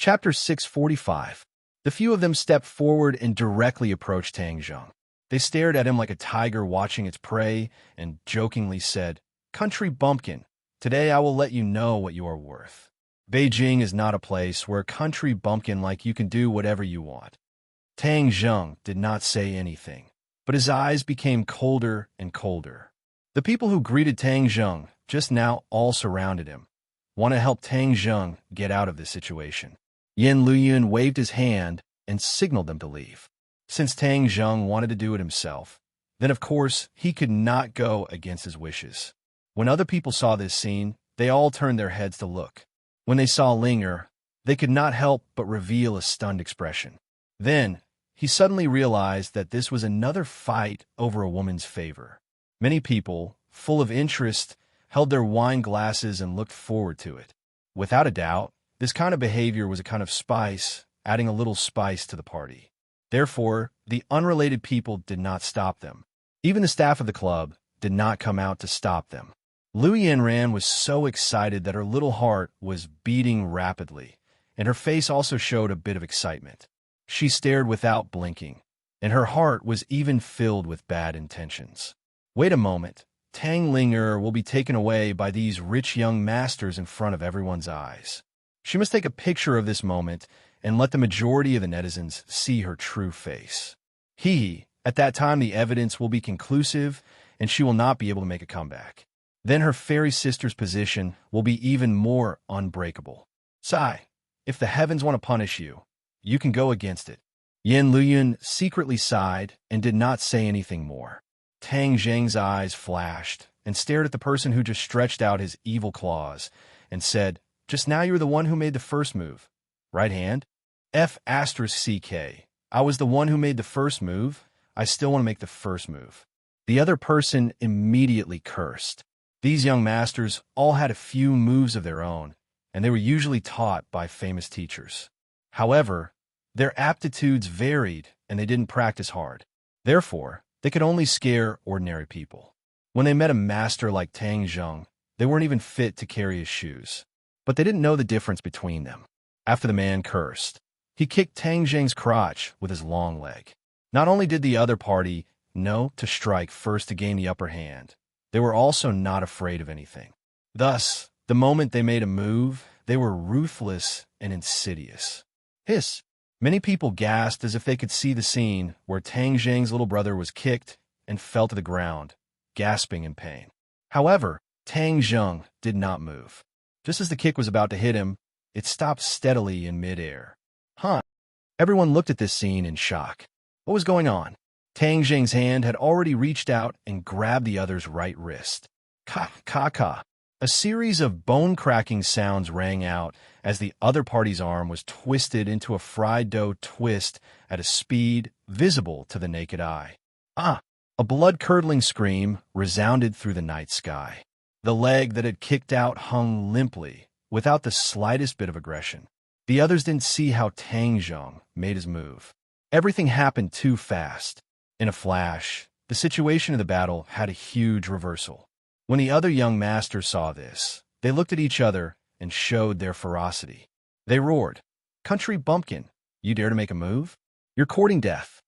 Chapter 645. The few of them stepped forward and directly approached Tang Zheng. They stared at him like a tiger watching its prey and jokingly said, "Country bumpkin, today I will let you know what you are worth. Beijing is not a place where a country bumpkin like you can do whatever you want." Tang Zheng did not say anything, but his eyes became colder and colder. The people who greeted Tang Zheng just now all surrounded him, want to help Tang Zheng get out of this situation. Yin Luyun waved his hand and signaled them to leave. Since Tang Zheng wanted to do it himself, then of course he could not go against his wishes. When other people saw this scene, they all turned their heads to look. When they saw Linger, they could not help but reveal a stunned expression. Then, he suddenly realized that this was another fight over a woman's favor. Many people, full of interest, held their wine glasses and looked forward to it. Without a doubt, this kind of behavior was a kind of spice, adding a little spice to the party. Therefore, the unrelated people did not stop them. Even the staff of the club did not come out to stop them. Liu Yanran was so excited that her little heart was beating rapidly, and her face also showed a bit of excitement. She stared without blinking, and her heart was even filled with bad intentions. Wait a moment. Tang Linger will be taken away by these rich young masters in front of everyone's eyes. She must take a picture of this moment and let the majority of the netizens see her true face. At that time the evidence will be conclusive and she will not be able to make a comeback. Then her fairy sister's position will be even more unbreakable. Sigh, if the heavens want to punish you, you can go against it. Yin Luyun secretly sighed and did not say anything more. Tang Zheng's eyes flashed and stared at the person who just stretched out his evil claws and said, "Just now you were the one who made the first move. Right hand? F***CK. I was the one who made the first move. I still want to make the first move." The other person immediately cursed. These young masters all had a few moves of their own, and they were usually taught by famous teachers. However, their aptitudes varied and they didn't practice hard. Therefore, they could only scare ordinary people. When they met a master like Tang Zheng, they weren't even fit to carry his shoes. But they didn't know the difference between them. After the man cursed, he kicked Tang Zheng's crotch with his long leg. Not only did the other party know to strike first to gain the upper hand, they were also not afraid of anything. Thus, the moment they made a move, they were ruthless and insidious. Hiss! Many people gasped as if they could see the scene where Tang Zheng's little brother was kicked and fell to the ground, gasping in pain. However, Tang Zheng did not move. Just as the kick was about to hit him, it stopped steadily in midair. Huh? Everyone looked at this scene in shock. What was going on? Tang Zheng's hand had already reached out and grabbed the other's right wrist. Ka. A series of bone-cracking sounds rang out as the other party's arm was twisted into a fried dough twist at a speed visible to the naked eye. A blood-curdling scream resounded through the night sky. The leg that had kicked out hung limply, without the slightest bit of aggression. The others didn't see how Tang Zheng made his move. Everything happened too fast. In a flash, the situation of the battle had a huge reversal. When the other young masters saw this, they looked at each other and showed their ferocity. They roared, "Country bumpkin, you dare to make a move? You're courting death."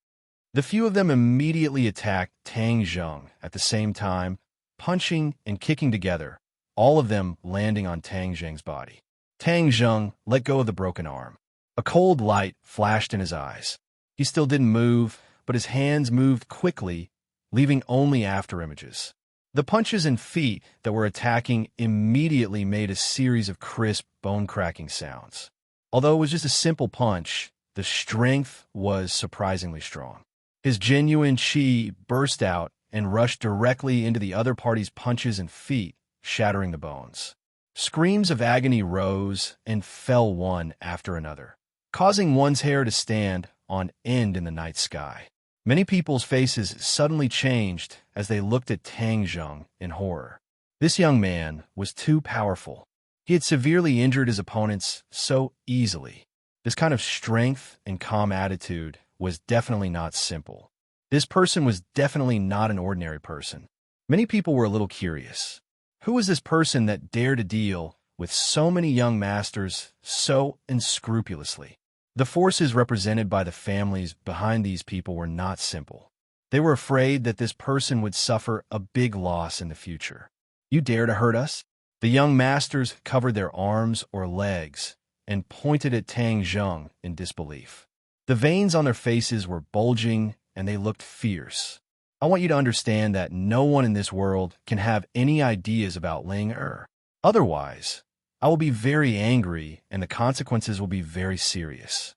The few of them immediately attacked Tang Zheng at the same time, punching and kicking together, all of them landing on Tang Zheng's body. Tang Zheng let go of the broken arm. A cold light flashed in his eyes. He still didn't move, but his hands moved quickly, leaving only after images. The punches and feet that were attacking immediately made a series of crisp, bone-cracking sounds. Although it was just a simple punch, the strength was surprisingly strong. His genuine chi burst out and rushed directly into the other party's punches and feet, shattering the bones. Screams of agony rose and fell one after another, causing one's hair to stand on end in the night sky. Many people's faces suddenly changed as they looked at Tang Zheng in horror. This young man was too powerful. He had severely injured his opponents so easily. This kind of strength and calm attitude was definitely not simple. This person was definitely not an ordinary person. Many people were a little curious. Who was this person that dared to deal with so many young masters so unscrupulously. The forces represented by the families behind these people were not simple. They were afraid that this person would suffer a big loss in the future. You dare to hurt us? The young masters covered their arms or legs and pointed at Tang Zheng in disbelief. The veins on their faces were bulging and they looked fierce. I want you to understand that no one in this world can have any ideas about Ling Er. Otherwise, I will be very angry and the consequences will be very serious.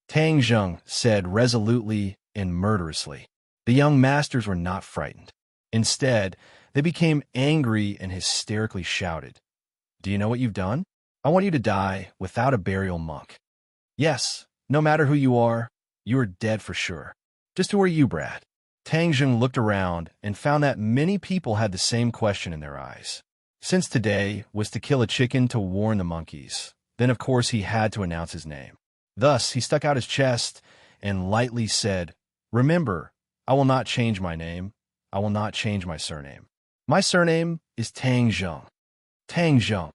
Tang Zheng said resolutely and murderously. The young masters were not frightened. Instead, they became angry and hysterically shouted, "Do you know what you've done? I want you to die without a burial monk. Yes, no matter who you are dead for sure. Just who are you, Brad?" Tang Zheng looked around and found that many people had the same question in their eyes. Since today was to kill a chicken to warn the monkeys, then of course he had to announce his name. Thus, he stuck out his chest and lightly said, "Remember, I will not change my name. I will not change my surname. My surname is Tang Zheng." Tang Zheng.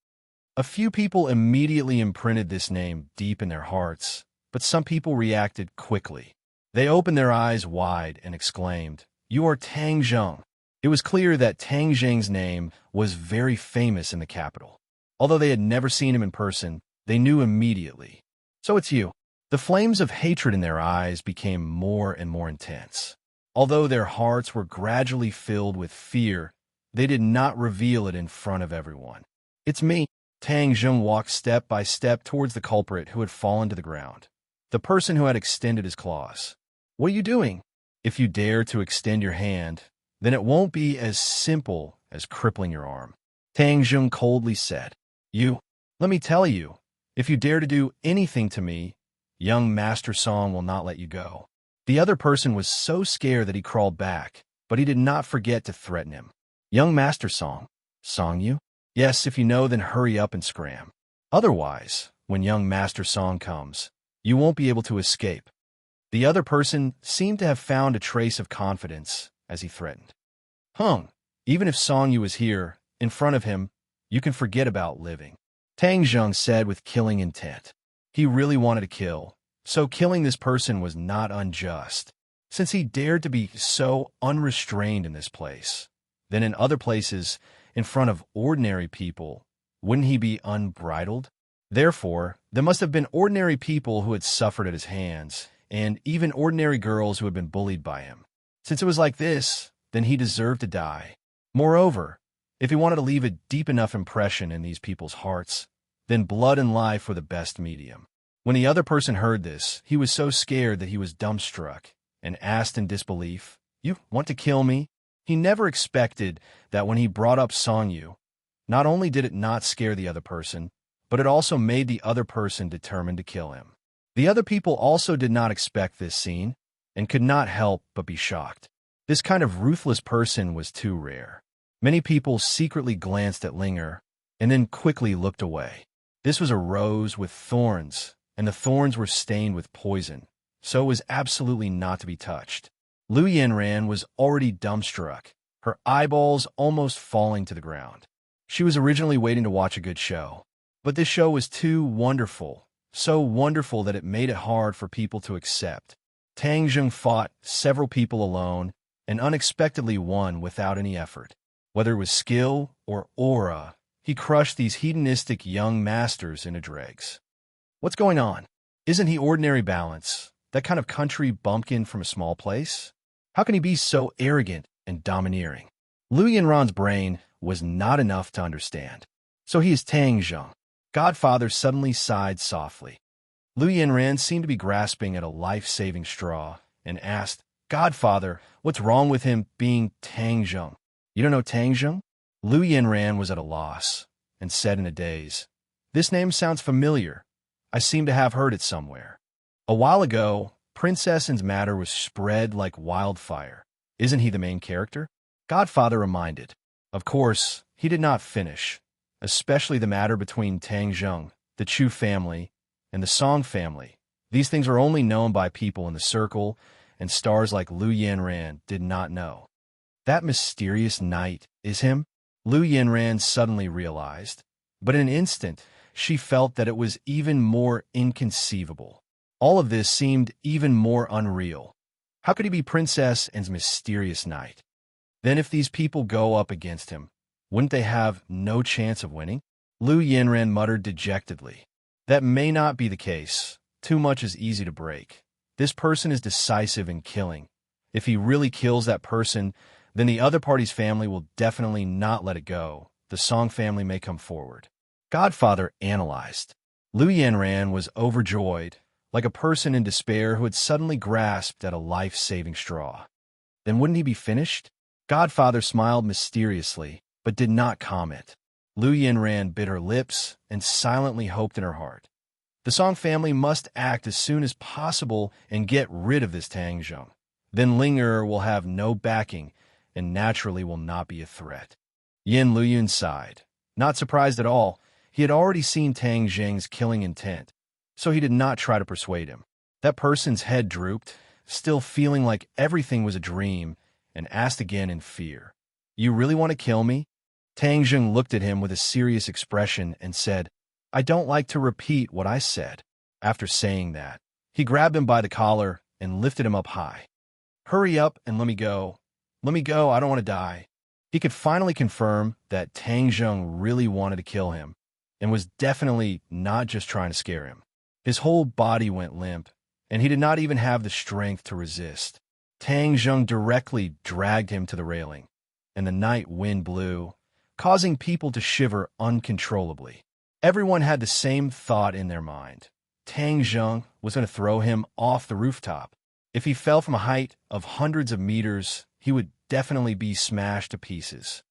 A few people immediately imprinted this name deep in their hearts, but some people reacted quickly. They opened their eyes wide and exclaimed, "You are Tang Zheng." It was clear that Tang Zheng's name was very famous in the capital. Although they had never seen him in person, they knew immediately. "So it's you." The flames of hatred in their eyes became more and more intense. Although their hearts were gradually filled with fear, they did not reveal it in front of everyone. "It's me." Tang Zheng walked step by step towards the culprit who had fallen to the ground, the person who had extended his claws. "What are you doing? If you dare to extend your hand, then it won't be as simple as crippling your arm." Tang Zheng coldly said, Let me tell you, if you dare to do anything to me, young Master Song will not let you go." The other person was so scared that he crawled back, but he did not forget to threaten him. "Young Master Song? Song you? Yes, if you know, then hurry up and scram. Otherwise, when young Master Song comes, you won't be able to escape." The other person seemed to have found a trace of confidence as he threatened. Even if Song Yu was here, in front of him, you can forget about living." Tang Zheng said with killing intent. He really wanted to kill, so killing this person was not unjust. Since he dared to be so unrestrained in this place, then in other places, in front of ordinary people, wouldn't he be unbridled? Therefore, there must have been ordinary people who had suffered at his hands, and even ordinary girls who had been bullied by him. Since it was like this, then he deserved to die. Moreover, if he wanted to leave a deep enough impression in these people's hearts, then blood and life were the best medium. When the other person heard this, he was so scared that he was dumbstruck and asked in disbelief, "You want to kill me?" He never expected that when he brought up Song Yu, not only did it not scare the other person, but it also made the other person determined to kill him. The other people also did not expect this scene and could not help but be shocked. This kind of ruthless person was too rare. Many people secretly glanced at Linger and then quickly looked away. This was a rose with thorns, and the thorns were stained with poison, so it was absolutely not to be touched. Lu Yanran was already dumbstruck, her eyeballs almost falling to the ground. She was originally waiting to watch a good show, but this show was too wonderful, so wonderful that it made it hard for people to accept. Tang Zheng fought several people alone and unexpectedly won without any effort. Whether it was skill or aura, he crushed these hedonistic young masters into dregs. What's going on? Isn't he ordinary balance, that kind of country bumpkin from a small place? How can he be so arrogant and domineering? Lu Yanran's brain was not enough to understand. So he is Tang Zheng. Godfather suddenly sighed softly. Lu Yanran seemed to be grasping at a life-saving straw and asked, "Godfather, what's wrong with him being Tang Zheng? You don't know Tang Zheng?" Lu Yanran was at a loss and said in a daze, "This name sounds familiar. I seem to have heard it somewhere. A while ago, Princess Anne's matter was spread like wildfire. Isn't he the main character?" Godfather reminded. Of course, he did not finish, especially the matter between Tang Zheng, the Chu family, and the Song family. These things are only known by people in the circle, and stars like Lu Yanran did not know. That mysterious knight is him? Lu Yanran suddenly realized. But in an instant, she felt that it was even more inconceivable. All of this seemed even more unreal. How could he be princess and mysterious knight? Then if these people go up against him, wouldn't they have no chance of winning? Lu Yanran muttered dejectedly. That may not be the case. Too much is easy to break. This person is decisive in killing. If he really kills that person, then the other party's family will definitely not let it go. The Song family may come forward. Godfather analyzed. Lu Yanran was overjoyed, like a person in despair who had suddenly grasped at a life-saving straw. Then wouldn't he be finished? Godfather smiled mysteriously, but did not comment. Lu Yanran bit her lips and silently hoped in her heart. The Song family must act as soon as possible and get rid of this Tang Zheng. Then Ling Er will have no backing and naturally will not be a threat. Yin Luyun sighed. Not surprised at all, he had already seen Tang Zheng's killing intent, so he did not try to persuade him. That person's head drooped, still feeling like everything was a dream, and asked again in fear, "You really want to kill me?" Tang Zheng looked at him with a serious expression and said, "I don't like to repeat what I said." After saying that, he grabbed him by the collar and lifted him up high. "Hurry up and let me go. Let me go, I don't want to die." He could finally confirm that Tang Zheng really wanted to kill him and was definitely not just trying to scare him. His whole body went limp, and he did not even have the strength to resist. Tang Zheng directly dragged him to the railing, and the night wind blew, causing people to shiver uncontrollably. Everyone had the same thought in their mind. Tang Zheng was going to throw him off the rooftop. If he fell from a height of hundreds of meters, he would definitely be smashed to pieces.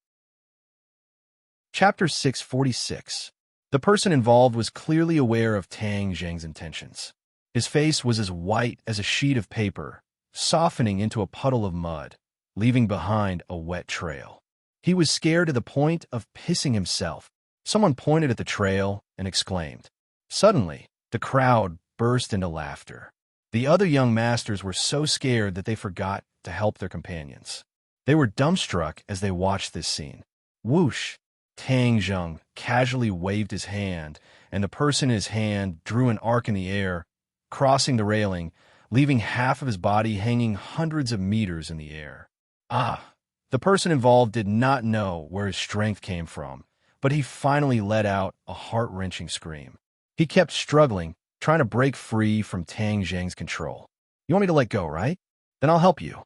Chapter 646. The person involved was clearly aware of Tang Zheng's intentions. His face was as white as a sheet of paper, softening into a puddle of mud, leaving behind a wet trail. He was scared to the point of pissing himself. Someone pointed at the trail and exclaimed. Suddenly, the crowd burst into laughter. The other young masters were so scared that they forgot to help their companions. They were dumbstruck as they watched this scene. Whoosh! Tang Zheng casually waved his hand, and the person in his hand drew an arc in the air, crossing the railing, leaving half of his body hanging hundreds of meters in the air. The person involved did not know where his strength came from, but he finally let out a heart-wrenching scream. He kept struggling, trying to break free from Tang Zheng's control. "You want me to let go, right? Then I'll help you,"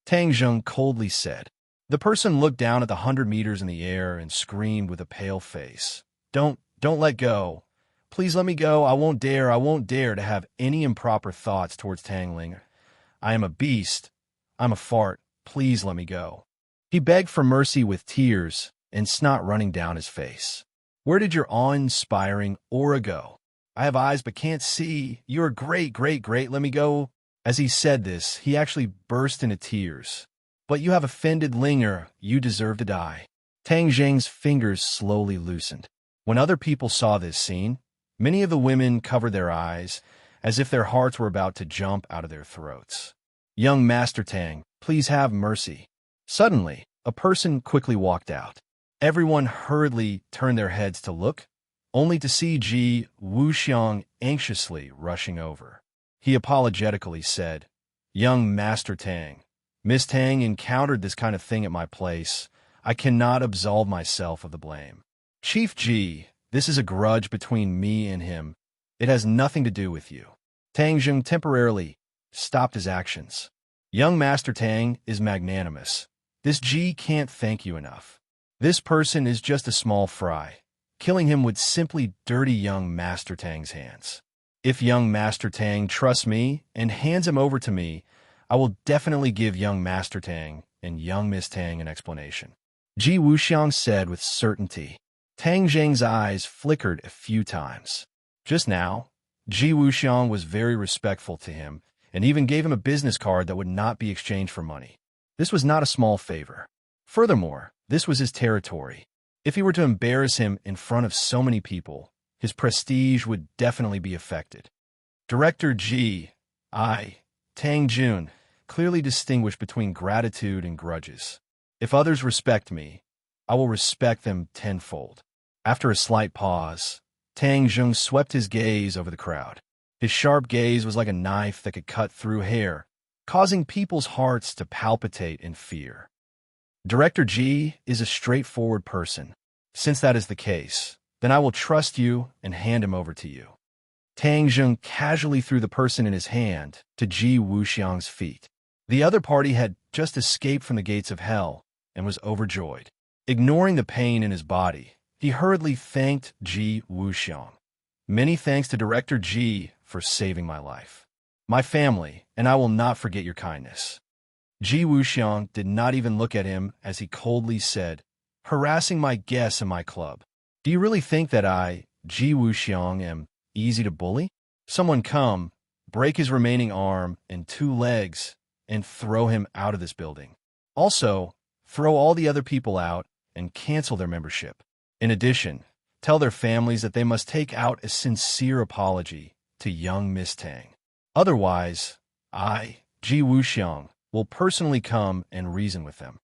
Tang Zheng coldly said. The person looked down at the 100 meters in the air and screamed with a pale face. Don't let go. Please let me go. I won't dare to have any improper thoughts towards Tang Ling. I am a beast. I'm a fart. Please let me go." He begged for mercy with tears and snot running down his face. "Where did your awe-inspiring aura go? I have eyes but can't see. You are great, let me go." As he said this, he actually burst into tears. "But you have offended Linger. You deserve to die." Tang Zheng's fingers slowly loosened. When other people saw this scene, many of the women covered their eyes, as if their hearts were about to jump out of their throats. "Young Master Tang, please have mercy." Suddenly, a person quickly walked out. Everyone hurriedly turned their heads to look, only to see Ji Wuxiang anxiously rushing over. He apologetically said, "Young Master Tang, Miss Tang encountered this kind of thing at my place. I cannot absolve myself of the blame. Chief Ji, this is a grudge between me and him. It has nothing to do with you." Tang Zheng temporarily stopped his actions. "Young Master Tang is magnanimous. This Ji can't thank you enough. This person is just a small fry. Killing him would simply dirty young Master Tang's hands. If young Master Tang trusts me and hands him over to me, I will definitely give young Master Tang and young Miss Tang an explanation," Ji Wuxiang said with certainty. Tang Zheng's eyes flickered a few times. Just now, Ji Wuxiang was very respectful to him and even gave him a business card that would not be exchanged for money. This was not a small favor. Furthermore, this was his territory. If he were to embarrass him in front of so many people, his prestige would definitely be affected. Director Ji, Tang Jun, clearly distinguish between gratitude and grudges. If others respect me, I will respect them tenfold. After a slight pause, Tang Zheng swept his gaze over the crowd. His sharp gaze was like a knife that could cut through hair, causing people's hearts to palpitate in fear. Director Ji is a straightforward person. Since that is the case, then I will trust you and hand him over to you. Tang Zheng casually threw the person in his hand to Ji Wuxiang's feet. The other party had just escaped from the gates of hell and was overjoyed. Ignoring the pain in his body, he hurriedly thanked Ji Wuxiang. Many thanks to Director Ji for saving my life, my family, and I will not forget your kindness. Ji Wuxiang did not even look at him as he coldly said, harassing my guests in my club. Do you really think that I, Ji Wuxiang, am easy to bully? Someone come, break his remaining arm and 2 legs, and throw him out of this building. Also, throw all the other people out and cancel their membership. In addition, tell their families that they must take out a sincere apology to young Miss Tang. Otherwise, I, Ji Wuxiang, will personally come and reason with them.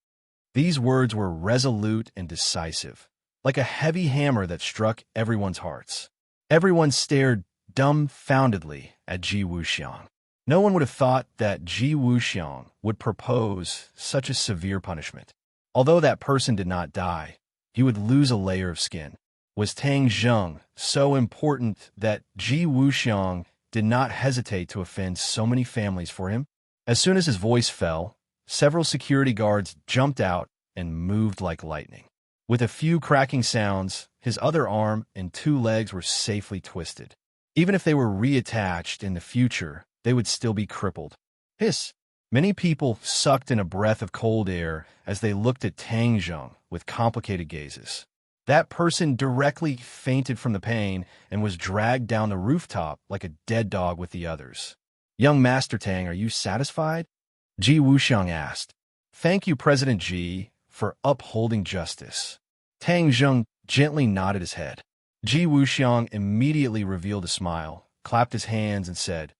These words were resolute and decisive, like a heavy hammer that struck everyone's hearts. Everyone stared dumbfoundedly at Ji Wuxiang. No one would have thought that Ji Wuxiang would propose such a severe punishment. Although that person did not die, he would lose a layer of skin. Was Tang Zheng so important that Ji Wuxiang did not hesitate to offend so many families for him? As soon as his voice fell, several security guards jumped out and moved like lightning. With a few cracking sounds, his other arm and 2 legs were safely twisted. Even if they were reattached in the future, they would still be crippled. Hiss! Many people sucked in a breath of cold air as they looked at Tang Zheng with complicated gazes. That person directly fainted from the pain and was dragged down the rooftop like a dead dog with the others. Young Master Tang, are you satisfied? Ji Wuxiang asked. Thank you, President Ji, for upholding justice. Tang Zheng gently nodded his head. Ji Wuxiang immediately revealed a smile, clapped his hands, and said,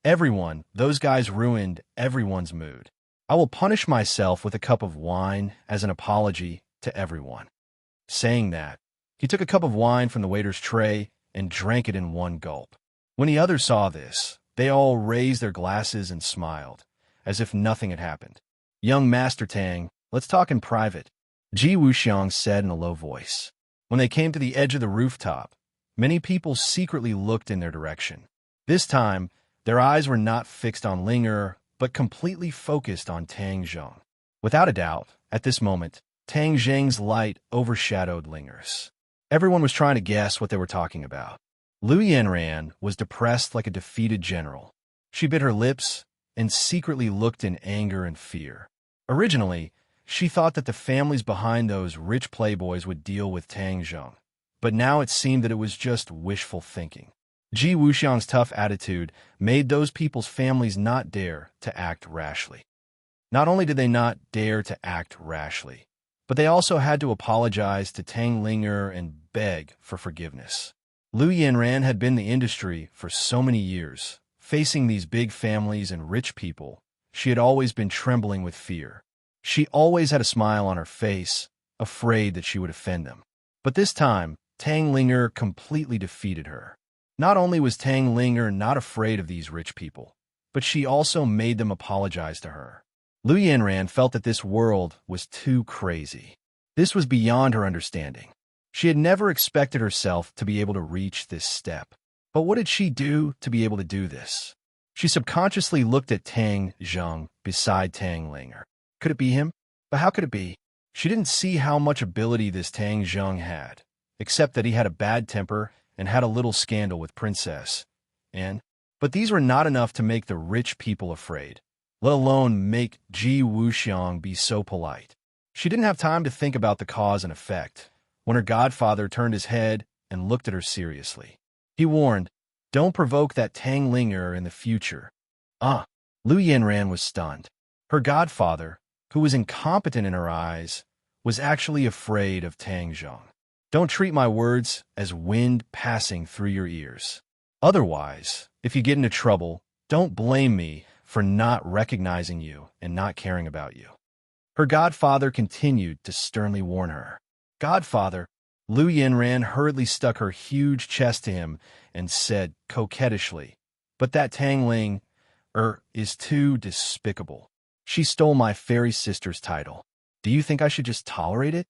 Everyone, those guys ruined everyone's mood. I will punish myself with a cup of wine as an apology to everyone. Saying that, he took a cup of wine from the waiter's tray and drank it in one gulp. When the others saw this, they all raised their glasses and smiled, as if nothing had happened. Young Master Tang, let's talk in private, Ji Wuxiang said in a low voice. When they came to the edge of the rooftop, many people secretly looked in their direction. This time, their eyes were not fixed on Linger, but completely focused on Tang Zheng. Without a doubt, at this moment, Tang Zheng's light overshadowed Linger's. Everyone was trying to guess what they were talking about. Lu Yanran was depressed like a defeated general. She bit her lips and secretly looked in anger and fear. Originally, she thought that the families behind those rich playboys would deal with Tang Zheng, but now it seemed that it was just wishful thinking. Ji Wuxiang's tough attitude made those people's families not dare to act rashly. Not only did they not dare to act rashly, but they also had to apologize to Tang Linger and beg for forgiveness. Lu Yanran had been in the industry for so many years. Facing these big families and rich people, she had always been trembling with fear. She always had a smile on her face, afraid that she would offend them. But this time, Tang Linger completely defeated her. Not only was Tang Linger not afraid of these rich people, but she also made them apologize to her. Lu Yanran felt that this world was too crazy. This was beyond her understanding. She had never expected herself to be able to reach this step. But what did she do to be able to do this? She subconsciously looked at Tang Zheng beside Tang Linger. Could it be him? But how could it be? She didn't see how much ability this Tang Zheng had, except that he had a bad temper and had a little scandal with Princess. But these were not enough to make the rich people afraid, let alone make Ji Wuxiang be so polite. She didn't have time to think about the cause and effect when her godfather turned his head and looked at her seriously. He warned, don't provoke that Tang Linger in the future. Lu Yanran was stunned. Her godfather, who was incompetent in her eyes, was actually afraid of Tang Zheng. Don't treat my words as wind passing through your ears. Otherwise, if you get into trouble, don't blame me for not recognizing you and not caring about you. Her godfather continued to sternly warn her. Godfather, Lu Yinran hurriedly stuck her huge chest to him and said coquettishly, "But that Tang Ling, is too despicable. She stole my fairy sister's title. Do you think I should just tolerate it?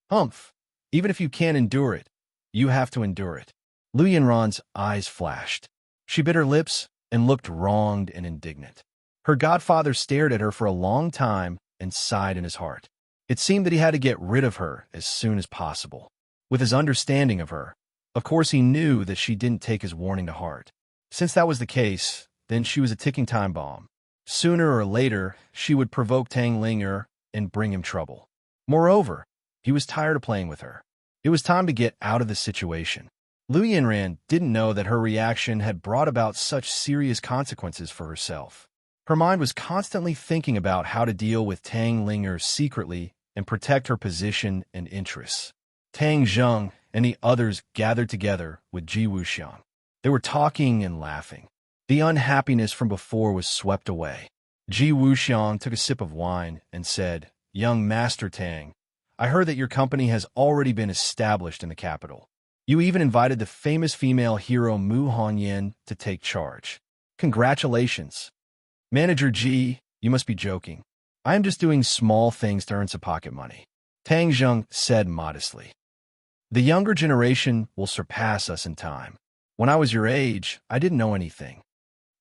Humph. Even if you can't endure it, you have to endure it." Lu Yinran's eyes flashed. She bit her lips and looked wronged and indignant. Her godfather stared at her for a long time and sighed in his heart. It seemed that he had to get rid of her as soon as possible. With his understanding of her, of course he knew that she didn't take his warning to heart. Since that was the case, then she was a ticking time bomb. Sooner or later, she would provoke Tang Linger and bring him trouble. Moreover, he was tired of playing with her. It was time to get out of the situation. Lu Yinran didn't know that her reaction had brought about such serious consequences for herself. Her mind was constantly thinking about how to deal with Tang Linger secretly and protect her position and interests. Tang Zheng and the others gathered together with Ji Wuxiang. They were talking and laughing. The unhappiness from before was swept away. Ji Wuxiang took a sip of wine and said, "Young Master Tang, I heard that your company has already been established in the capital. You even invited the famous female hero Mu Hongyan to take charge. Congratulations." "Manager Ji, you must be joking. I am just doing small things to earn some pocket money," Tang Zheng said modestly. "The younger generation will surpass us in time. When I was your age, I didn't know anything,"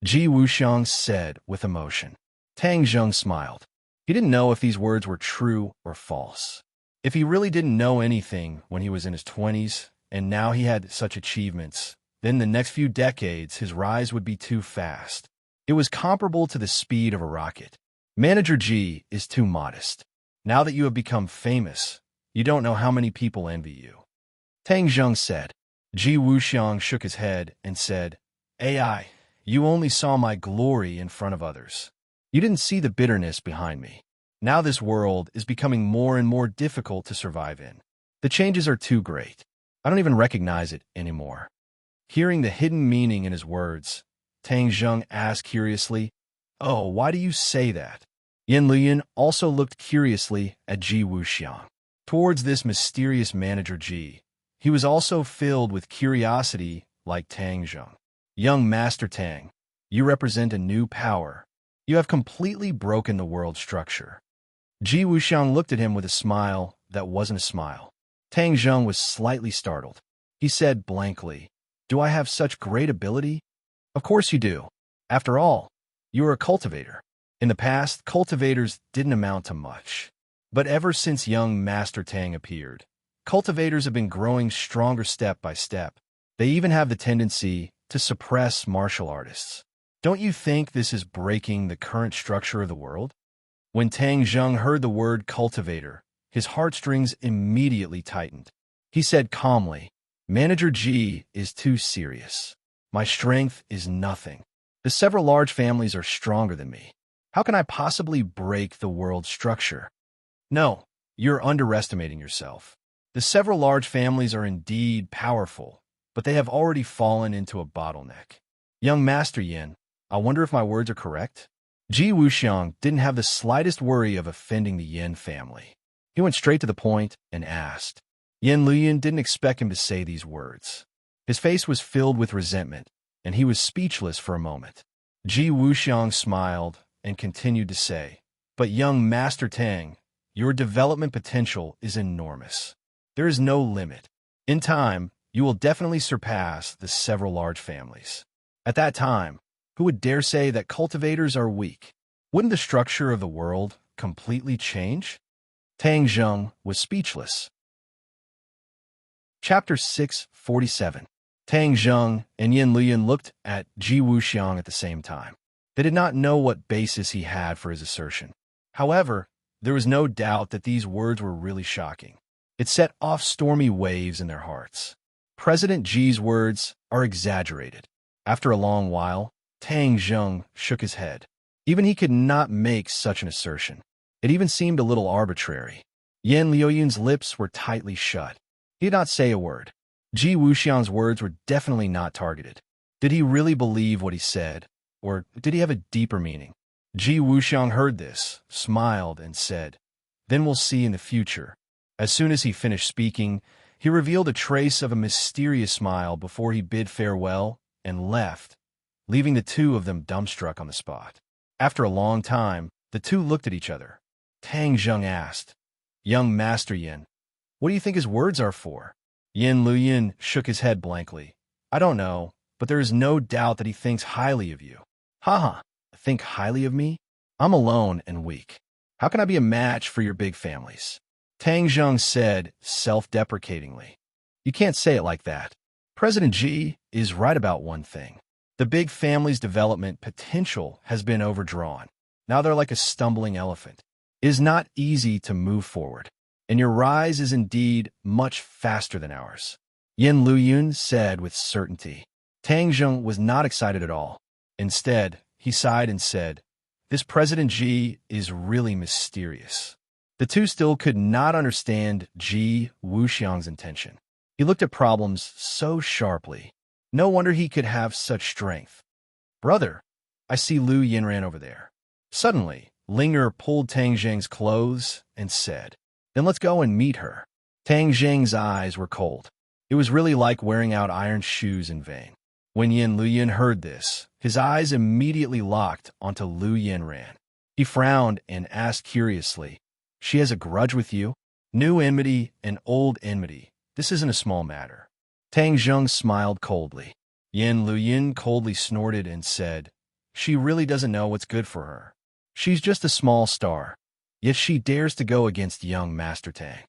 Ji Wuxiang said with emotion. Tang Zheng smiled. He didn't know if these words were true or false. If he really didn't know anything when he was in his 20s, and now he had such achievements, then the next few decades his rise would be too fast. It was comparable to the speed of a rocket. Manager Ji is too modest. Now that you have become famous, you don't know how many people envy you, Tang Zheng said. Ji Wuxiang shook his head and said, "AI, you only saw my glory in front of others. You didn't see the bitterness behind me. Now this world is becoming more and more difficult to survive in. The changes are too great. I don't even recognize it anymore." Hearing the hidden meaning in his words, Tang Zheng asked curiously, "Oh, why do you say that?" Yin Lian also looked curiously at Ji Wuxiang. Towards this mysterious manager Ji, he was also filled with curiosity like Tang Zheng. "Young Master Tang, you represent a new power. You have completely broken the world structure." Ji Wuxiang looked at him with a smile that wasn't a smile. Tang Zheng was slightly startled. He said blankly, "Do I have such great ability?" "Of course you do. After all, you are a cultivator. In the past, cultivators didn't amount to much. But ever since young Master Tang appeared, cultivators have been growing stronger step by step. They even have the tendency to suppress martial artists. Don't you think this is breaking the current structure of the world?" When Tang Zheng heard the word cultivator, his heartstrings immediately tightened. He said calmly, "Manager Ji is too serious. My strength is nothing. The several large families are stronger than me. How can I possibly break the world structure?" "No, you're underestimating yourself. The several large families are indeed powerful, but they have already fallen into a bottleneck. Young Master Yin, I wonder if my words are correct?" Ji Wuxiang didn't have the slightest worry of offending the Yin family. He went straight to the point and asked. Yin Lian didn't expect him to say these words. His face was filled with resentment, and he was speechless for a moment. Ji Wuxiang smiled and continued to say, "But young Master Tang, your development potential is enormous. There is no limit. In time, you will definitely surpass the several large families. At that time, who would dare say that cultivators are weak? Wouldn't the structure of the world completely change?" Tang Zheng was speechless. Chapter 647. Tang Zheng and Yin Lian looked at Ji Wuxiang at the same time. They did not know what basis he had for his assertion. However, there was no doubt that these words were really shocking. It set off stormy waves in their hearts. President Ji's words are exaggerated. After a long while, Tang Zheng shook his head. Even he could not make such an assertion. It even seemed a little arbitrary. Yan Liuyun's lips were tightly shut. He did not say a word. Ji Wuxiang's words were definitely not targeted. Did he really believe what he said, or did he have a deeper meaning? Ji Wuxiang heard this, smiled, and said, "Then we'll see in the future." As soon as he finished speaking, He revealed a trace of a mysterious smile before he bid farewell and left, leaving the two of them dumbstruck on the spot. After a long time, the two looked at each other. Tang Zheng asked, "Young Master Yin, what do you think his words are for?" Yin Luyin shook his head blankly. "I don't know, but there is no doubt that he thinks highly of you." "Haha, think highly of me? I'm alone and weak. How can I be a match for your big families?" Tang Zheng said self-deprecatingly. "You can't say it like that. President Xi is right about one thing. The big family's development potential has been overdrawn. Now they're like a stumbling elephant. It is not easy to move forward, and your rise is indeed much faster than ours," Yin Luyun said with certainty. Tang Zheng was not excited at all. Instead, he sighed and said, "This President Xi is really mysterious." The two still could not understand Ji Wuxiang's intention. He looked at problems so sharply. No wonder he could have such strength. "Brother, I see Lu Yinran over there." Suddenly, Linger pulled Tang Zheng's clothes and said, "Then let's go and meet her." Tang Zheng's eyes were cold. It was really like wearing out iron shoes in vain. When Yin Luyin heard this, his eyes immediately locked onto Lu Yinran. He frowned and asked curiously, "She has a grudge with you?" "New enmity and old enmity. This isn't a small matter." Tang Zheng smiled coldly. Yin Luyin coldly snorted and said, "She really doesn't know what's good for her. She's just a small star, yet she dares to go against young Master Tang."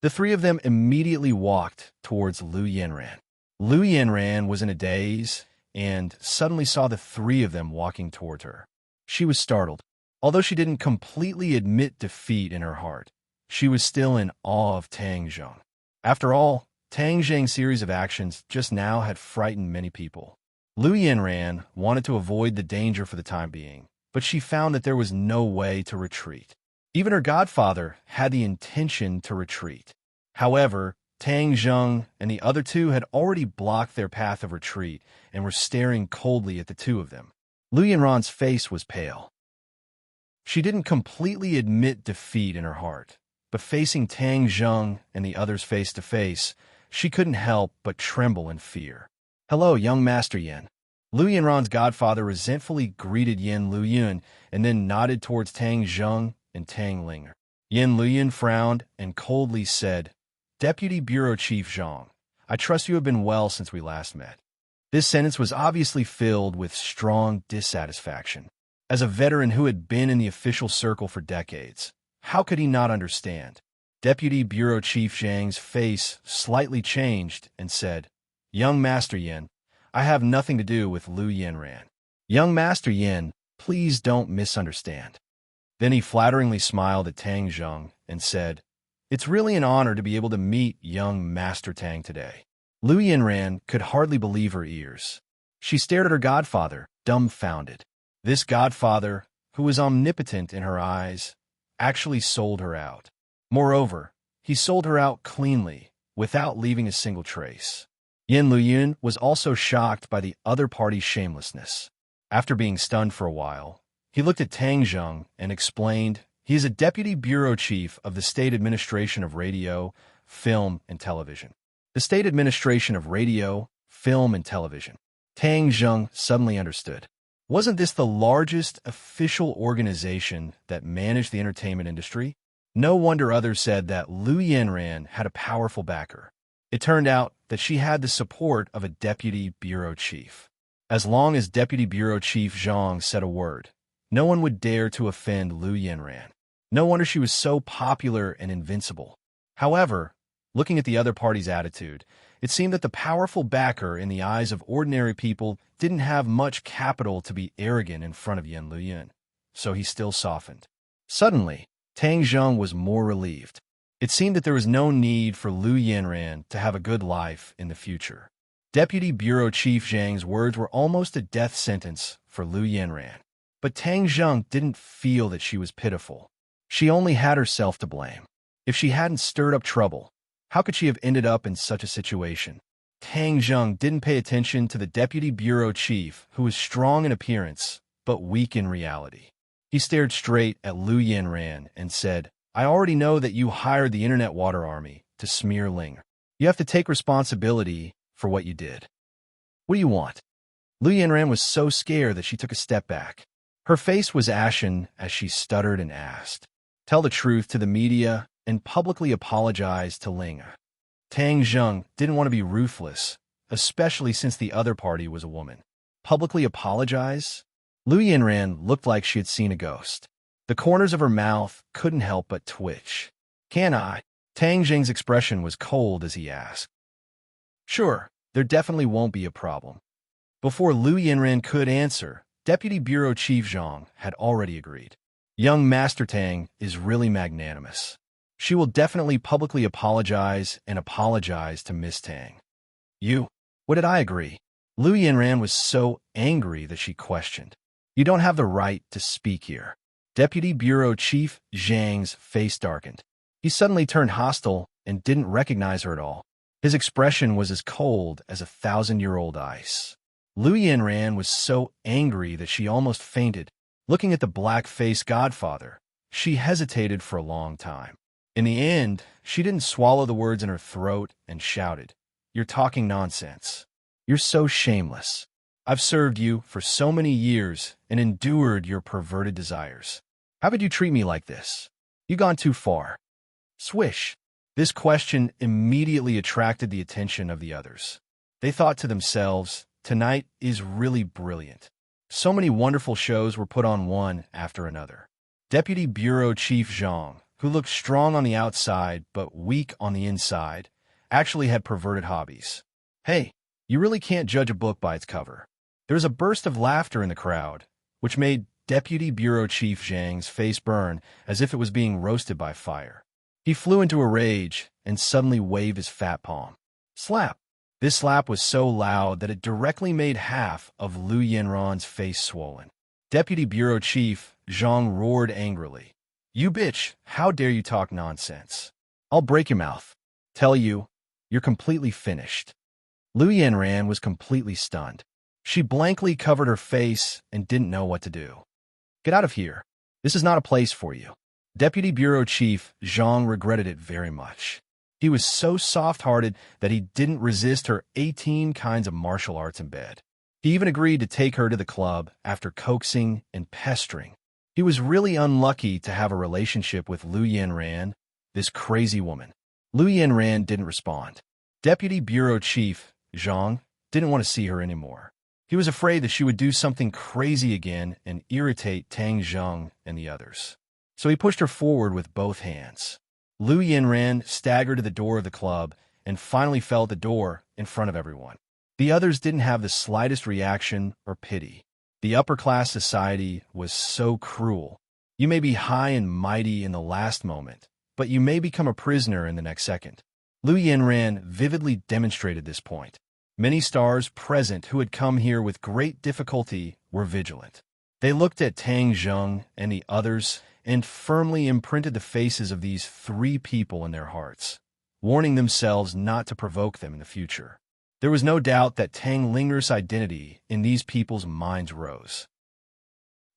The three of them immediately walked towards Lu Yinran. Lu Yinran was in a daze and suddenly saw the three of them walking toward her. She was startled. Although she didn't completely admit defeat in her heart, she was still in awe of Tang Zheng. After all, Tang Zheng's series of actions just now had frightened many people. Lu Yinran wanted to avoid the danger for the time being, but she found that there was no way to retreat. Even her godfather had the intention to retreat. However, Tang Zheng and the other two had already blocked their path of retreat and were staring coldly at the two of them. Lu Yinran's face was pale. She didn't completely admit defeat in her heart, but facing Tang Zheng and the others face to face, she couldn't help but tremble in fear. "Hello, young Master Yin." Lu Yinran's godfather resentfully greeted Yin Luyun and then nodded towards Tang Zheng and Tang Linger. Yin Luyun frowned and coldly said, "Deputy Bureau Chief Zhang, I trust you have been well since we last met." This sentence was obviously filled with strong dissatisfaction. As a veteran who had been in the official circle for decades, how could he not understand? Deputy Bureau Chief Zhang's face slightly changed and said, "Young Master Yin, I have nothing to do with Lu Yinran." "Young Master Yin, please don't misunderstand." Then he flatteringly smiled at Tang Zheng and said, "It's really an honor to be able to meet young Master Tang today." Lu Yinran could hardly believe her ears. She stared at her godfather, dumbfounded. This godfather, who was omnipotent in her eyes, actually sold her out. Moreover, he sold her out cleanly, without leaving a single trace. Yin Luyun was also shocked by the other party's shamelessness. After being stunned for a while, he looked at Tang Zheng and explained, "He is a deputy bureau chief of the State Administration of Radio, Film, and Television." The State Administration of Radio, Film, and Television. Tang Zheng suddenly understood. Wasn't this the largest official organization that managed the entertainment industry? No wonder others said that Lu Yinran had a powerful backer. It turned out that she had the support of a deputy bureau chief. As long as Deputy Bureau Chief Zhang said a word, no one would dare to offend Lu Yinran. No wonder she was so popular and invincible. However, looking at the other party's attitude, it seemed that the powerful backer in the eyes of ordinary people didn't have much capital to be arrogant in front of Yin Luyun, so he still softened. Suddenly, Tang Zheng was more relieved. It seemed that there was no need for Lu Yinran to have a good life in the future. Deputy Bureau Chief Zhang's words were almost a death sentence for Lu Yinran. But Tang Zheng didn't feel that she was pitiful. She only had herself to blame. If she hadn't stirred up trouble, how could she have ended up in such a situation? Tang Zheng didn't pay attention to the deputy bureau chief, who was strong in appearance, but weak in reality. He stared straight at Lu Yinran and said, "I already know that you hired the Internet Water Army to smear Ling." You have to take responsibility for what you did. What do you want? Lu Yanran was so scared that she took a step back. Her face was ashen as she stuttered and asked, "Tell the truth to the media and publicly apologize to Ling." Tang Zheng didn't want to be ruthless, especially since the other party was a woman. Publicly apologize? Lu Yanran looked like she had seen a ghost. The corners of her mouth couldn't help but twitch. "Can I?" Tang Zheng's expression was cold as he asked. "Sure, there definitely won't be a problem." Before Lu Yanran could answer, Deputy Bureau Chief Zhang had already agreed. Young Master Tang is really magnanimous. She will definitely publicly apologize to Miss Tang. "You? What did I agree?" Lu Yanran was so angry that she questioned. "You don't have the right to speak here." Deputy Bureau Chief Zhang's face darkened. He suddenly turned hostile and didn't recognize her at all. His expression was as cold as 1,000-year-old ice. Lu Yanran was so angry that she almost fainted. Looking at the black-faced godfather, she hesitated for a long time. In the end, she didn't swallow the words in her throat and shouted, "You're talking nonsense. You're so shameless. I've served you for so many years and endured your perverted desires. How could you treat me like this? You've gone too far." Swish! This question immediately attracted the attention of the others. They thought to themselves, tonight is really brilliant. So many wonderful shows were put on one after another. Deputy Bureau Chief Zhang, who looked strong on the outside but weak on the inside, actually had perverted hobbies. "Hey, you really can't judge a book by its cover." There was a burst of laughter in the crowd, which made Deputy Bureau Chief Zhang's face burn as if it was being roasted by fire. He flew into a rage and suddenly waved his fat palm. Slap! This slap was so loud that it directly made half of Lu Yanran's face swollen. Deputy Bureau Chief Zhang roared angrily. "You bitch, how dare you talk nonsense? I'll break your mouth. Tell you, you're completely finished." Lu Yanran was completely stunned. She blankly covered her face and didn't know what to do. "Get out of here. This is not a place for you." Deputy Bureau Chief Zhang regretted it very much. He was so soft-hearted that he didn't resist her 18 kinds of martial arts in bed. He even agreed to take her to the club after coaxing and pestering. He was really unlucky to have a relationship with Lu Yanran, this crazy woman. Lu Yanran didn't respond. Deputy Bureau Chief Zhang didn't want to see her anymore. He was afraid that she would do something crazy again and irritate Tang Zheng and the others. So he pushed her forward with both hands. Lu Yanran staggered to the door of the club and finally fell at the door in front of everyone. The others didn't have the slightest reaction or pity. The upper-class society was so cruel. You may be high and mighty in the last moment, but you may become a prisoner in the next second. Lu Yanran vividly demonstrated this point. Many stars present who had come here with great difficulty were vigilant. They looked at Tang Zheng and the others and firmly imprinted the faces of these three people in their hearts, warning themselves not to provoke them in the future. There was no doubt that Tang Linger's identity in these people's minds rose.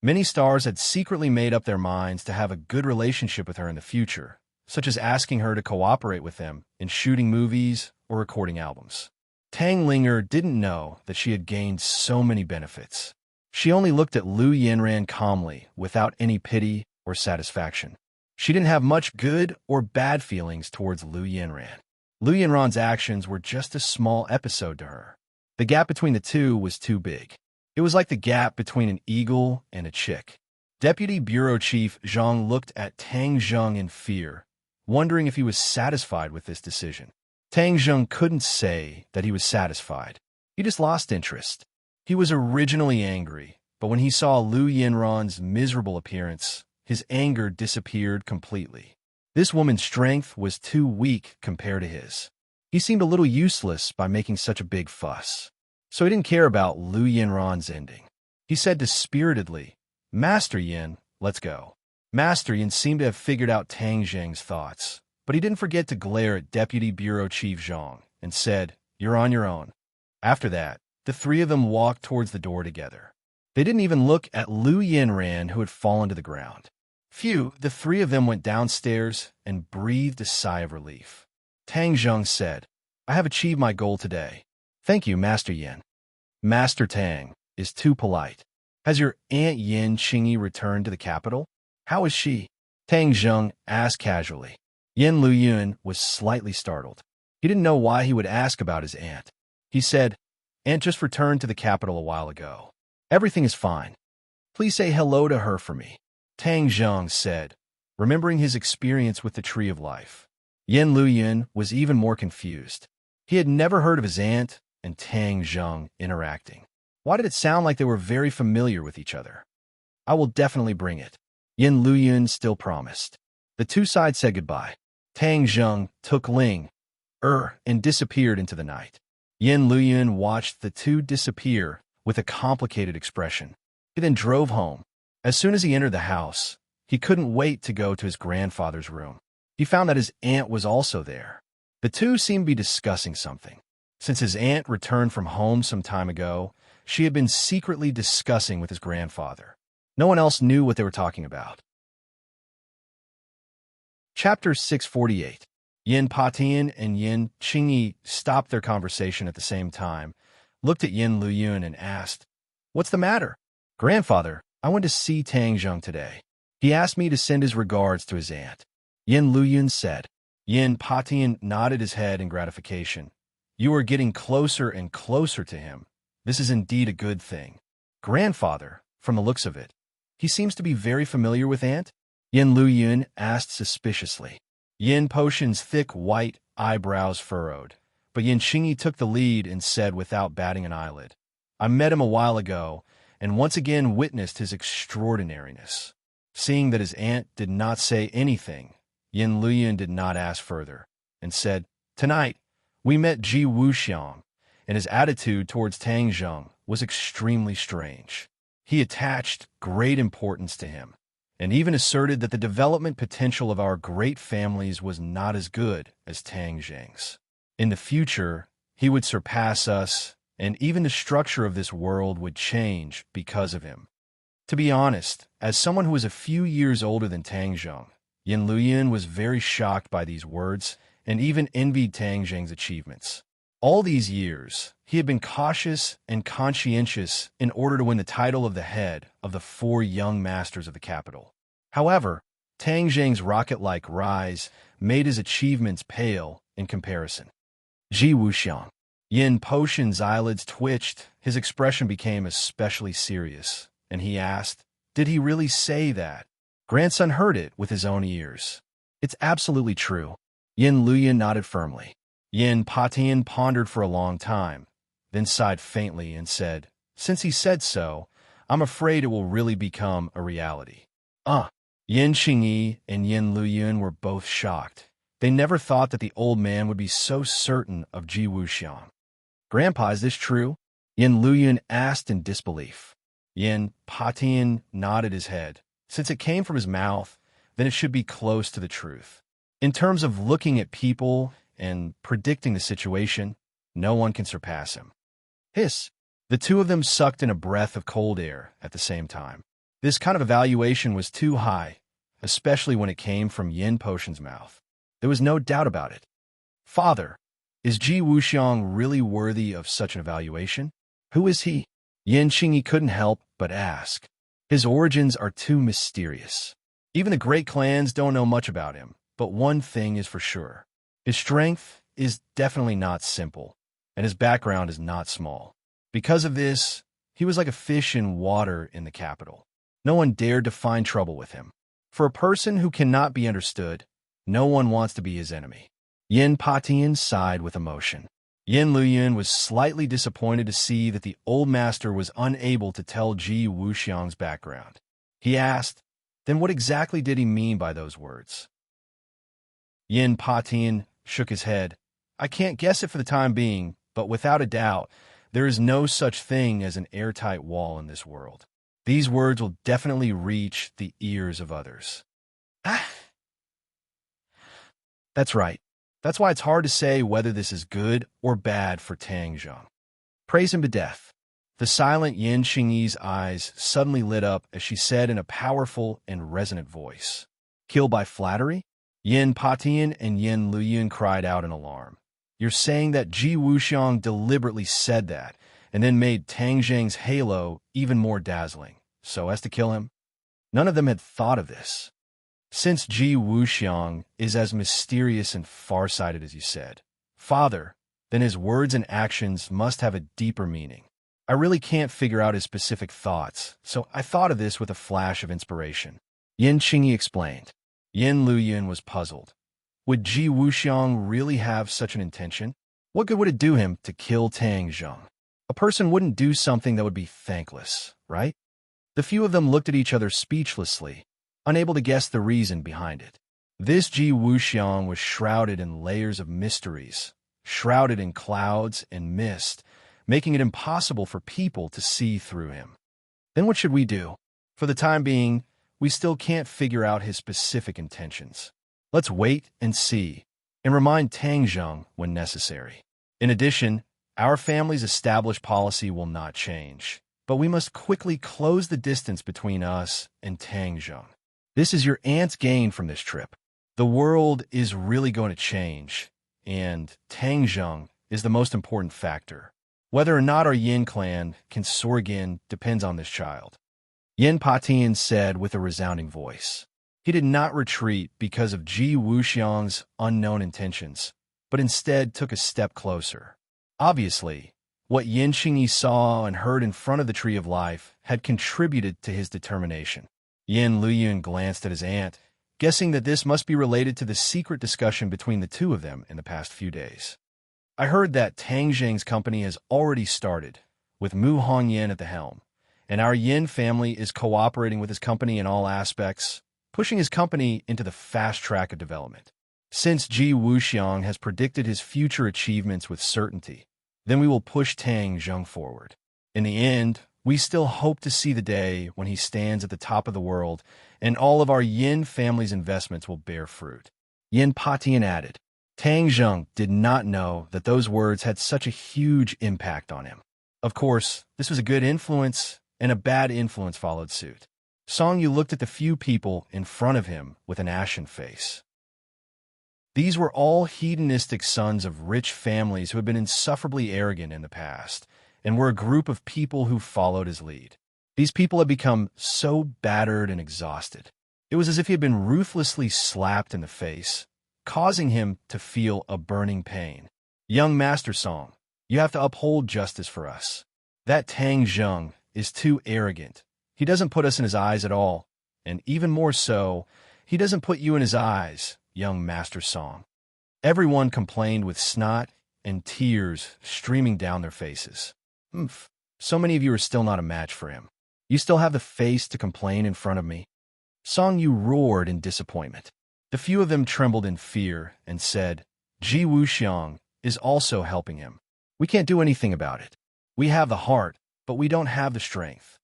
Many stars had secretly made up their minds to have a good relationship with her in the future, such as asking her to cooperate with them in shooting movies or recording albums. Tang Linger didn't know that she had gained so many benefits. She only looked at Lu Yanran calmly, without any pity or satisfaction. She didn't have much good or bad feelings towards Lu Yanran. Lu Yanran's actions were just a small episode to her. The gap between the two was too big. It was like the gap between an eagle and a chick. Deputy Bureau Chief Zhang looked at Tang Zheng in fear, wondering if he was satisfied with this decision. Tang Zheng couldn't say that he was satisfied. He just lost interest. He was originally angry, but when he saw Lu Yanran's miserable appearance, his anger disappeared completely. This woman's strength was too weak compared to his. He seemed a little useless by making such a big fuss. So he didn't care about Lu Yanran's ending. He said dispiritedly, "Master Yin, let's go." Master Yin seemed to have figured out Tang Zheng's thoughts, but he didn't forget to glare at Deputy Bureau Chief Zhang and said, "You're on your own." After that, the three of them walked towards the door together. They didn't even look at Lu Yanran, who had fallen to the ground. Phew, the three of them went downstairs and breathed a sigh of relief. Tang Zheng said, I have achieved my goal today. Thank you, Master Yin. Master Tang is too polite. Has your Aunt Yin Qingyi returned to the capital? How is she? Tang Zheng asked casually. Yin Luyun was slightly startled. He didn't know why he would ask about his aunt. He said, Aunt just returned to the capital a while ago. Everything is fine. Please say hello to her for me. Tang Zheng said, remembering his experience with the Tree of Life. Yin Luyun was even more confused. He had never heard of his aunt and Tang Zheng interacting. Why did it sound like they were very familiar with each other? I will definitely bring it. Yin Luyun still promised. The two sides said goodbye. Tang Zheng took Ling, and disappeared into the night. Yin Luyun watched the two disappear with a complicated expression. He then drove home. As soon as he entered the house, he couldn't wait to go to his grandfather's room. He found that his aunt was also there. The two seemed to be discussing something. Since his aunt returned from home some time ago, she had been secretly discussing with his grandfather. No one else knew what they were talking about. Chapter 648. Yin Patian and Yin Qingyi stopped their conversation at the same time, looked at Yin Luyun and asked, What's the matter? Grandfather, I went to see Tang Zheng today. He asked me to send his regards to his aunt. Yin Luyun said. Yin Patian nodded his head in gratification. You are getting closer and closer to him. This is indeed a good thing. Grandfather, from the looks of it, he seems to be very familiar with aunt? Yin Luyun asked suspiciously. Yin Potion's thick white eyebrows furrowed, but Yin Qingyi took the lead and said without batting an eyelid, I met him a while ago, and once again witnessed his extraordinariness. Seeing that his aunt did not say anything, Yin Luyun did not ask further, and said, Tonight, we met Ji Wuxiang, and his attitude towards Tang Zheng was extremely strange. He attached great importance to him, and even asserted that the development potential of our great families was not as good as Tang Zheng's. In the future, he would surpass us, and even the structure of this world would change because of him. To be honest, as someone who was a few years older than Tang Zheng, Yin Luyun was very shocked by these words and even envied Tang Zheng's achievements. All these years, he had been cautious and conscientious in order to win the title of the head of the 4 young masters of the capital. However, Tang Zheng's rocket-like rise made his achievements pale in comparison. Ji Wuxiang. Yin Potion's eyelids twitched, his expression became especially serious, and he asked, Did he really say that? Grandson heard it with his own ears. It's absolutely true. Yin Luyun nodded firmly. Yin Patian pondered for a long time, then sighed faintly and said, Since he said so, I'm afraid it will really become a reality. Yin Qingyi and Yin Luyun were both shocked. They never thought that the old man would be so certain of Ji Wuxiang. Grandpa, is this true? Yin Luyun asked in disbelief. Yin Patian nodded his head. Since it came from his mouth, then it should be close to the truth. In terms of looking at people and predicting the situation, no one can surpass him. Hiss! The two of them sucked in a breath of cold air at the same time. This kind of evaluation was too high, especially when it came from Yin Potion's mouth. There was no doubt about it. Father, is Ji Wuxiang really worthy of such an evaluation? Who is he? Yin Qingyi couldn't help but ask. His origins are too mysterious. Even the great clans don't know much about him, but one thing is for sure. His strength is definitely not simple, and his background is not small. Because of this, he was like a fish in water in the capital. No one dared to find trouble with him. For a person who cannot be understood, no one wants to be his enemy. Yin Patian sighed with emotion. Yin Luyun was slightly disappointed to see that the old master was unable to tell Ji Wuxiang's background. He asked, then what exactly did he mean by those words? Yin Patian shook his head. I can't guess it for the time being, but without a doubt, there is no such thing as an airtight wall in this world. These words will definitely reach the ears of others. That's right. That's why it's hard to say whether this is good or bad for Tang Zheng. Praise him to death. The silent Yin Qingyi's eyes suddenly lit up as she said in a powerful and resonant voice. Killed by flattery? Yin Patian and Yin Luyun cried out in alarm. You're saying that Ji Wuxiang deliberately said that, and then made Tang Zheng's halo even more dazzling, so as to kill him? None of them had thought of this. Since Ji Wuxiang is as mysterious and far-sighted as you said, Father, then his words and actions must have a deeper meaning. I really can't figure out his specific thoughts, so I thought of this with a flash of inspiration. Yin Qingyi explained. Yin Luoyuan was puzzled. Would Ji Wuxiang really have such an intention? What good would it do him to kill Tang Zheng? A person wouldn't do something that would be thankless, right? The few of them looked at each other speechlessly, unable to guess the reason behind it. This Ji Wuxiang was shrouded in layers of mysteries, shrouded in clouds and mist, making it impossible for people to see through him. Then what should we do? For the time being, we still can't figure out his specific intentions. Let's wait and see, and remind Tang Zheng when necessary. In addition, our family's established policy will not change, but we must quickly close the distance between us and Tang Zheng. This is your aunt's gain from this trip. The world is really going to change, and Tang Zheng is the most important factor. Whether or not our Yin clan can soar again depends on this child. Yin Patian said with a resounding voice. He did not retreat because of Ji Wuxiang's unknown intentions, but instead took a step closer. Obviously, what Yin Qingyi saw and heard in front of the Tree of Life had contributed to his determination. Yin Luoyuan glanced at his aunt, guessing that this must be related to the secret discussion between the two of them in the past few days. I heard that Tang Zheng's company has already started, with Mu Hongyan at the helm, and our Yin family is cooperating with his company in all aspects, pushing his company into the fast track of development. Since Ji Wuxiang has predicted his future achievements with certainty, then we will push Tang Zheng forward. In the end, we still hope to see the day when he stands at the top of the world and all of our Yin family's investments will bear fruit. Yin Patian added. Tang Zheng did not know that those words had such a huge impact on him. Of course, this was a good influence, and a bad influence followed suit. Song Yu looked at the few people in front of him with an ashen face. These were all hedonistic sons of rich families who had been insufferably arrogant in the past, and were a group of people who followed his lead. These people had become so battered and exhausted. It was as if he had been ruthlessly slapped in the face, causing him to feel a burning pain. Young Master Song, you have to uphold justice for us. That Tang Zheng is too arrogant. He doesn't put us in his eyes at all, and even more so, he doesn't put you in his eyes, young Master Song. Everyone complained with snot and tears streaming down their faces. So many of you are still not a match for him. You still have the face to complain in front of me. Song Yu roared in disappointment. The few of them trembled in fear and said, Ji Wuxiang is also helping him. We can't do anything about it. We have the heart, but we don't have the strength.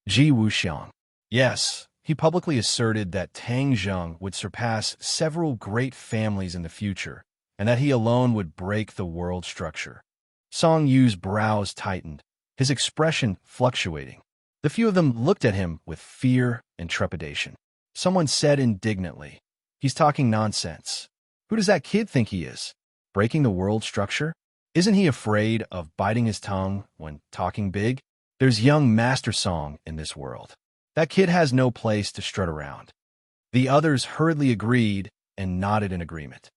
Ji Wuxiang. Yes, he publicly asserted that Tang Zheng would surpass several great families in the future, and that he alone would break the world structure. Song Yu's brows tightened, his expression fluctuating. The few of them looked at him with fear and trepidation. Someone said indignantly, He's talking nonsense. Who does that kid think he is? Breaking the world structure? Isn't he afraid of biting his tongue when talking big? There's young Master Song in this world. That kid has no place to strut around. The others hurriedly agreed and nodded in agreement.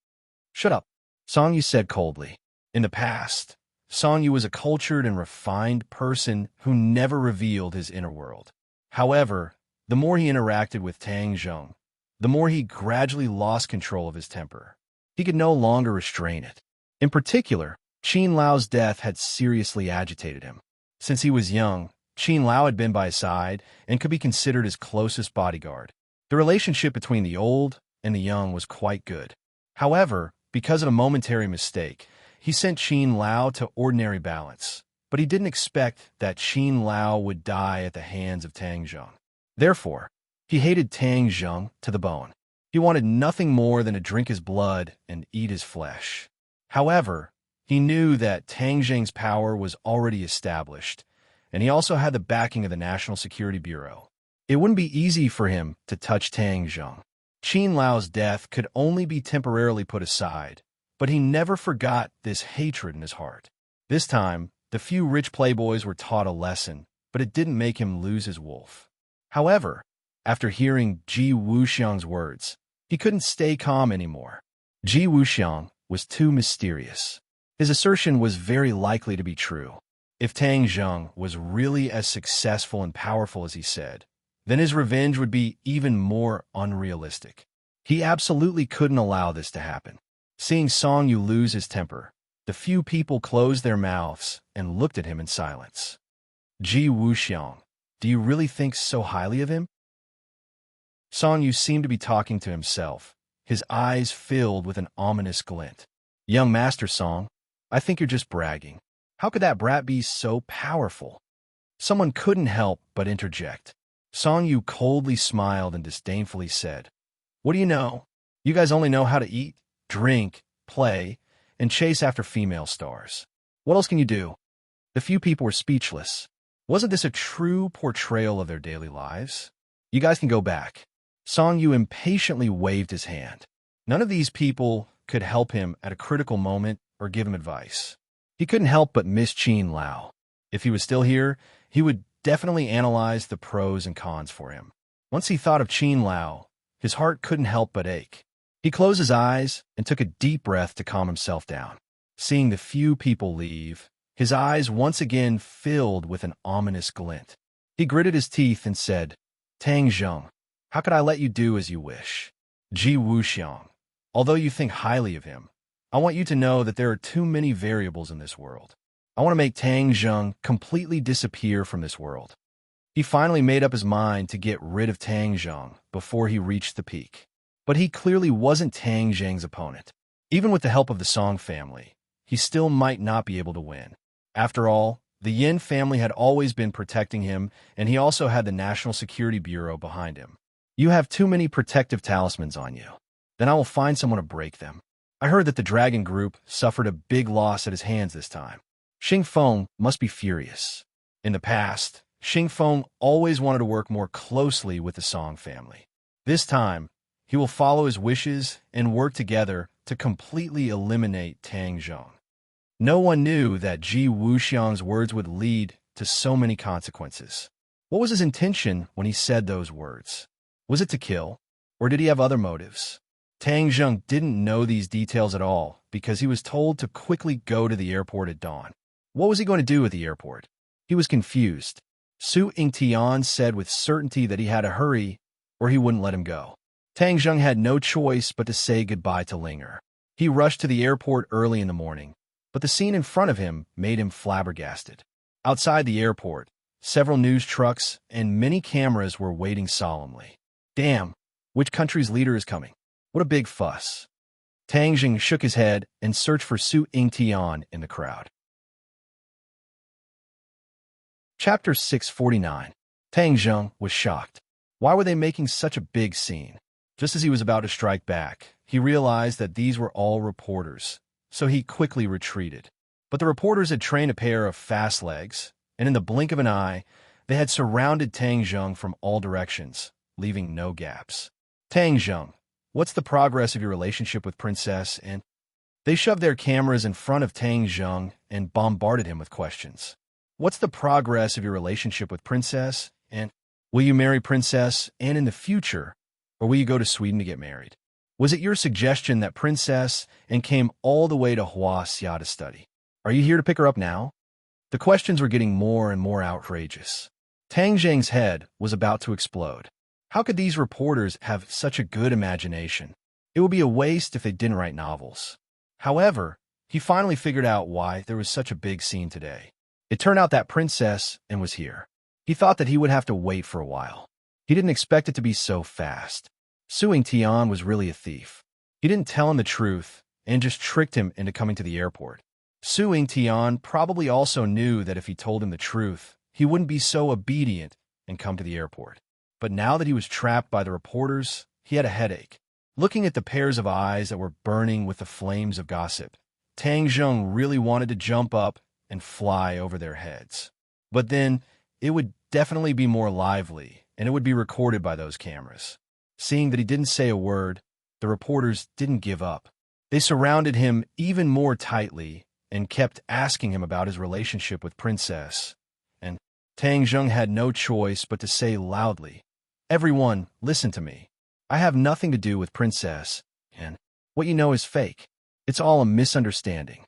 Shut up, Song Yu said coldly. In the past, Song Yu was a cultured and refined person who never revealed his inner world. However, the more he interacted with Tang Zheng, the more he gradually lost control of his temper. He could no longer restrain it. In particular, Qin Lao's death had seriously agitated him. Since he was young, Qin Lao had been by his side and could be considered his closest bodyguard. The relationship between the old and the young was quite good. However, because of a momentary mistake, he sent Qin Lao to ordinary balance, but he didn't expect that Qin Lao would die at the hands of Tang Zheng. Therefore, he hated Tang Zheng to the bone. He wanted nothing more than to drink his blood and eat his flesh. However, he knew that Tang Zheng's power was already established, and he also had the backing of the National Security Bureau. It wouldn't be easy for him to touch Tang Zheng. Qin Lao's death could only be temporarily put aside, But he never forgot this hatred in his heart. This time, the few rich playboys were taught a lesson, but it didn't make him lose his wolf. However, after hearing Ji Wuxiang's words, he couldn't stay calm anymore. Ji Wuxiang was too mysterious. His assertion was very likely to be true. If Tang Zheng was really as successful and powerful as he said, then his revenge would be even more unrealistic. He absolutely couldn't allow this to happen. Seeing Song Yu lose his temper, the few people closed their mouths and looked at him in silence. Ji Wuxiang, do you really think so highly of him? Song Yu seemed to be talking to himself, his eyes filled with an ominous glint. Young Master Song, I think you're just bragging. How could that brat be so powerful? Someone couldn't help but interject. Song Yu coldly smiled and disdainfully said, What do you know? You guys only know how to eat, drink, play, and chase after female stars. What else can you do? The few people were speechless. Wasn't this a true portrayal of their daily lives? You guys can go back. Song Yu impatiently waved his hand. None of these people could help him at a critical moment or give him advice. He couldn't help but miss Qin Lao. If he was still here, he would definitely analyze the pros and cons for him. Once he thought of Qin Lao, his heart couldn't help but ache. He closed his eyes and took a deep breath to calm himself down. Seeing the few people leave, his eyes once again filled with an ominous glint. He gritted his teeth and said, Tang Zheng, how could I let you do as you wish? Ji Wuxiang, although you think highly of him, I want you to know that there are too many variables in this world. I want to make Tang Zheng completely disappear from this world. He finally made up his mind to get rid of Tang Zheng before he reached the peak. But he clearly wasn't Tang Zheng's opponent. Even with the help of the Song family, he still might not be able to win. After all, the Yin family had always been protecting him, and he also had the National Security Bureau behind him. You have too many protective talismans on you. Then I will find someone to break them. I heard that the Dragon Group suffered a big loss at his hands this time. Xing Feng must be furious. In the past, Xing Feng always wanted to work more closely with the Song family. This time, he will follow his wishes and work together to completely eliminate Tang Zheng. No one knew that Ji Wuxiang's words would lead to so many consequences. What was his intention when he said those words? Was it to kill, or did he have other motives? Tang Zheng didn't know these details at all because he was told to quickly go to the airport at dawn. What was he going to do at the airport? He was confused. Su Yingtian said with certainty that he had to hurry or he wouldn't let him go. Tang Zheng had no choice but to say goodbye to Linger. He rushed to the airport early in the morning, but the scene in front of him made him flabbergasted. Outside the airport, several news trucks and many cameras were waiting solemnly. Damn, which country's leader is coming? What a big fuss. Tang Zheng shook his head and searched for Su Yingtian in the crowd. Chapter 649. Tang Zheng was shocked. Why were they making such a big scene? Just as he was about to strike back, he realized that these were all reporters, so he quickly retreated. But the reporters had trained a pair of fast legs, and in the blink of an eye, they had surrounded Tang Zheng from all directions, leaving no gaps. Tang Zheng, what's the progress of your relationship with Princess? And they shoved their cameras in front of Tang Zheng and bombarded him with questions. What's the progress of your relationship with Princess? And will you marry Princess and in the future, or will you go to Sweden to get married? Was it your suggestion that Princess and came all the way to Huaxia to study? Are you here to pick her up now? The questions were getting more and more outrageous. Tang Zheng's head was about to explode. How could these reporters have such a good imagination? It would be a waste if they didn't write novels. However, he finally figured out why there was such a big scene today. It turned out that Princess and was here. He thought that he would have to wait for a while. He didn't expect it to be so fast. Su Yingtian was really a thief. He didn't tell him the truth and just tricked him into coming to the airport. Su Yingtian probably also knew that if he told him the truth, he wouldn't be so obedient and come to the airport. But now that he was trapped by the reporters, he had a headache. Looking at the pairs of eyes that were burning with the flames of gossip, Tang Zheng really wanted to jump up and fly over their heads. But then, it would definitely be more lively, and it would be recorded by those cameras. Seeing that he didn't say a word, the reporters didn't give up. They surrounded him even more tightly and kept asking him about his relationship with Princess. And Tang Zheng had no choice but to say loudly, "Everyone, listen to me. I have nothing to do with Princess, and what you know is fake. It's all a misunderstanding."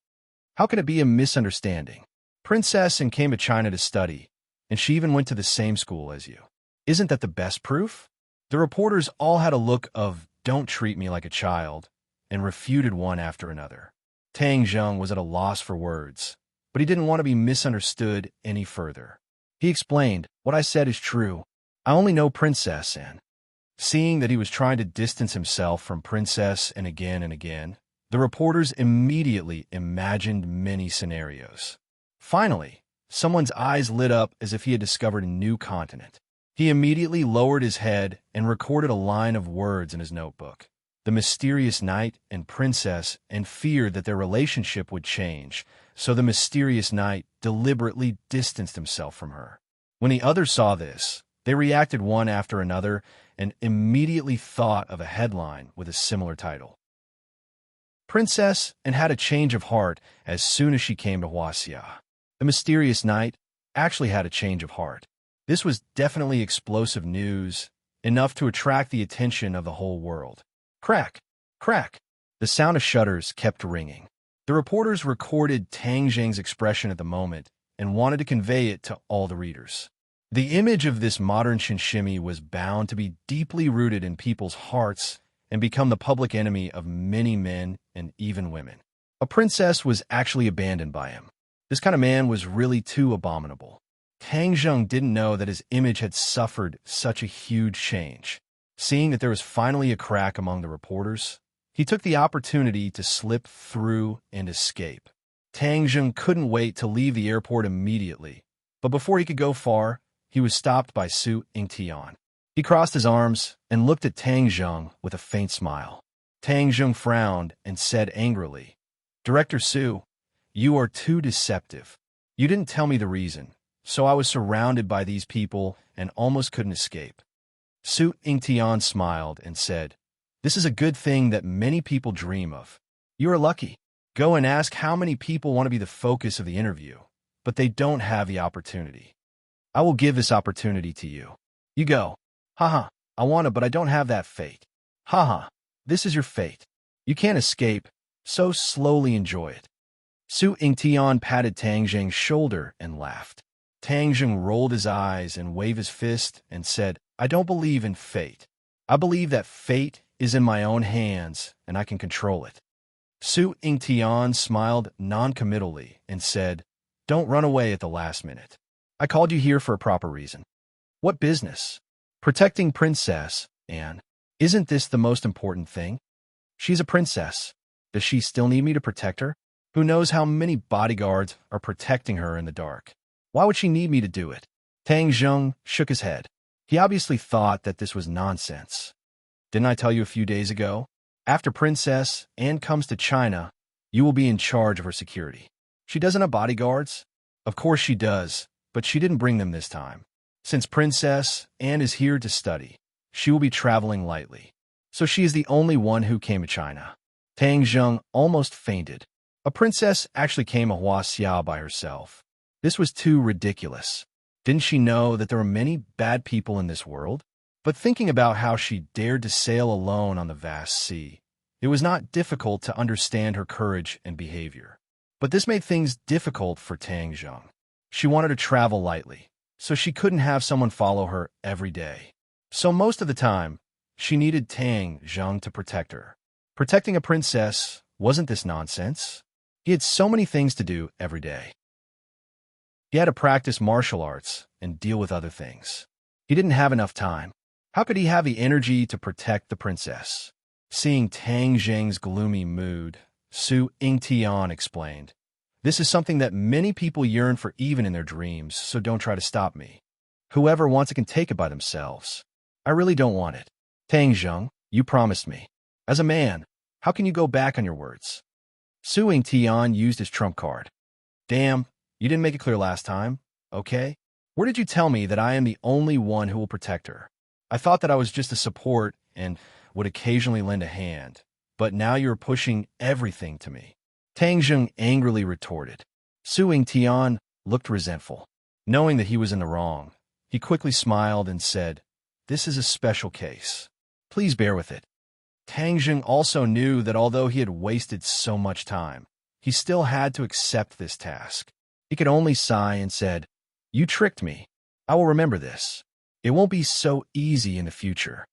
"How can it be a misunderstanding? Princess and came to China to study, and she even went to the same school as you. Isn't that the best proof?" The reporters all had a look of "don't treat me like a child," and refuted one after another. Tang Zheng was at a loss for words, but he didn't want to be misunderstood any further. He explained, "What I said is true. I only know Princess," and seeing that he was trying to distance himself from Princess and again, the reporters immediately imagined many scenarios. Finally, someone's eyes lit up as if he had discovered a new continent. He immediately lowered his head and recorded a line of words in his notebook. The mysterious knight and princess, and feared that their relationship would change, so the mysterious knight deliberately distanced himself from her. When the others saw this, they reacted one after another and immediately thought of a headline with a similar title. Princess and had a change of heart as soon as she came to Huaxia. The mysterious knight actually had a change of heart. This was definitely explosive news, enough to attract the attention of the whole world. Crack! Crack! The sound of shutters kept ringing. The reporters recorded Tang Zheng's expression at the moment and wanted to convey it to all the readers. The image of this modern shinshimi was bound to be deeply rooted in people's hearts and become the public enemy of many men and even women. A princess was actually abandoned by him. This kind of man was really too abominable. Tang Zheng didn't know that his image had suffered such a huge change. Seeing that there was finally a crack among the reporters, he took the opportunity to slip through and escape. Tang Zheng couldn't wait to leave the airport immediately, but before he could go far, he was stopped by Su Yingtian. He crossed his arms and looked at Tang Zheng with a faint smile. Tang Zheng frowned and said angrily, "Director Su, you are too deceptive. You didn't tell me the reason, so I was surrounded by these people and almost couldn't escape." Su Yingtian smiled and said, "This is a good thing that many people dream of. You are lucky. Go and ask how many people want to be the focus of the interview, but they don't have the opportunity. I will give this opportunity to you. You go. Haha, I want to, but I don't have that fate. Haha, this is your fate. You can't escape, so slowly enjoy it." Su Yingtian patted Tang Zheng's shoulder and laughed. Tang Zheng rolled his eyes and waved his fist and said, "I don't believe in fate. I believe that fate is in my own hands and I can control it." Su Yingtian smiled non-committally and said, "Don't run away at the last minute. I called you here for a proper reason." "What business?" "Protecting Princess, and isn't this the most important thing? She's a princess. Does she still need me to protect her? Who knows how many bodyguards are protecting her in the dark? Why would she need me to do it?" Tang Zheng shook his head. He obviously thought that this was nonsense. "Didn't I tell you a few days ago? After Princess Anne comes to China, you will be in charge of her security." "She doesn't have bodyguards?" "Of course she does, but she didn't bring them this time. Since Princess Anne is here to study, she will be traveling lightly. So she is the only one who came to China." Tang Zheng almost fainted. A princess actually came to Huaxia by herself. This was too ridiculous. Didn't she know that there are many bad people in this world? But thinking about how she dared to sail alone on the vast sea, it was not difficult to understand her courage and behavior. But this made things difficult for Tang Zheng. She wanted to travel lightly, so she couldn't have someone follow her every day. So most of the time, she needed Tang Zheng to protect her. Protecting a princess, wasn't this nonsense? He had so many things to do every day. He had to practice martial arts and deal with other things. He didn't have enough time. How could he have the energy to protect the princess? Seeing Tang Zheng's gloomy mood, Su Yingtian explained, "This is something that many people yearn for even in their dreams, so don't try to stop me. Whoever wants it can take it by themselves. I really don't want it. Tang Zheng, you promised me. As a man, how can you go back on your words?" Su Yingtian used his trump card. "Damn, you didn't make it clear last time, okay? Where did you tell me that I am the only one who will protect her? I thought that I was just a support and would occasionally lend a hand. but now you're pushing everything to me." Tang Zheng angrily retorted. Su Tian looked resentful. Knowing that he was in the wrong, he quickly smiled and said, "This is a special case. Please bear with it." Tang Zheng also knew that although he had wasted so much time, he still had to accept this task. He could only sigh and said, "You tricked me. I will remember this. It won't be so easy in the future."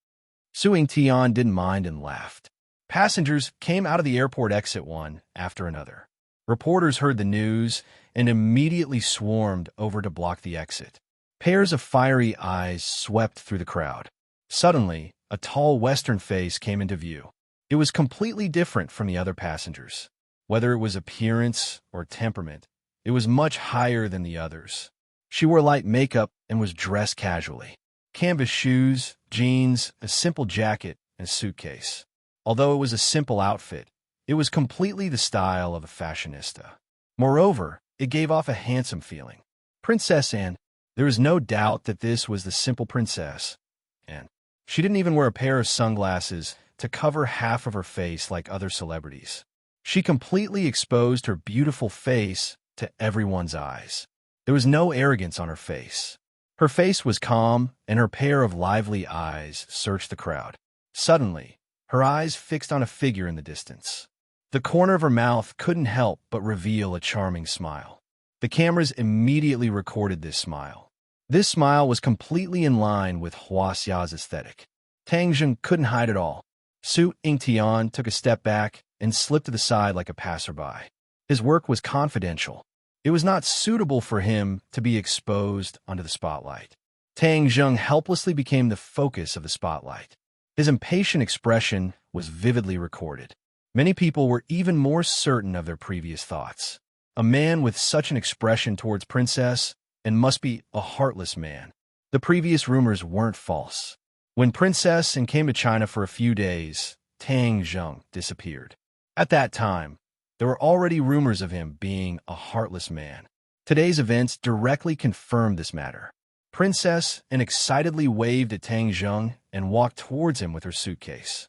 Su Tian didn't mind and laughed. Passengers came out of the airport exit one after another. Reporters heard the news and immediately swarmed over to block the exit. Pairs of fiery eyes swept through the crowd. Suddenly, a tall Western face came into view. It was completely different from the other passengers. Whether it was appearance or temperament, it was much higher than the others. She wore light makeup and was dressed casually. Canvas shoes, jeans, a simple jacket, and a suitcase. Although it was a simple outfit, it was completely the style of a fashionista. Moreover, it gave off a handsome feeling. Princess Anne, there was no doubt that this was the simple princess, and she didn't even wear a pair of sunglasses to cover half of her face like other celebrities. She completely exposed her beautiful face to everyone's eyes. There was no arrogance on her face. Her face was calm, and her pair of lively eyes searched the crowd. Suddenly, her eyes fixed on a figure in the distance. The corner of her mouth couldn't help but reveal a charming smile. The cameras immediately recorded this smile. This smile was completely in line with Hua Xia's aesthetic. Tang Zheng couldn't hide it all. Su Tian took a step back and slipped to the side like a passerby. His work was confidential. It was not suitable for him to be exposed onto the spotlight. Tang Zheng helplessly became the focus of the spotlight. His impatient expression was vividly recorded. Many people were even more certain of their previous thoughts. A man with such an expression towards Princess and must be a heartless man. The previous rumors weren't false. When Princess and came to China for a few days, Tang Zheng disappeared. At that time, there were already rumors of him being a heartless man. Today's events directly confirmed this matter. Princess and excitedly waved at Tang Zheng and walked towards him with her suitcase.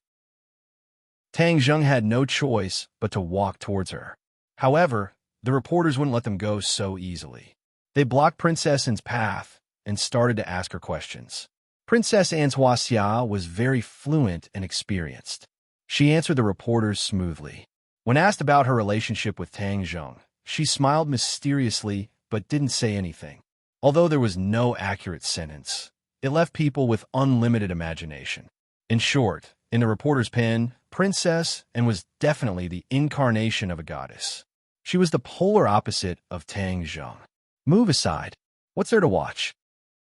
Tang Zheng had no choice but to walk towards her. However, the reporters wouldn't let them go so easily. They blocked Princess Anne's path and started to ask her questions. Princess Anne's Hua Xia was very fluent and experienced. She answered the reporters smoothly. When asked about her relationship with Tang Zheng, she smiled mysteriously but didn't say anything. Although there was no accurate sentence, it left people with unlimited imagination. In short, in the reporter's pen, Princess Anne was definitely the incarnation of a goddess. She was the polar opposite of Tang Zheng. Move aside. What's there to watch?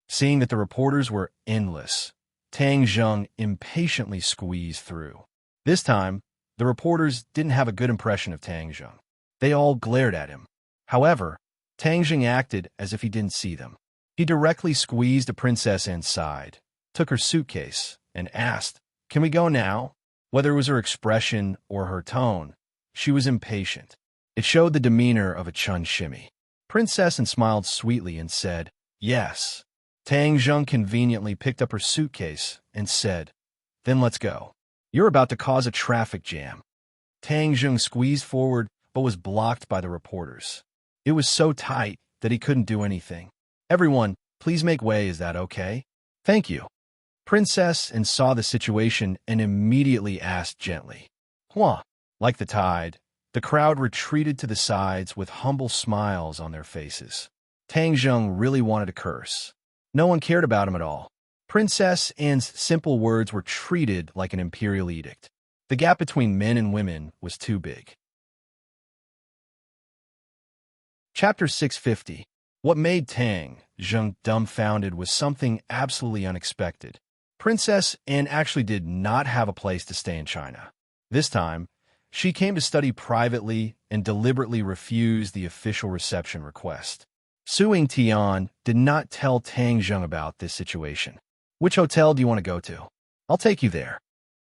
Seeing that the reporters were endless, Tang Zheng impatiently squeezed through. This time, the reporters didn't have a good impression of Tang Zheng. They all glared at him. However, Tang Zheng acted as if he didn't see them. He directly squeezed the Princess Anne's side, took her suitcase, and asked, "Can we go now?" Whether it was her expression or her tone, she was impatient. It showed the demeanor of a chun shimmy. Princess Anne smiled sweetly and said, "Yes." Tang Zheng conveniently picked up her suitcase and said, "Then let's go. You're about to cause a traffic jam." Tang Zheng squeezed forward but was blocked by the reporters. It was so tight that he couldn't do anything. "Everyone, please make way, is that okay?" "Thank you." Princess Anne saw the situation and immediately asked gently, "Hua?" Like the tide, the crowd retreated to the sides with humble smiles on their faces. Tang Zheng really wanted to curse. No one cared about him at all. Princess Anne's simple words were treated like an imperial edict. The gap between men and women was too big. Chapter 650. What made Tang Zheng dumbfounded was something absolutely unexpected. Princess Anne actually did not have a place to stay in China. This time, she came to study privately and deliberately refused the official reception request. Su Tian did not tell Tang Zheng about this situation. "Which hotel do you want to go to? I'll take you there."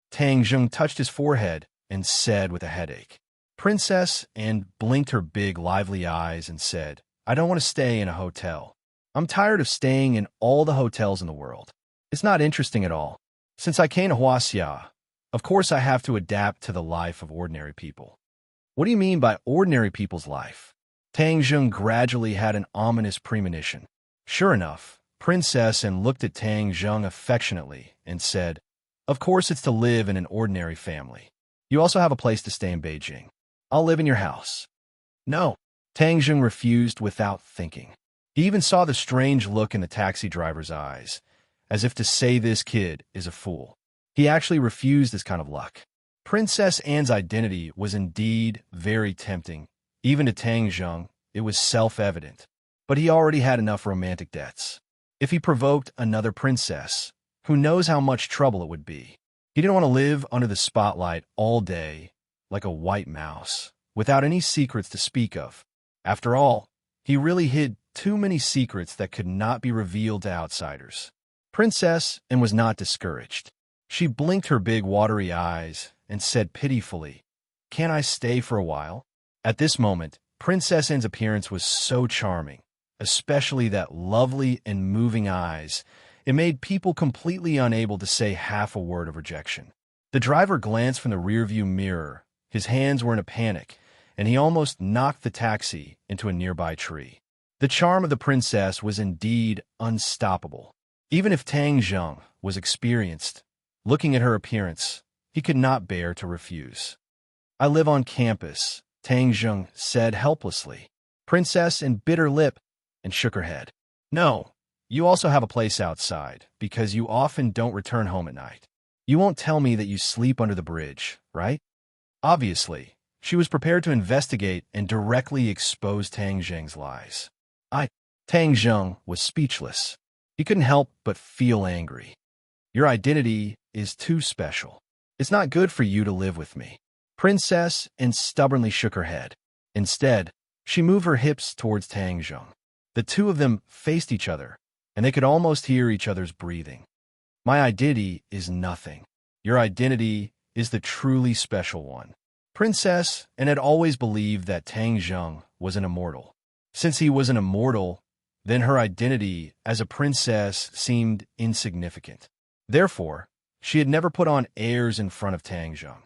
Tang Zheng touched his forehead and said with a headache. Princess Anne blinked her big, lively eyes and said, "I don't want to stay in a hotel. I'm tired of staying in all the hotels in the world. It's not interesting at all. Since I came to Huaxia, Of course I have to adapt to the life of ordinary people. What do you mean by ordinary people's life? Tang Zheng gradually had an ominous premonition. Sure enough, Princess and looked at Tang Zheng affectionately and said, "Of course it's to live in an ordinary family. You also have a place to stay in Beijing. I'll live in your house." "No." Tang Zheng refused without thinking. He even saw the strange look in the taxi driver's eyes, as if to say this kid is a fool. He actually refused this kind of luck. Princess Anne's identity was indeed very tempting. Even to Tang Zheng, it was self-evident. But he already had enough romantic debts. If he provoked another princess, who knows how much trouble it would be. He didn't want to live under the spotlight all day, like a white mouse, without any secrets to speak of. After all, he really hid too many secrets that could not be revealed to outsiders. Princess Anne was not discouraged. She blinked her big watery eyes and said pitifully, "Can't I stay for a while?" At this moment, Princess Anne's appearance was so charming, especially that lovely and moving eyes. It made people completely unable to say half a word of rejection. The driver glanced from the rearview mirror. His hands were in a panic, and he almost knocked the taxi into a nearby tree. The charm of the princess was indeed unstoppable. Even if Tang Zheng was experienced, looking at her appearance, he could not bear to refuse. "I live on campus," Tang Zheng said helplessly. Princess Anne bit her lip and shook her head. "No, you also have a place outside, because you often don't return home at night. You won't tell me that you sleep under the bridge, right?" Obviously, she was prepared to investigate and directly expose Tang Zheng's lies. Tang Zheng was speechless. He couldn't help but feel angry. "Your identity is too special. It's not good for you to live with me." Princess Anne stubbornly shook her head. Instead, she moved her hips towards Tang Zheng. The two of them faced each other, and they could almost hear each other's breathing. "My identity is nothing. Your identity is the truly special one." Princess Anne had always believed that Tang Zheng was an immortal. Since he was an immortal, then her identity as a princess seemed insignificant. Therefore, she had never put on airs in front of Tang Zheng.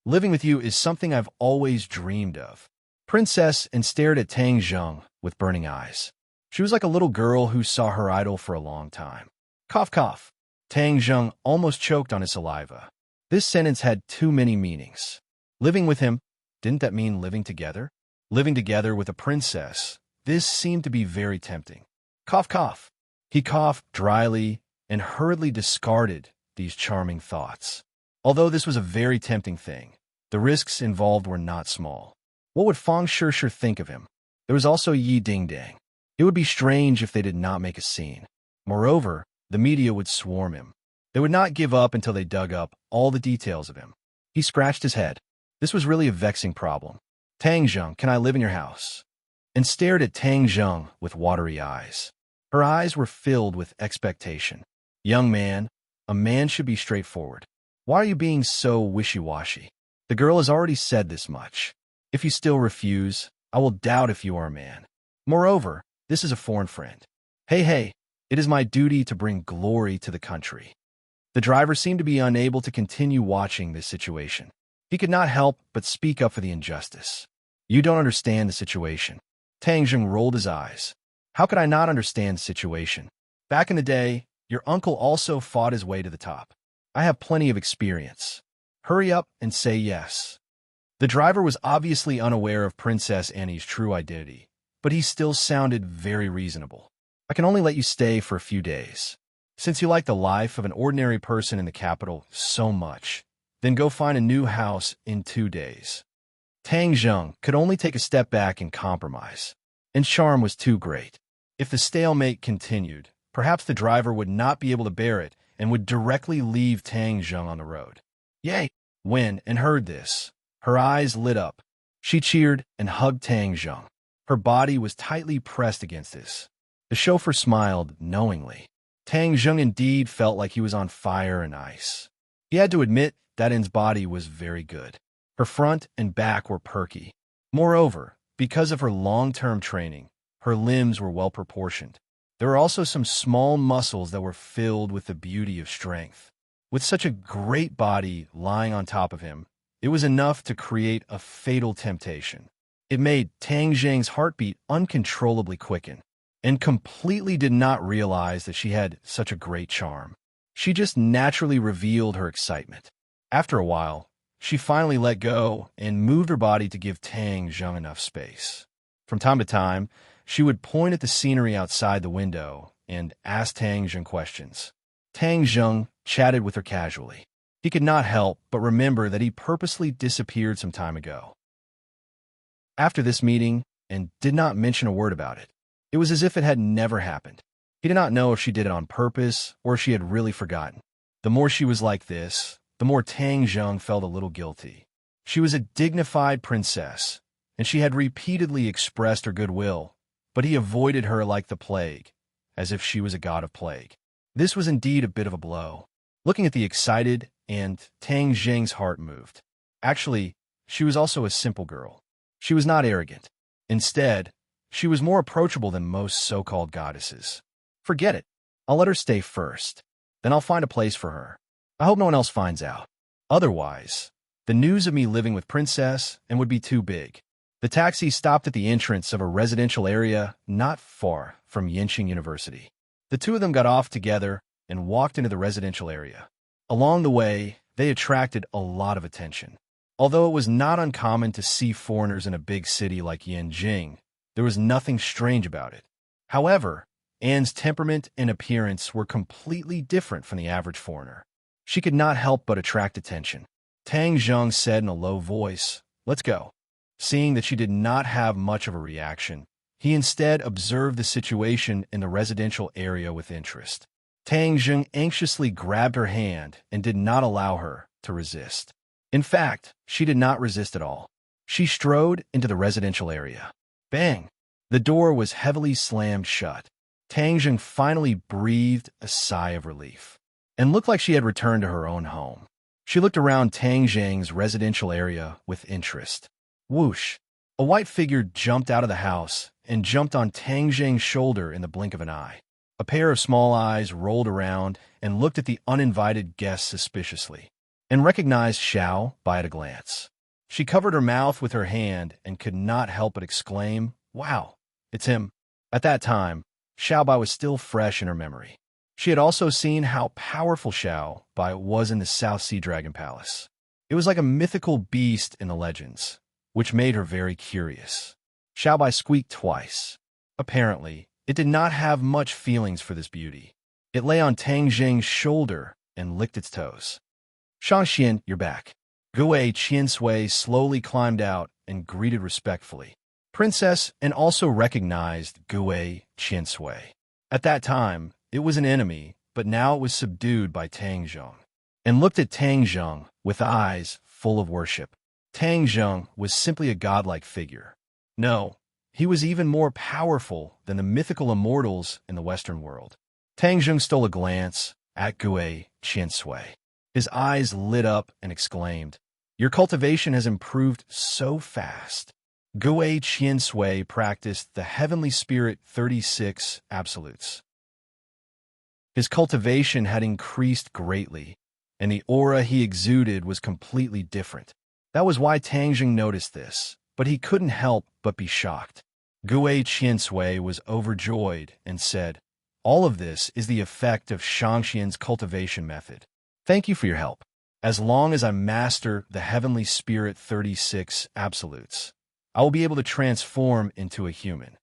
"Living with you is something I've always dreamed of." Princess Anne stared at Tang Zheng with burning eyes. She was like a little girl who saw her idol for a long time. Cough, cough. Tang Zheng almost choked on his saliva. This sentence had too many meanings. Living with him, didn't that mean living together? Living together with a princess. This seemed to be very tempting. Cough, cough. He coughed dryly and hurriedly discarded these charming thoughts. Although this was a very tempting thing, the risks involved were not small. What would Fang Shishir think of him? There was also Yi Dingdang. It would be strange if they did not make a scene. Moreover, the media would swarm him. They would not give up until they dug up all the details of him. He scratched his head. This was really a vexing problem. "Tang Zheng, can I live in your house?" And stared at Tang Zheng with watery eyes. Her eyes were filled with expectation. "Young man, a man should be straightforward. Why are you being so wishy-washy? The girl has already said this much. If you still refuse, I will doubt if you are a man. Moreover, this is a foreign friend. Hey, it is my duty to bring glory to the country." The driver seemed to be unable to continue watching this situation. He could not help but speak up for the injustice. "You don't understand the situation." Tang Zheng rolled his eyes. "How could I not understand the situation? Back in the day, your uncle also fought his way to the top. I have plenty of experience. Hurry up and say yes." The driver was obviously unaware of Princess Annie's true identity, but he still sounded very reasonable. "I can only let you stay for a few days. Since you like the life of an ordinary person in the capital so much, then go find a new house in 2 days." Tang Zheng could only take a step back and compromise, and charm was too great. If the stalemate continued, perhaps the driver would not be able to bear it and would directly leave Tang Zheng on the road. "Yay!" When Anne heard this, her eyes lit up. She cheered and hugged Tang Zheng. Her body was tightly pressed against his. The chauffeur smiled knowingly. Tang Zheng indeed felt like he was on fire and ice. He had to admit that Anne's body was very good. Her front and back were perky. Moreover, because of her long-term training, her limbs were well proportioned. There were also some small muscles that were filled with the beauty of strength. With such a great body lying on top of him, it was enough to create a fatal temptation. It made Tang Zheng's heartbeat uncontrollably quicken, and completely did not realize that she had such a great charm. She just naturally revealed her excitement. After a while, she finally let go and moved her body to give Tang Zheng enough space. From time to time, she would point at the scenery outside the window and ask Tang Zheng questions. Tang Zheng chatted with her casually. He could not help but remember that he purposely disappeared some time ago. After this meeting, and did not mention a word about it. It was as if it had never happened. He did not know if she did it on purpose or if she had really forgotten. The more she was like this, the more Tang Zheng felt a little guilty. She was a dignified princess, and she had repeatedly expressed her goodwill, but he avoided her like the plague, as if she was a god of plague. This was indeed a bit of a blow. Looking at the excited, and Tang Zheng's heart moved. Actually, she was also a simple girl. She was not arrogant. Instead, she was more approachable than most so-called goddesses. Forget it. I'll let her stay first. Then I'll find a place for her. I hope no one else finds out. Otherwise, the news of me living with Princess and would be too big. The taxi stopped at the entrance of a residential area not far from Yenching University. The two of them got off together and walked into the residential area. Along the way, they attracted a lot of attention. Although it was not uncommon to see foreigners in a big city like Yenching, there was nothing strange about it. However, Anne's temperament and appearance were completely different from the average foreigner. She could not help but attract attention. Tang Zheng said in a low voice, "Let's go." Seeing that she did not have much of a reaction, he instead observed the situation in the residential area with interest. Tang Zheng anxiously grabbed her hand and did not allow her to resist. In fact, she did not resist at all. She strode into the residential area. Bang! The door was heavily slammed shut. Tang Zheng finally breathed a sigh of relief, and looked like she had returned to her own home. She looked around Tang Zheng's residential area with interest. Whoosh! A white figure jumped out of the house and jumped on Tang Zheng's shoulder in the blink of an eye. A pair of small eyes rolled around and looked at the uninvited guest suspiciously, and recognized Xiao Bai at a glance. She covered her mouth with her hand and could not help but exclaim, "Wow, it's him." At that time, Xiao Bai was still fresh in her memory. She had also seen how powerful Xiao Bai was in the South Sea Dragon Palace. It was like a mythical beast in the legends, which made her very curious. Xiao Bai squeaked twice. Apparently, it did not have much feelings for this beauty. It lay on Tang Zheng's shoulder and licked its toes. "Shangxian, you're back." Gui Qiansui slowly climbed out and greeted respectfully. Princess and also recognized Gui Qiansui. At that time, it was an enemy, but now it was subdued by Tang Zheng, and looked at Tang Zheng with eyes full of worship. Tang Zheng was simply a godlike figure. No, he was even more powerful than the mythical immortals in the Western world. Tang Zheng stole a glance at Gui Qiansui. His eyes lit up and exclaimed, "Your cultivation has improved so fast." Gui Qiansui practiced the Heavenly Spirit 36 absolutes. His cultivation had increased greatly, and the aura he exuded was completely different. That was why Tang Zheng noticed this, but he couldn't help but be shocked. Gui Qiansui was overjoyed and said, "All of this is the effect of Shangxian's cultivation method. Thank you for your help. As long as I master the Heavenly Spirit 36 absolutes, I will be able to transform into a human."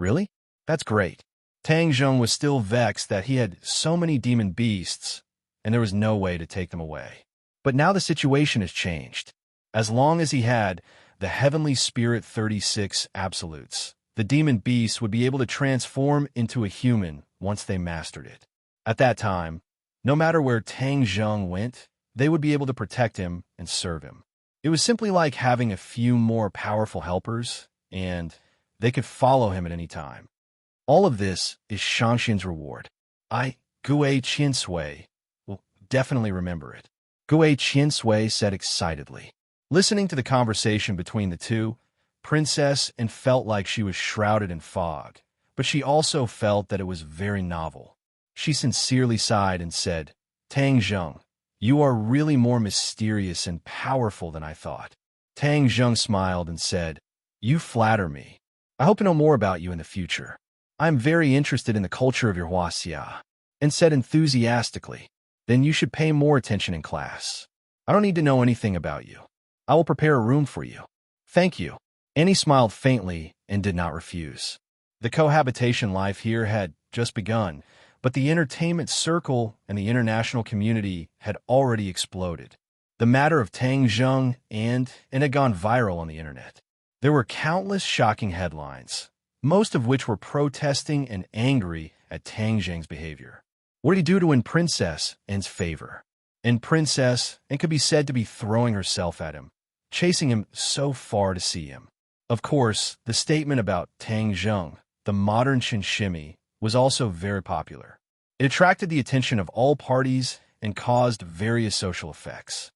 "Really? That's great." Tang Zheng was still vexed that he had so many demon beasts, and there was no way to take them away. But now the situation has changed. As long as he had the Heavenly Spirit 36 absolutes, the demon beasts would be able to transform into a human once they mastered it. At that time, no matter where Tang Zheng went, they would be able to protect him and serve him. It was simply like having a few more powerful helpers, and they could follow him at any time. All of this is Shangxian's reward. Gui Qiansui, will definitely remember it. Gui Qiansui said excitedly. Listening to the conversation between the two, Princess and felt like she was shrouded in fog, but she also felt that it was very novel. She sincerely sighed and said, "Tang Zheng, You are really more mysterious and powerful than I thought. Tang Zheng smiled and said, You flatter me. I hope to know more about you in the future. I am very interested in the culture of your Huaxia, and said enthusiastically, Then you should pay more attention in class. I don't need to know anything about you. I will prepare a room for you. Thank you. Annie smiled faintly and did not refuse. The cohabitation life here had just begun, but the entertainment circle and the international community had already exploded. The matter of Tang Zheng and it had gone viral on the internet. There were countless shocking headlines, most of which were protesting and angry at Tang Zheng's behavior. What did he do to win Princess Anne's favor? And Princess Anne could be said to be throwing herself at him, chasing him so far to see him. Of course, the statement about Tang Zheng, the modern Shinshimi, was also very popular. It attracted the attention of all parties and caused various social effects.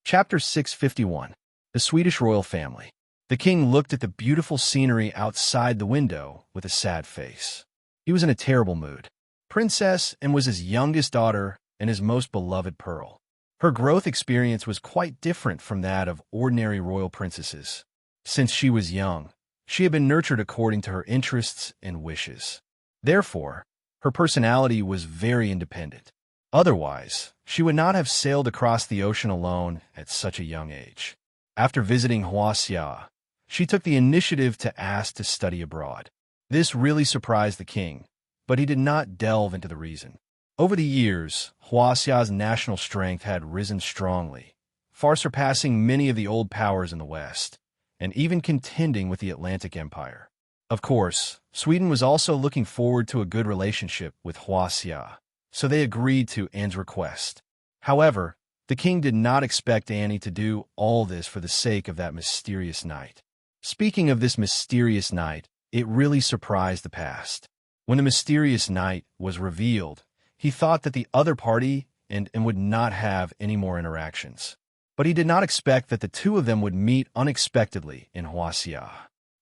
Chapter 651. The Swedish Royal Family. The king looked at the beautiful scenery outside the window with a sad face. He was in a terrible mood. Princess Anne was his youngest daughter and his most beloved pearl. Her growth experience was quite different from that of ordinary royal princesses. Since she was young, she had been nurtured according to her interests and wishes. Therefore, her personality was very independent. Otherwise, she would not have sailed across the ocean alone at such a young age. After visiting Huaxia, she took the initiative to ask to study abroad. This really surprised the king, but he did not delve into the reason. Over the years, Huaxia's national strength had risen strongly, far surpassing many of the old powers in the West, and even contending with the Atlantic Empire. Of course, Sweden was also looking forward to a good relationship with Huaxia, so they agreed to Anne's request. However, the king did not expect Annie to do all this for the sake of that mysterious night. Speaking of this mysterious night, it really surprised the past. When the mysterious night was revealed, he thought that the other party and would not have any more interactions. But he did not expect that the two of them would meet unexpectedly in Huaxia.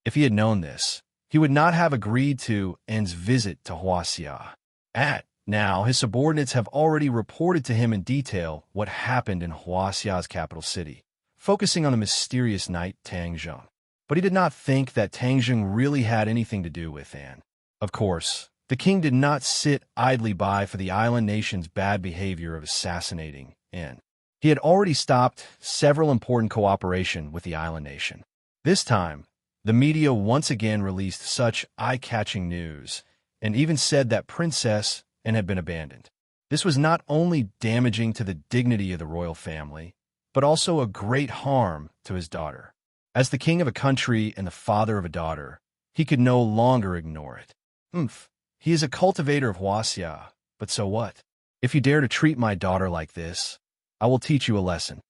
If he had known this, he would not have agreed to Anne's visit to Huaxia. Now, his subordinates have already reported to him in detail what happened in Huaxia's capital city, focusing on the mysterious knight Tang Zheng. But he did not think that Tang Zheng really had anything to do with Anne. Of course, the king did not sit idly by for the island nation's bad behavior of assassinating Anne. He had already stopped several important cooperation with the island nation. This time, the media once again released such eye-catching news, and even said that Princess Anne had been abandoned. This was not only damaging to the dignity of the royal family, but also a great harm to his daughter. As the king of a country and the father of a daughter, he could no longer ignore it. He is a cultivator of Huaxia, but so what? If you dare to treat my daughter like this, I will teach you a lesson.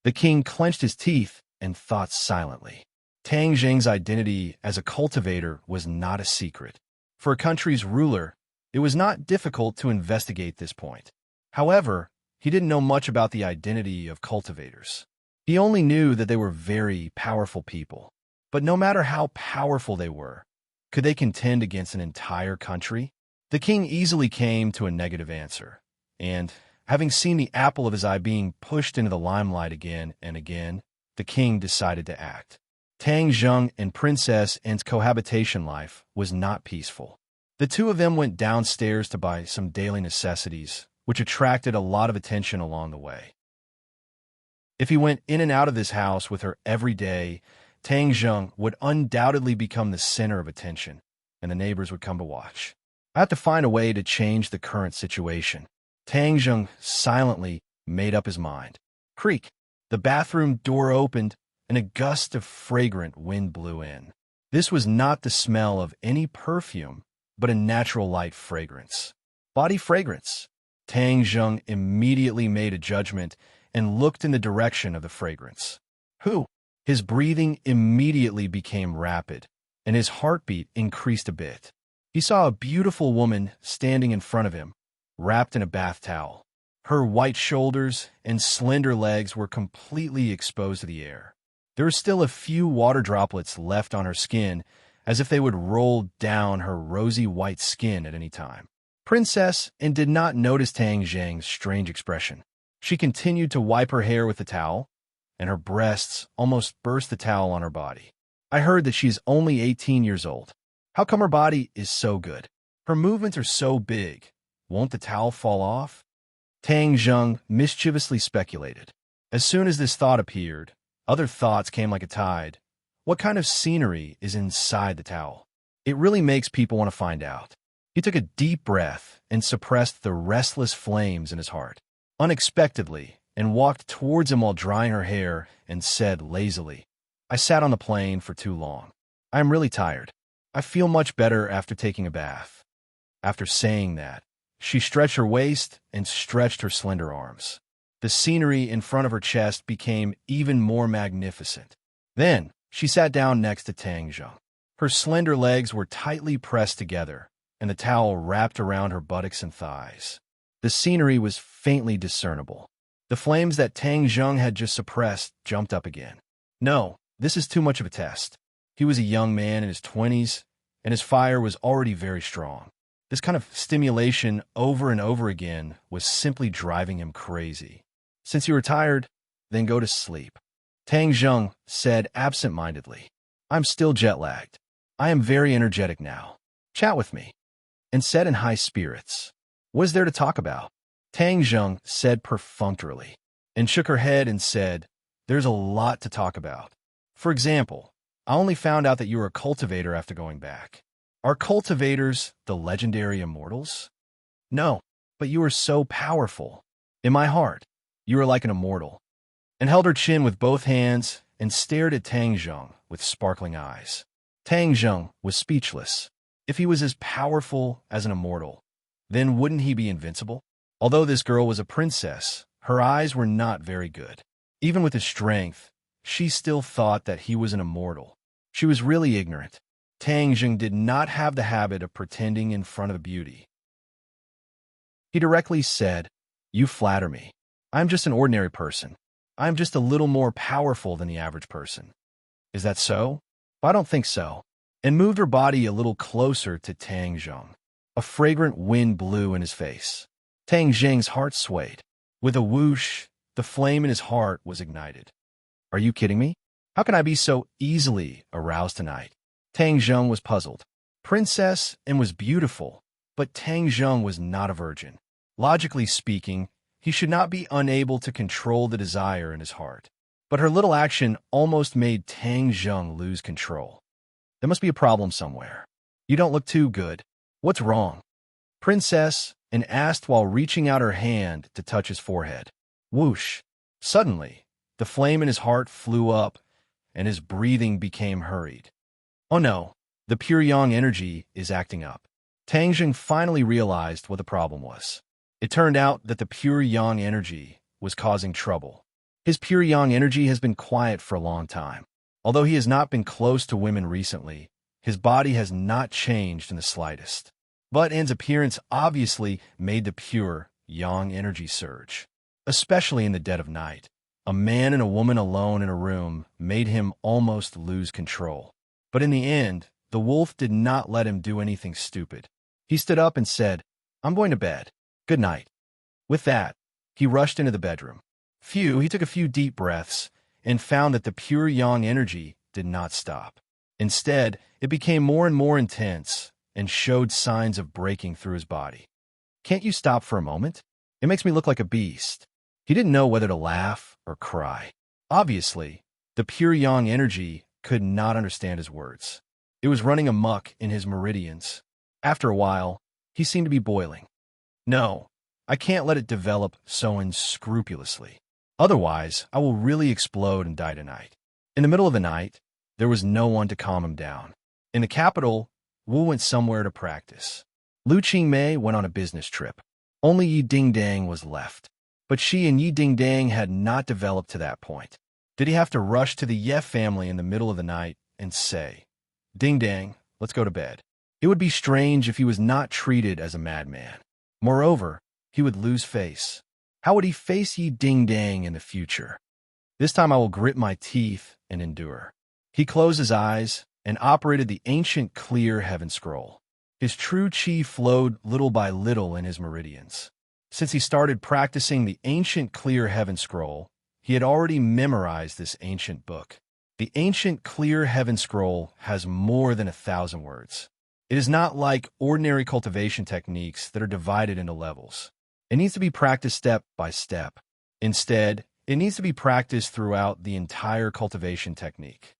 The king clenched his teeth and thought silently. Tang Zheng's identity as a cultivator was not a secret. For a country's ruler, it was not difficult to investigate this point. However, he didn't know much about the identity of cultivators. He only knew that they were very powerful people. But no matter how powerful they were, could they contend against an entire country? The king easily came to a negative answer, and, having seen the apple of his eye being pushed into the limelight again and again, the king decided to act. Tang Zheng and Princess Anne's cohabitation life was not peaceful. The two of them went downstairs to buy some daily necessities, which attracted a lot of attention along the way. If he went in and out of this house with her every day, Tang Zheng would undoubtedly become the center of attention, and the neighbors would come to watch. I have to find a way to change the current situation. Tang Zheng silently made up his mind. Creak! The bathroom door opened, and a gust of fragrant wind blew in. This was not the smell of any perfume, but a natural light fragrance. Body fragrance. Tang Zheng immediately made a judgment and looked in the direction of the fragrance. Who? His breathing immediately became rapid, and his heartbeat increased a bit. He saw a beautiful woman standing in front of him, wrapped in a bath towel. Her white shoulders and slender legs were completely exposed to the air. There were still a few water droplets left on her skin, as if they would roll down her rosy white skin at any time. Princess and did not notice Tang Zhang's strange expression. She continued to wipe her hair with the towel, and her breasts almost burst the towel on her body. I heard that she is only 18 years old. How come her body is so good? Her movements are so big. Won't the towel fall off? Tang Zheng mischievously speculated. As soon as this thought appeared, other thoughts came like a tide. What kind of scenery is inside the towel? It really makes people want to find out. He took a deep breath and suppressed the restless flames in his heart. Unexpectedly, and walked towards him while drying her hair and said lazily, I sat on the plane for too long. I am really tired. I feel much better after taking a bath. After saying that, she stretched her waist and stretched her slender arms. The scenery in front of her chest became even more magnificent. Then, she sat down next to Tang Zheng. Her slender legs were tightly pressed together, and the towel wrapped around her buttocks and thighs. The scenery was faintly discernible. The flames that Tang Zheng had just suppressed jumped up again. No, this is too much of a test. He was a young man in his 20s, and his fire was already very strong. This kind of stimulation over and over again was simply driving him crazy. Since you are tired, then go to sleep. Tang Zheng said absent-mindedly. I'm still jet-lagged. I am very energetic now. Chat with me. And said in high spirits. What is there to talk about? Tang Zheng said perfunctorily, and shook her head and said, There's a lot to talk about. For example, I only found out that you were a cultivator after going back. Are cultivators the legendary immortals? No, but you are so powerful. In my heart, you are like an immortal. And held her chin with both hands and stared at Tang Zheng with sparkling eyes. Tang Zheng was speechless. If he was as powerful as an immortal, then wouldn't he be invincible? Although this girl was a princess, her eyes were not very good. Even with his strength, she still thought that he was an immortal. She was really ignorant. Tang Zheng did not have the habit of pretending in front of beauty. He directly said, You flatter me. I'm just an ordinary person. I'm just a little more powerful than the average person. Is that so? I don't think so. And moved her body a little closer to Tang Zheng. A fragrant wind blew in his face. Tang Zheng's heart swayed. With a whoosh, the flame in his heart was ignited. Are you kidding me? How can I be so easily aroused tonight? Tang Zheng was puzzled. Princess and was beautiful, but Tang Zheng was not a virgin. Logically speaking, he should not be unable to control the desire in his heart. But her little action almost made Tang Zheng lose control. There must be a problem somewhere. You don't look too good. What's wrong? Princess, and asked while reaching out her hand to touch his forehead. Whoosh! Suddenly, the flame in his heart flew up, and his breathing became hurried. Oh no, the pure yang energy is acting up. Tang Zheng finally realized what the problem was. It turned out that the pure yang energy was causing trouble. His pure yang energy has been quiet for a long time. Although he has not been close to women recently, his body has not changed in the slightest. But An's appearance obviously made the pure yang energy surge, especially in the dead of night. A man and a woman alone in a room made him almost lose control. But in the end, the wolf did not let him do anything stupid. He stood up and said, I'm going to bed. Good night. With that, he rushed into the bedroom. He took a few deep breaths and found that the pure yang energy did not stop. Instead, it became more and more intense and showed signs of breaking through his body. Can't you stop for a moment? It makes me look like a beast. He didn't know whether to laugh or cry. Obviously, the pure yang energy could not understand his words. It was running amok in his meridians. After a while, he seemed to be boiling. No, I can't let it develop so unscrupulously. Otherwise, I will really explode and die tonight. In the middle of the night, there was no one to calm him down. In the capital, Wu went somewhere to practice. Lu Qingmei went on a business trip. Only Yi Dingdang was left. But she and Yi Dingdang had not developed to that point. Did he have to rush to the Ye family in the middle of the night and say, Dingdang, let's go to bed? It would be strange if he was not treated as a madman. Moreover, he would lose face. How would he face Yi Dingdang in the future? This time I will grit my teeth and endure. He closed his eyes and operated the ancient clear heaven scroll. His true chi flowed little by little in his meridians. Since he started practicing the ancient clear heaven scroll, he had already memorized this ancient book. The ancient clear heaven scroll has more than 1,000 words. It is not like ordinary cultivation techniques that are divided into levels. It needs to be practiced step by step. Instead, it needs to be practiced throughout the entire cultivation technique.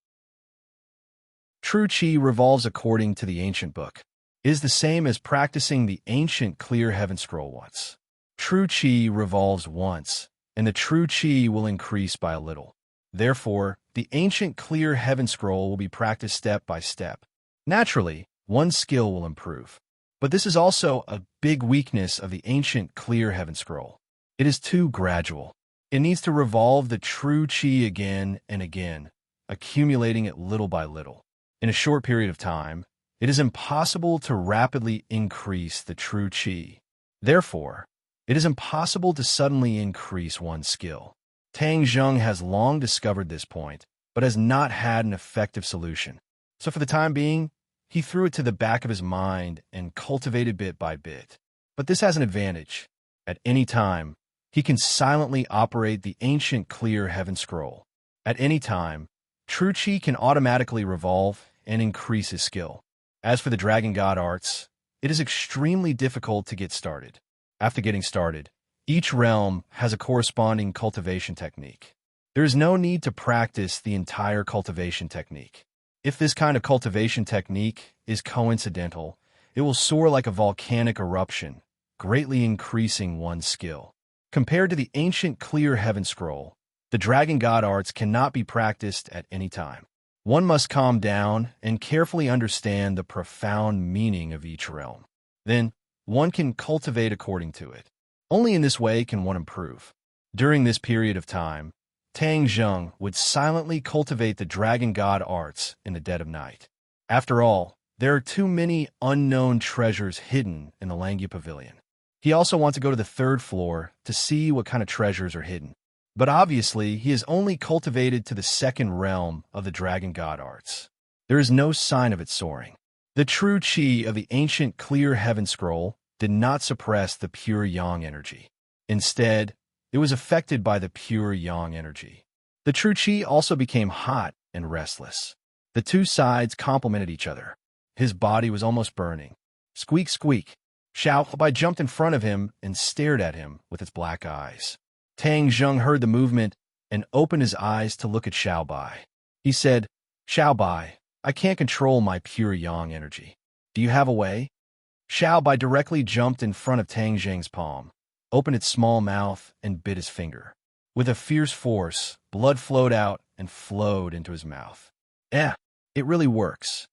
True Qi revolves according to the ancient book. It is the same as practicing the ancient clear heaven scroll once. True Qi revolves once, and the true Qi will increase by a little. Therefore, the ancient clear heaven scroll will be practiced step by step. Naturally, one skill will improve. But this is also a big weakness of the ancient clear heaven scroll. It is too gradual. It needs to revolve the true Qi again and again, accumulating it little by little. In a short period of time, it is impossible to rapidly increase the true Qi. Therefore, it is impossible to suddenly increase one's skill. Tang Zheng has long discovered this point, but has not had an effective solution. So for the time being, he threw it to the back of his mind and cultivated bit by bit. But this has an advantage. At any time, he can silently operate the ancient clear heaven scroll. At any time, true Qi can automatically revolve and increase his skill. As for the Dragon God arts, it is extremely difficult to get started. After getting started, each realm has a corresponding cultivation technique. There is no need to practice the entire cultivation technique. If this kind of cultivation technique is coincidental, it will soar like a volcanic eruption, greatly increasing one's skill. Compared to the ancient clear heaven scroll, the Dragon God arts cannot be practiced at any time. One must calm down and carefully understand the profound meaning of each realm. Then, one can cultivate according to it. Only in this way can one improve. During this period of time, Tang Zheng would silently cultivate the Dragon God arts in the dead of night. After all, there are too many unknown treasures hidden in the Langya Pavilion. He also wants to go to the 3rd floor to see what kind of treasures are hidden. But obviously, he has only cultivated to the 2nd realm of the Dragon God arts. There is no sign of it soaring. The true Qi of the ancient clear heaven scroll did not suppress the pure yang energy. Instead, it was affected by the pure yang energy. The true Qi also became hot and restless. The two sides complemented each other. His body was almost burning. Squeak, squeak. Xiao Bai jumped in front of him and stared at him with its black eyes. Tang Zheng heard the movement and opened his eyes to look at Xiao Bai. He said, "Xiao Bai, I can't control my pure yang energy. Do you have a way?" Xiao Bai directly jumped in front of Tang Zheng's palm, opened its small mouth, and bit his finger. With a fierce force, blood flowed out and flowed into his mouth. It really works.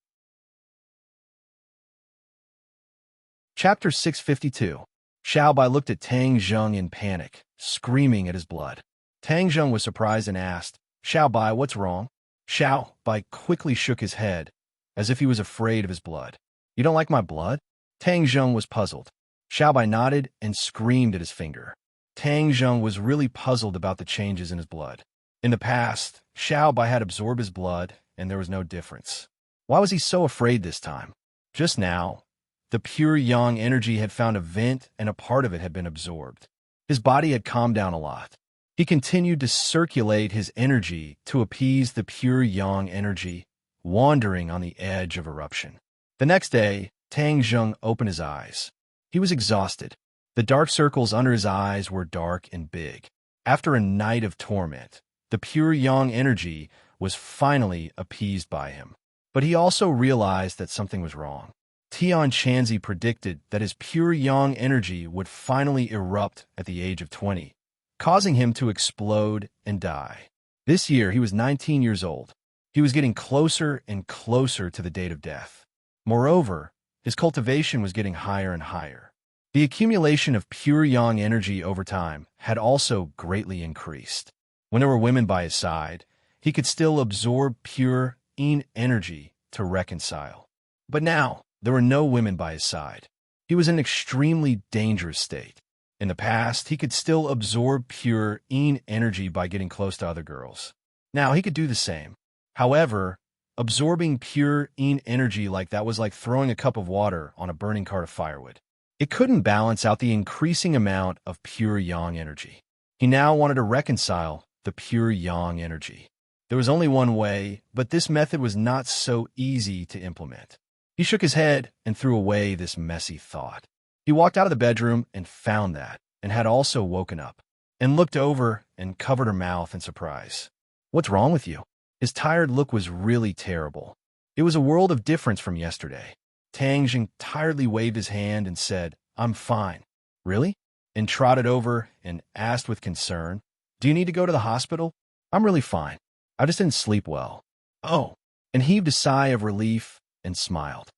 Chapter 652. Xiao Bai looked at Tang Zheng in panic, screaming at his blood. Tang Zheng was surprised and asked, "Xiao Bai, what's wrong?" Xiao Bai quickly shook his head, as if he was afraid of his blood. "You don't like my blood?" Tang Zheng was puzzled. Xiao Bai nodded and screamed at his finger. Tang Zheng was really puzzled about the changes in his blood. In the past, Xiao Bai had absorbed his blood, and there was no difference. Why was he so afraid this time? Just now, the pure yang energy had found a vent and a part of it had been absorbed. His body had calmed down a lot. He continued to circulate his energy to appease the pure yang energy, wandering on the edge of eruption. The next day, Tang Zheng opened his eyes. He was exhausted. The dark circles under his eyes were dark and big. After a night of torment, the pure yang energy was finally appeased by him. But he also realized that something was wrong. Tian Chanzi predicted that his pure yang energy would finally erupt at the age of 20, causing him to explode and die. This year, he was 19 years old. He was getting closer and closer to the date of death. Moreover, his cultivation was getting higher and higher. The accumulation of pure yang energy over time had also greatly increased. When there were women by his side, he could still absorb pure yin energy to reconcile. But now, there were no women by his side. He was in an extremely dangerous state. In the past, he could still absorb pure yin energy by getting close to other girls. Now, he could do the same. However, Absorbing pure energy like that was like throwing a cup of water on a burning cart of firewood. It couldn't balance out the increasing amount of pure yang energy. He now wanted to reconcile the pure yang energy. There was only one way, but this method was not so easy to implement. He shook his head and threw away this messy thought. He walked out of the bedroom and found that, and had also woken up, and looked over and covered her mouth in surprise. "What's wrong with you?" His tired look was really terrible. It was a world of difference from yesterday. Tang Jing tiredly waved his hand and said, "I'm fine." "Really?" And trotted over and asked with concern, "Do you need to go to the hospital?" "I'm really fine. I just didn't sleep well." "Oh," and heaved a sigh of relief and smiled.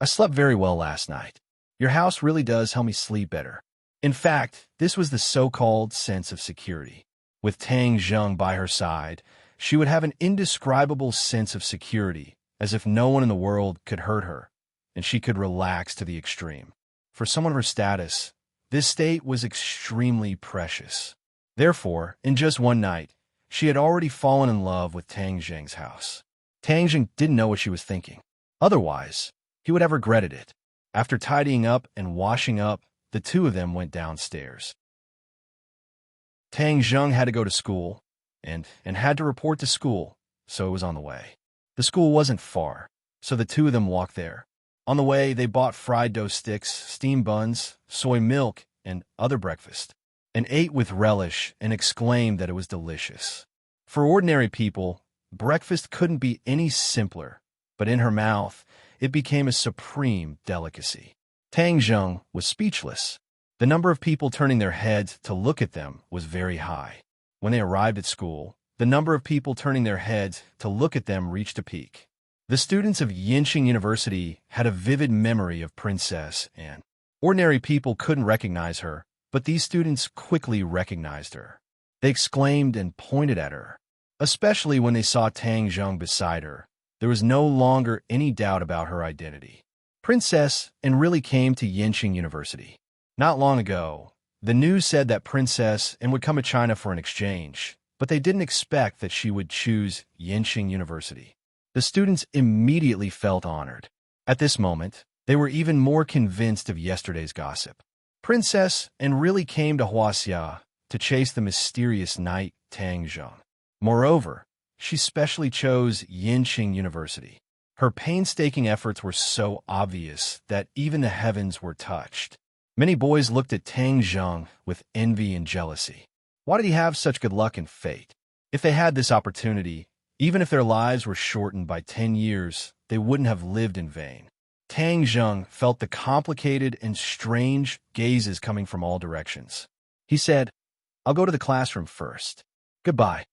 "I slept very well last night. Your house really does help me sleep better." In fact, this was the so-called sense of security. With Tang Jing by her side, she would have an indescribable sense of security, as if no one in the world could hurt her, and she could relax to the extreme. For someone of her status, this state was extremely precious. Therefore, in just one night, she had already fallen in love with Tang Jing's house. Tang Jing didn't know what she was thinking. Otherwise, he would have regretted it. After tidying up and washing up, the two of them went downstairs. Tang Jing had to go to school, and had to report to school, so it was on the way. The school wasn't far, so the two of them walked there. On the way, they bought fried dough sticks, steamed buns, soy milk, and other breakfast, and ate with relish and exclaimed that it was delicious. For ordinary people, breakfast couldn't be any simpler, but in her mouth, it became a supreme delicacy. Tang Jing was speechless. The number of people turning their heads to look at them was very high. When they arrived at school, the number of people turning their heads to look at them reached a peak. The students of Yinqing University had a vivid memory of Princess Anne. Ordinary people couldn't recognize her, but these students quickly recognized her. They exclaimed and pointed at her. Especially when they saw Tang Jing beside her, there was no longer any doubt about her identity. Princess Anne really came to Yinqing University. Not long ago, the news said that Princess Anne would come to China for an exchange, but they didn't expect that she would choose Yinqing University. The students immediately felt honored. At this moment, they were even more convinced of yesterday's gossip. Princess Anne really came to Huaxia to chase the mysterious knight Tang Jing. Moreover, she specially chose Yinqing University. Her painstaking efforts were so obvious that even the heavens were touched. Many boys looked at Tang Jing with envy and jealousy. Why did he have such good luck and fate? If they had this opportunity, even if their lives were shortened by 10 years, they wouldn't have lived in vain. Tang Jing felt the complicated and strange gazes coming from all directions. He said, "I'll go to the classroom first. Goodbye."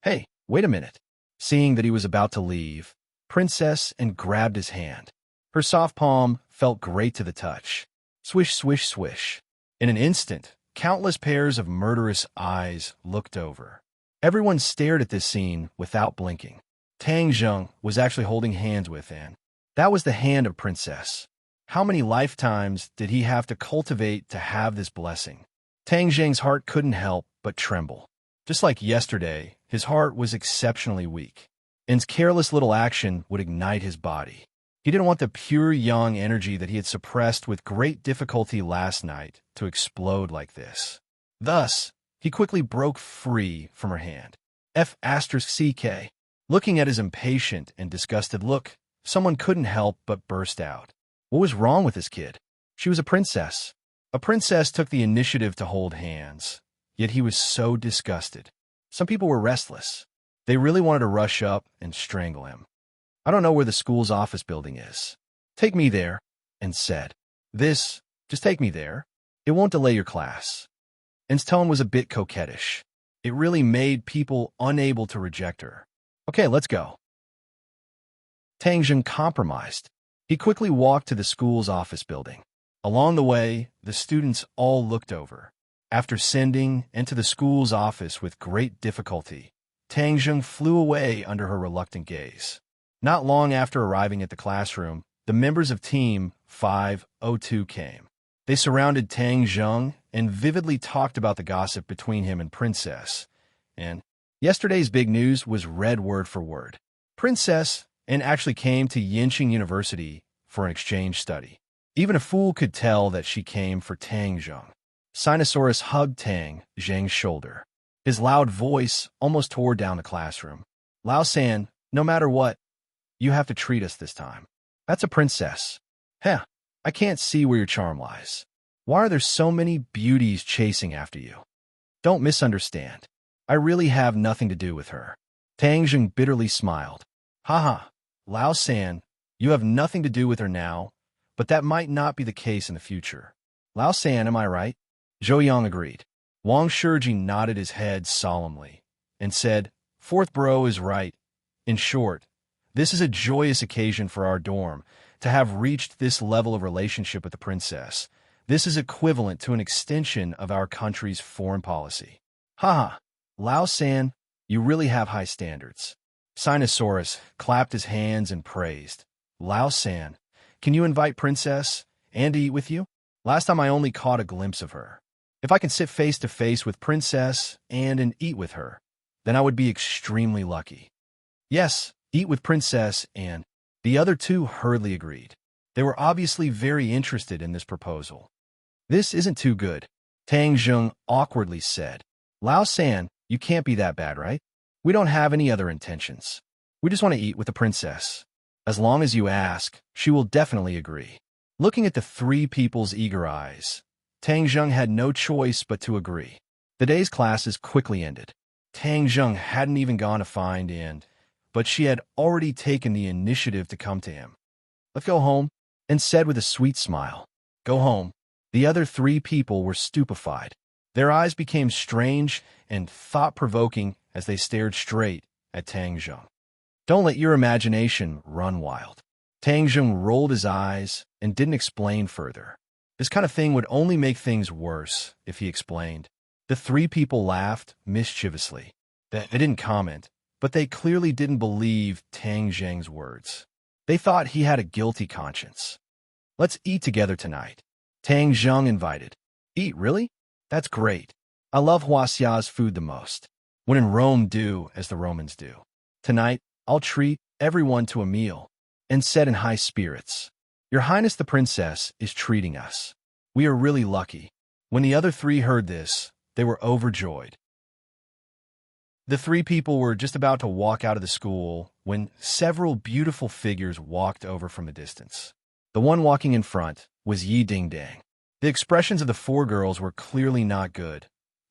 "Hey, wait a minute." Seeing that he was about to leave, Princess Anne grabbed his hand. Her soft palm felt great to the touch. Swish, swish, swish. In an instant, countless pairs of murderous eyes looked over. Everyone stared at this scene without blinking. Tang Jing was actually holding hands with Anne. That was the hand of Princess. How many lifetimes did he have to cultivate to have this blessing? Tang Jing's heart couldn't help but tremble. Just like yesterday, his heart was exceptionally weak. Anne's careless little action would ignite his body. He didn't want the pure yang energy that he had suppressed with great difficulty last night to explode like this. Thus, he quickly broke free from her hand. F***CK. Looking at his impatient and disgusted look, someone couldn't help but burst out. What was wrong with this kid? She was a princess. A princess took the initiative to hold hands, yet he was so disgusted. Some people were restless. They really wanted to rush up and strangle him. "I don't know where the school's office building is. Take me there," and said. Just take me there. It won't delay your class." Anne's tone was a bit coquettish. It really made people unable to reject her. "Okay, let's go." Tang Jing compromised. He quickly walked to the school's office building. Along the way, the students all looked over. After sending into the school's office with great difficulty, Tang Jing flew away under her reluctant gaze. Not long after arriving at the classroom, the members of Team 502 came. They surrounded Tang Jing and vividly talked about the gossip between him and Princess. And yesterday's big news was read word for word. Princess and actually came to Yinqing University for an exchange study. Even a fool could tell that she came for Tang Zheng. Sinosaurus hugged Tang Zheng's shoulder. His loud voice almost tore down the classroom. Lao San, no matter what, you have to treat us this time. That's a princess. Heh, I can't see where your charm lies. Why are there so many beauties chasing after you? Don't misunderstand. I really have nothing to do with her. Tang Zheng bitterly smiled. Haha, Lao San, you have nothing to do with her now, but that might not be the case in the future. Lao San, am I right? Zhou Yang agreed. Wang Shiji nodded his head solemnly and said, Fourth bro is right. In short, this is a joyous occasion for our dorm to have reached this level of relationship with the princess. This is equivalent to an extension of our country's foreign policy. Haha, Lao San, you really have high standards. Sinosaurus clapped his hands and praised. Lao San, can you invite Princess and eat with you? Last time I only caught a glimpse of her. If I can sit face to face with Princess and eat with her, then I would be extremely lucky. Yes, eat with Princess and the other two hurriedly agreed. They were obviously very interested in this proposal. This isn't too good, Tang Zheng awkwardly said. Lao San, you can't be that bad, right? We don't have any other intentions. We just want to eat with the princess. As long as you ask, she will definitely agree. Looking at the three people's eager eyes, Tang Zheng had no choice but to agree. The day's classes quickly ended. Tang Zheng hadn't even gone to find in, but she had already taken the initiative to come to him. Let's go home, and said with a sweet smile. Go home. The other three people were stupefied. Their eyes became strange and thought-provoking as they stared straight at Tang Zheng. Don't let your imagination run wild. Tang Zheng rolled his eyes and didn't explain further. This kind of thing would only make things worse if he explained. The three people laughed mischievously. They didn't comment, but they clearly didn't believe Tang Zheng's words. They thought he had a guilty conscience. Let's eat together tonight. Tang Zheng invited. Eat, really? That's great. I love Huaxia's food the most. When in Rome, do as the Romans do. Tonight, I'll treat everyone to a meal, and said in high spirits. Your Highness the Princess is treating us. We are really lucky. When the other three heard this, they were overjoyed. The three people were just about to walk out of the school when several beautiful figures walked over from a distance. The one walking in front was Yi Dingdang. The expressions of the four girls were clearly not good,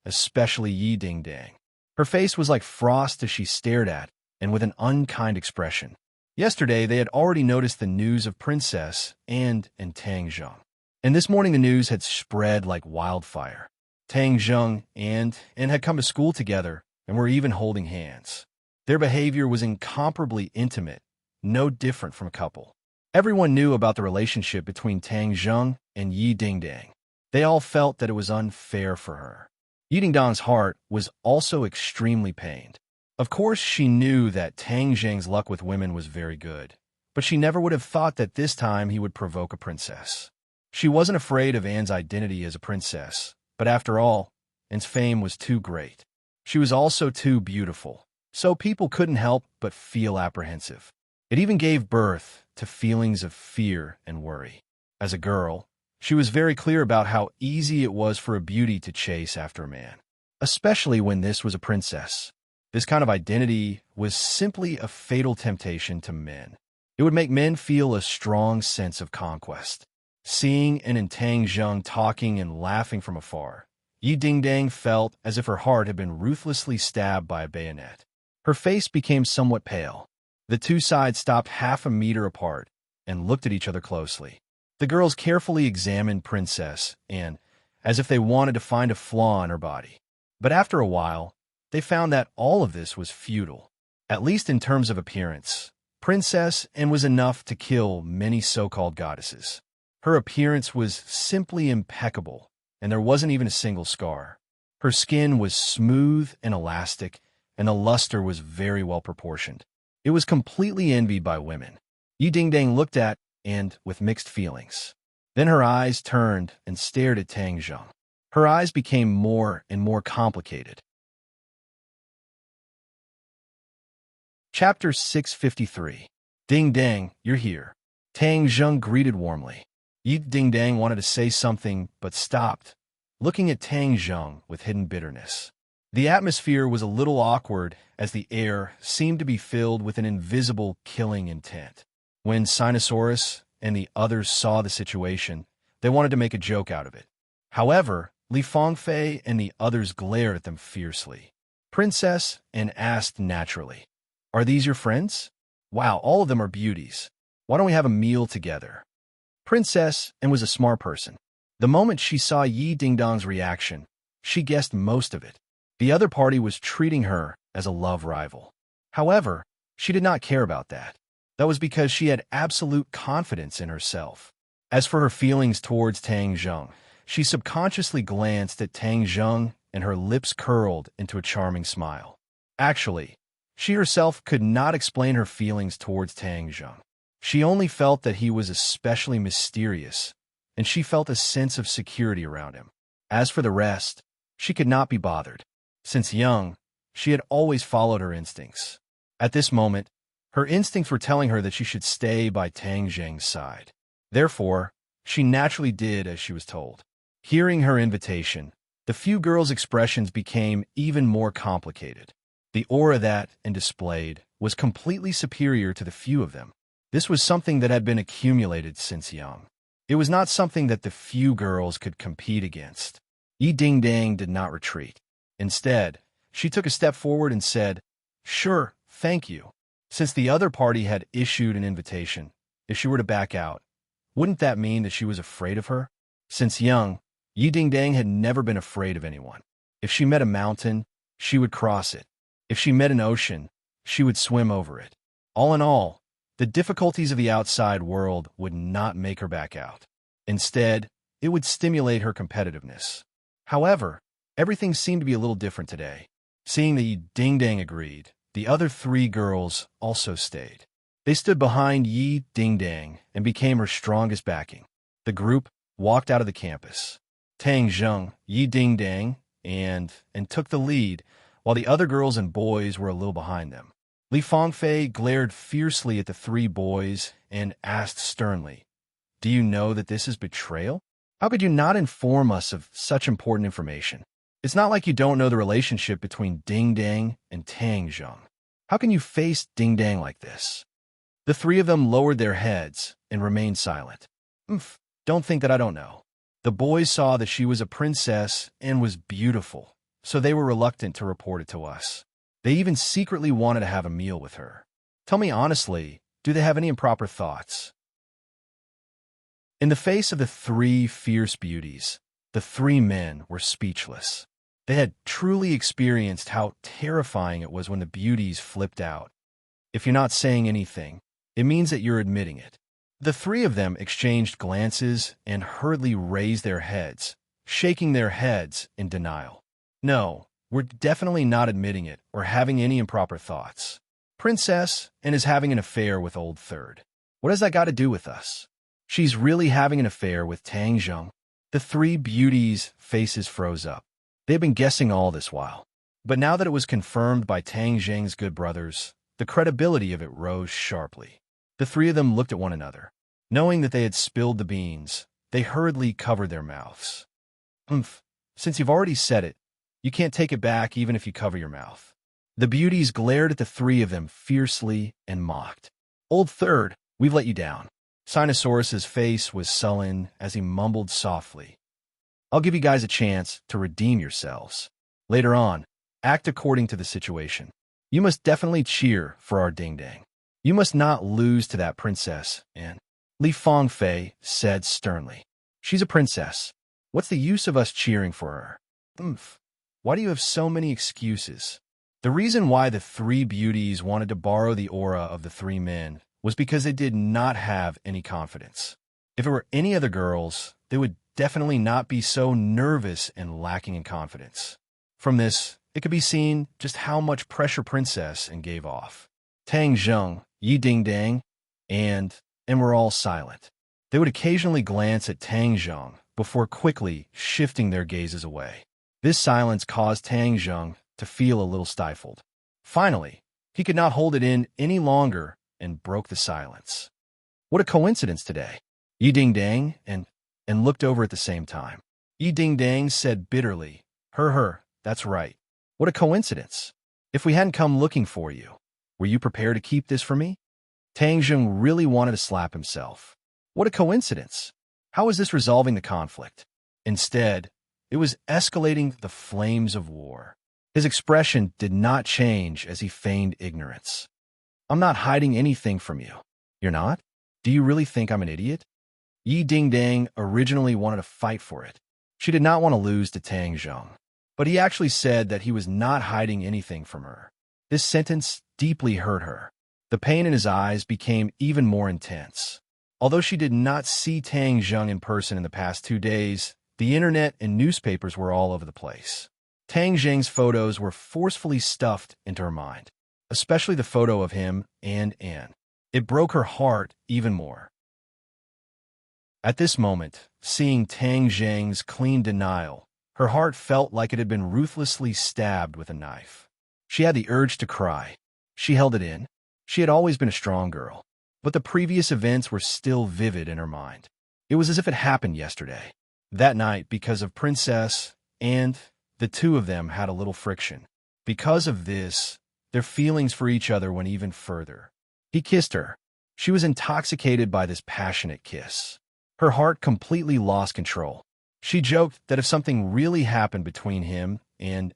especially Yi Dingdang. Her face was like frost as she stared at, and with an unkind expression. Yesterday, they had already noticed the news of Princess and Tang Zheng. And this morning the news had spread like wildfire. Tang Zheng and had come to school together and were even holding hands. Their behavior was incomparably intimate, no different from a couple. Everyone knew about the relationship between Tang Zheng and Yi Dingdang. They all felt that it was unfair for her. Yi Dingdang's heart was also extremely pained. Of course, she knew that Tang Zheng's luck with women was very good, but she never would have thought that this time he would provoke a princess. She wasn't afraid of Anne's identity as a princess, but after all, Anne's fame was too great. She was also too beautiful, so people couldn't help but feel apprehensive. It even gave birth to feelings of fear and worry. As a girl, she was very clear about how easy it was for a beauty to chase after a man, especially when this was a princess. This kind of identity was simply a fatal temptation to men. It would make men feel a strong sense of conquest. Seeing Anne and Tang Zheng talking and laughing from afar, Yi Dingdang felt as if her heart had been ruthlessly stabbed by a bayonet. Her face became somewhat pale. The two sides stopped half a meter apart and looked at each other closely. The girls carefully examined Princess Anne, as if they wanted to find a flaw in her body. But after a while, they found that all of this was futile, at least in terms of appearance. Princess Anne was enough to kill many so-called goddesses. Her appearance was simply impeccable, and there wasn't even a single scar. Her skin was smooth and elastic, and the luster was very well proportioned. It was completely envied by women. Yi Dingdang looked at Anne with mixed feelings. Then her eyes turned and stared at Tang Zheng. Her eyes became more and more complicated. Chapter 653. Ding Dang, you're here. Tang Zheng greeted warmly. Yi Ding Dang wanted to say something, but stopped, looking at Tang Zheng with hidden bitterness. The atmosphere was a little awkward as the air seemed to be filled with an invisible killing intent. When Sinosaurus and the others saw the situation, they wanted to make a joke out of it. However, Li Fangfei and the others glared at them fiercely. Princess and asked naturally, "Are these your friends? Wow, all of them are beauties. Why don't we have a meal together?" Princess and was a smart person. The moment she saw Yi Dingdong's reaction, she guessed most of it. The other party was treating her as a love rival. However, she did not care about that. That was because she had absolute confidence in herself. As for her feelings towards Tang Zheng, she subconsciously glanced at Tang Zheng and her lips curled into a charming smile. Actually, she herself could not explain her feelings towards Tang Zheng. She only felt that he was especially mysterious, and she felt a sense of security around him. As for the rest, she could not be bothered. Since young, she had always followed her instincts. At this moment, her instincts were telling her that she should stay by Tang Zheng's side. Therefore, she naturally did as she was told. Hearing her invitation, the few girls' expressions became even more complicated. The aura that, and displayed, was completely superior to the few of them. This was something that had been accumulated since young. It was not something that the few girls could compete against. Yi Ding Dang did not retreat. Instead, she took a step forward and said, "Sure, thank you." Since the other party had issued an invitation, if she were to back out, wouldn't that mean that she was afraid of her? Since young, Yi Ding Dang had never been afraid of anyone. If she met a mountain, she would cross it. If she met an ocean, she would swim over it. All in all, the difficulties of the outside world would not make her back out. Instead, it would stimulate her competitiveness. However, everything seemed to be a little different today. Seeing that Yi Ding Dang agreed, the other three girls also stayed. They stood behind Yi Ding Dang and became her strongest backing. The group walked out of the campus. Tang Zheng, Yi Ding Dang, and took the lead, while the other girls and boys were a little behind them. Li Fangfei glared fiercely at the three boys and asked sternly, "Do you know that this is betrayal? How could you not inform us of such important information? It's not like you don't know the relationship between Ding Dang and Tang Zheng. How can you face Ding Dang like this?" The three of them lowered their heads and remained silent. Don't think that I don't know. The boys saw that she was a princess and was beautiful, so they were reluctant to report it to us. They even secretly wanted to have a meal with her. Tell me honestly, do they have any improper thoughts? In the face of the three fierce beauties, the three men were speechless. They had truly experienced how terrifying it was when the beauties flipped out. If you're not saying anything, it means that you're admitting it. The three of them exchanged glances and hurriedly raised their heads, shaking their heads in denial. No, we're definitely not admitting it or having any improper thoughts. Princess and is having an affair with Old Third. What has that got to do with us? She's really having an affair with Tang Zheng. The three beauties' faces froze up. They had been guessing all this while. But now that it was confirmed by Tang Zheng's good brothers, the credibility of it rose sharply. The three of them looked at one another. Knowing that they had spilled the beans, they hurriedly covered their mouths. Since you've already said it, you can't take it back even if you cover your mouth. The beauties glared at the three of them fiercely and mocked. Old Third, we've let you down. Sinosaurus's face was sullen as he mumbled softly. I'll give you guys a chance to redeem yourselves. Later on, act according to the situation. You must definitely cheer for our Ding Dang. You must not lose to that princess, and Li Fangfei said sternly. She's a princess. What's the use of us cheering for her? Why do you have so many excuses? The reason why the three beauties wanted to borrow the aura of the three men was because they did not have any confidence. If it were any other girls, they would definitely not be so nervous and lacking in confidence. From this, it could be seen just how much pressure Princess and gave off. Tang Zheng, Yi Ding Dang, and were all silent. They would occasionally glance at Tang Zheng before quickly shifting their gazes away. This silence caused Tang Zheng to feel a little stifled. Finally, he could not hold it in any longer and broke the silence. What a coincidence today. Yi Ding Dang and looked over at the same time. Yi Ding Dang said bitterly, Her, that's right. What a coincidence. If we hadn't come looking for you, were you prepared to keep this for me? Tang Zheng really wanted to slap himself. What a coincidence. How was this resolving the conflict? Instead, it was escalating the flames of war. His expression did not change as he feigned ignorance. I'm not hiding anything from you. You're not? Do you really think I'm an idiot? Yi Ding Dang originally wanted to fight for it. She did not want to lose to Tang Zheng. But he actually said that he was not hiding anything from her. This sentence deeply hurt her. The pain in his eyes became even more intense. Although she did not see Tang Zheng in person in the past 2 days, the internet and newspapers were all over the place. Tang Zheng's photos were forcefully stuffed into her mind, especially the photo of him and Anne. It broke her heart even more. At this moment, seeing Tang Zheng's clean denial, her heart felt like it had been ruthlessly stabbed with a knife. She had the urge to cry. She held it in. She had always been a strong girl, but the previous events were still vivid in her mind. It was as if it happened yesterday. That night, because of Princess, and the two of them had a little friction. Because of this, their feelings for each other went even further. He kissed her. She was intoxicated by this passionate kiss. Her heart completely lost control. She joked that if something really happened between him and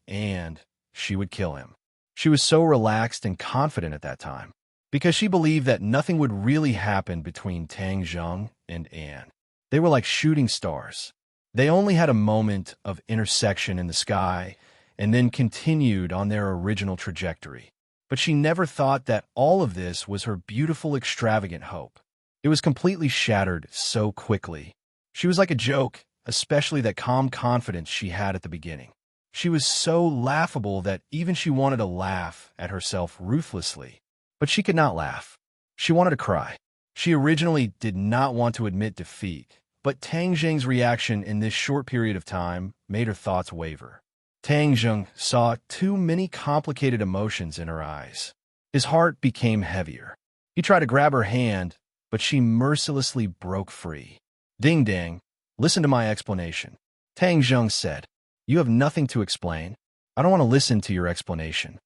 she would kill him. She was so relaxed and confident at that time, because she believed that nothing would really happen between Tang Zheng and Anne. They were like shooting stars. They only had a moment of intersection in the sky and then continued on their original trajectory. But she never thought that all of this was her beautiful, extravagant hope. It was completely shattered so quickly. She was like a joke, especially that calm confidence she had at the beginning. She was so laughable that even she wanted to laugh at herself ruthlessly. But she could not laugh. She wanted to cry. She originally did not want to admit defeat, but Tang Zheng's reaction in this short period of time made her thoughts waver. Tang Zheng saw too many complicated emotions in her eyes. His heart became heavier. He tried to grab her hand, but she mercilessly broke free. Ding Dang, listen to my explanation. Tang Zheng said, You have nothing to explain. I don't want to listen to your explanation.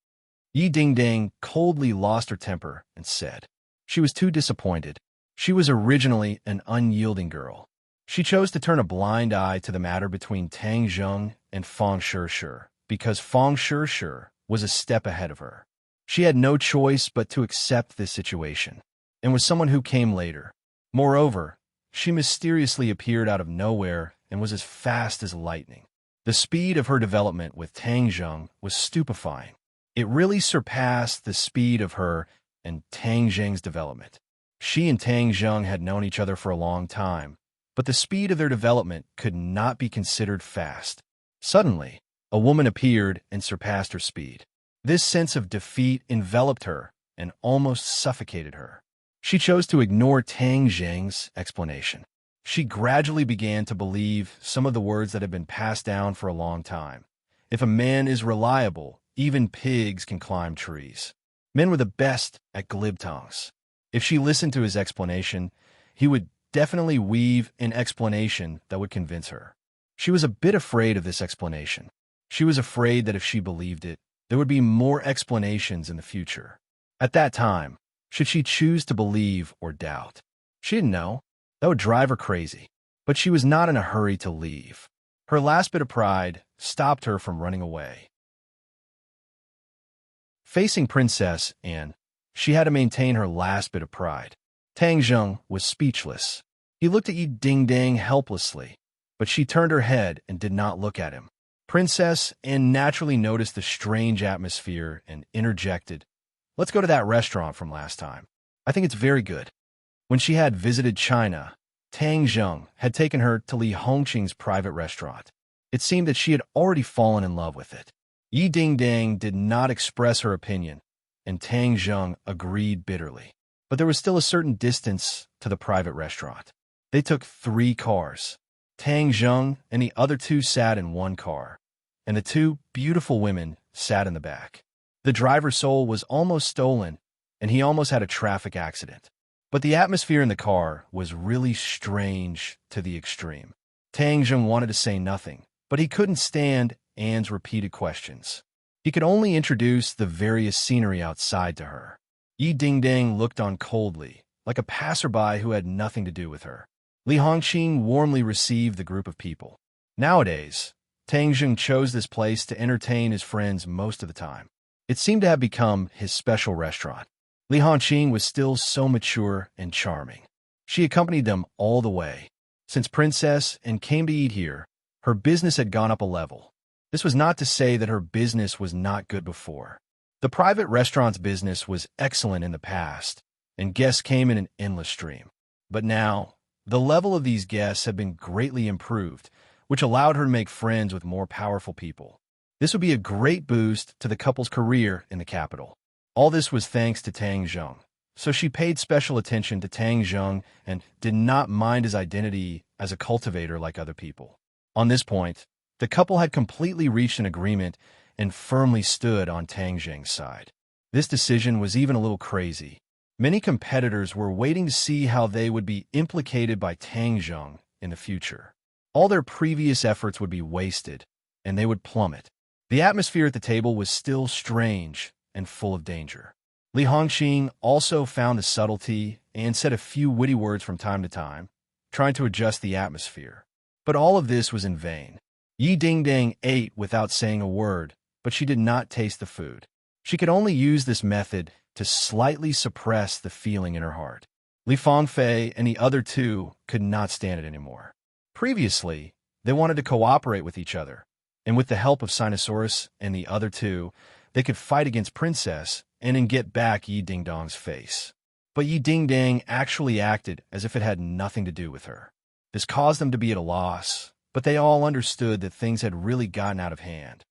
Yi Ding Dang coldly lost her temper and said, She was too disappointed. She was originally an unyielding girl. She chose to turn a blind eye to the matter between Tang Zheng and Fang Shishir because Fang Shishir was a step ahead of her. She had no choice but to accept this situation, and was someone who came later. Moreover, she mysteriously appeared out of nowhere and was as fast as lightning. The speed of her development with Tang Zheng was stupefying. It really surpassed the speed of her and Tang Zheng's development. She and Tang Zheng had known each other for a long time, but the speed of their development could not be considered fast. Suddenly, a woman appeared and surpassed her speed. This sense of defeat enveloped her and almost suffocated her. She chose to ignore Tang Zheng's explanation. She gradually began to believe some of the words that had been passed down for a long time. If a man is reliable, even pigs can climb trees. Men were the best at glib tongues. If she listened to his explanation, he would definitely weave an explanation that would convince her. She was a bit afraid of this explanation. She was afraid that if she believed it, there would be more explanations in the future. At that time, should she choose to believe or doubt? She didn't know. That would drive her crazy. But she was not in a hurry to leave. Her last bit of pride stopped her from running away. Facing Princess Anne, she had to maintain her last bit of pride. Tang Zheng was speechless. He looked at Yi Ding Dang helplessly, but she turned her head and did not look at him. Princess Anne naturally noticed the strange atmosphere and interjected, Let's go to that restaurant from last time. I think it's very good. When she had visited China, Tang Zheng had taken her to Li Hongqing's private restaurant. It seemed that she had already fallen in love with it. Yi Ding Dang did not express her opinion, and Tang Zheng agreed bitterly. But there was still a certain distance to the private restaurant. They took 3 cars. Tang Zheng and the other 2 sat in one car, and the 2 beautiful women sat in the back. The driver's soul was almost stolen, and he almost had a traffic accident. But the atmosphere in the car was really strange to the extreme. Tang Zheng wanted to say nothing, but he couldn't stand Anne's repeated questions. He could only introduce the various scenery outside to her. Yi Dingdang looked on coldly, like a passerby who had nothing to do with her. Li Hongqing warmly received the group of people. Nowadays, Tang Zheng chose this place to entertain his friends most of the time. It seemed to have become his special restaurant. Li Hongqing was still so mature and charming. She accompanied them all the way. Since Princess and came to eat here, her business had gone up a level. This was not to say that her business was not good before. The private restaurant's business was excellent in the past, and guests came in an endless stream. But now, the level of these guests had been greatly improved, which allowed her to make friends with more powerful people. This would be a great boost to the couple's career in the capital. All this was thanks to Tang Zheng, so she paid special attention to Tang Zheng and did not mind his identity as a cultivator like other people. On this point, the couple had completely reached an agreement and firmly stood on Tang Zheng's side. This decision was even a little crazy. Many competitors were waiting to see how they would be implicated by Tang Zheng in the future. All their previous efforts would be wasted, and they would plummet. The atmosphere at the table was still strange and full of danger. Li Hongqing also found the subtlety and said a few witty words from time to time, trying to adjust the atmosphere. But all of this was in vain. Yi Dingdang ate without saying a word, but she did not taste the food. She could only use this method to slightly suppress the feeling in her heart. Li Fangfei and the other two could not stand it anymore. Previously, they wanted to cooperate with each other, and with the help of Sinosaurus and the other two, they could fight against Princess and then get back Yi Dingdang's face. But Yi Dingdang actually acted as if it had nothing to do with her. This caused them to be at a loss, but they all understood that things had really gotten out of hand.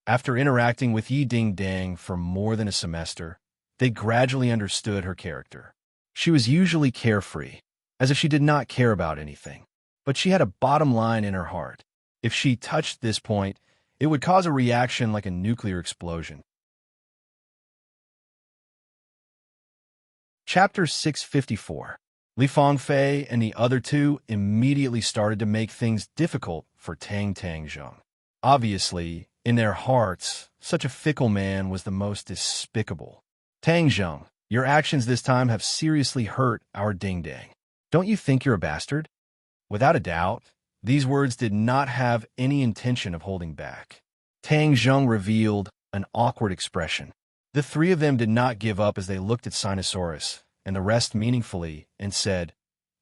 After interacting with Yi Dingdang for more than a semester, they gradually understood her character. She was usually carefree, as if she did not care about anything. But she had a bottom line in her heart. If she touched this point, it would cause a reaction like a nuclear explosion. Chapter 654. Li Fangfei and the other two immediately started to make things difficult for Tang Zheng. Obviously, in their hearts, such a fickle man was the most despicable. Tang Zheng, your actions this time have seriously hurt our Dingdang. Don't you think you're a bastard? Without a doubt, these words did not have any intention of holding back. Tang Zheng revealed an awkward expression. The three of them did not give up as they looked at Sinosaurus and the rest meaningfully and said,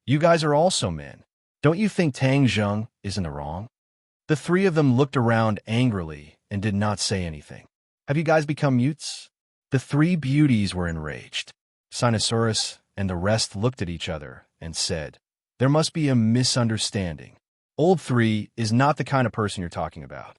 "You guys are also men. Don't you think Tang Zheng is in the wrong?" The three of them looked around angrily and did not say anything. "Have you guys become mutes?" The three beauties were enraged. Sinosaurus and the rest looked at each other and said, "There must be a misunderstanding. Old Three is not the kind of person you're talking about."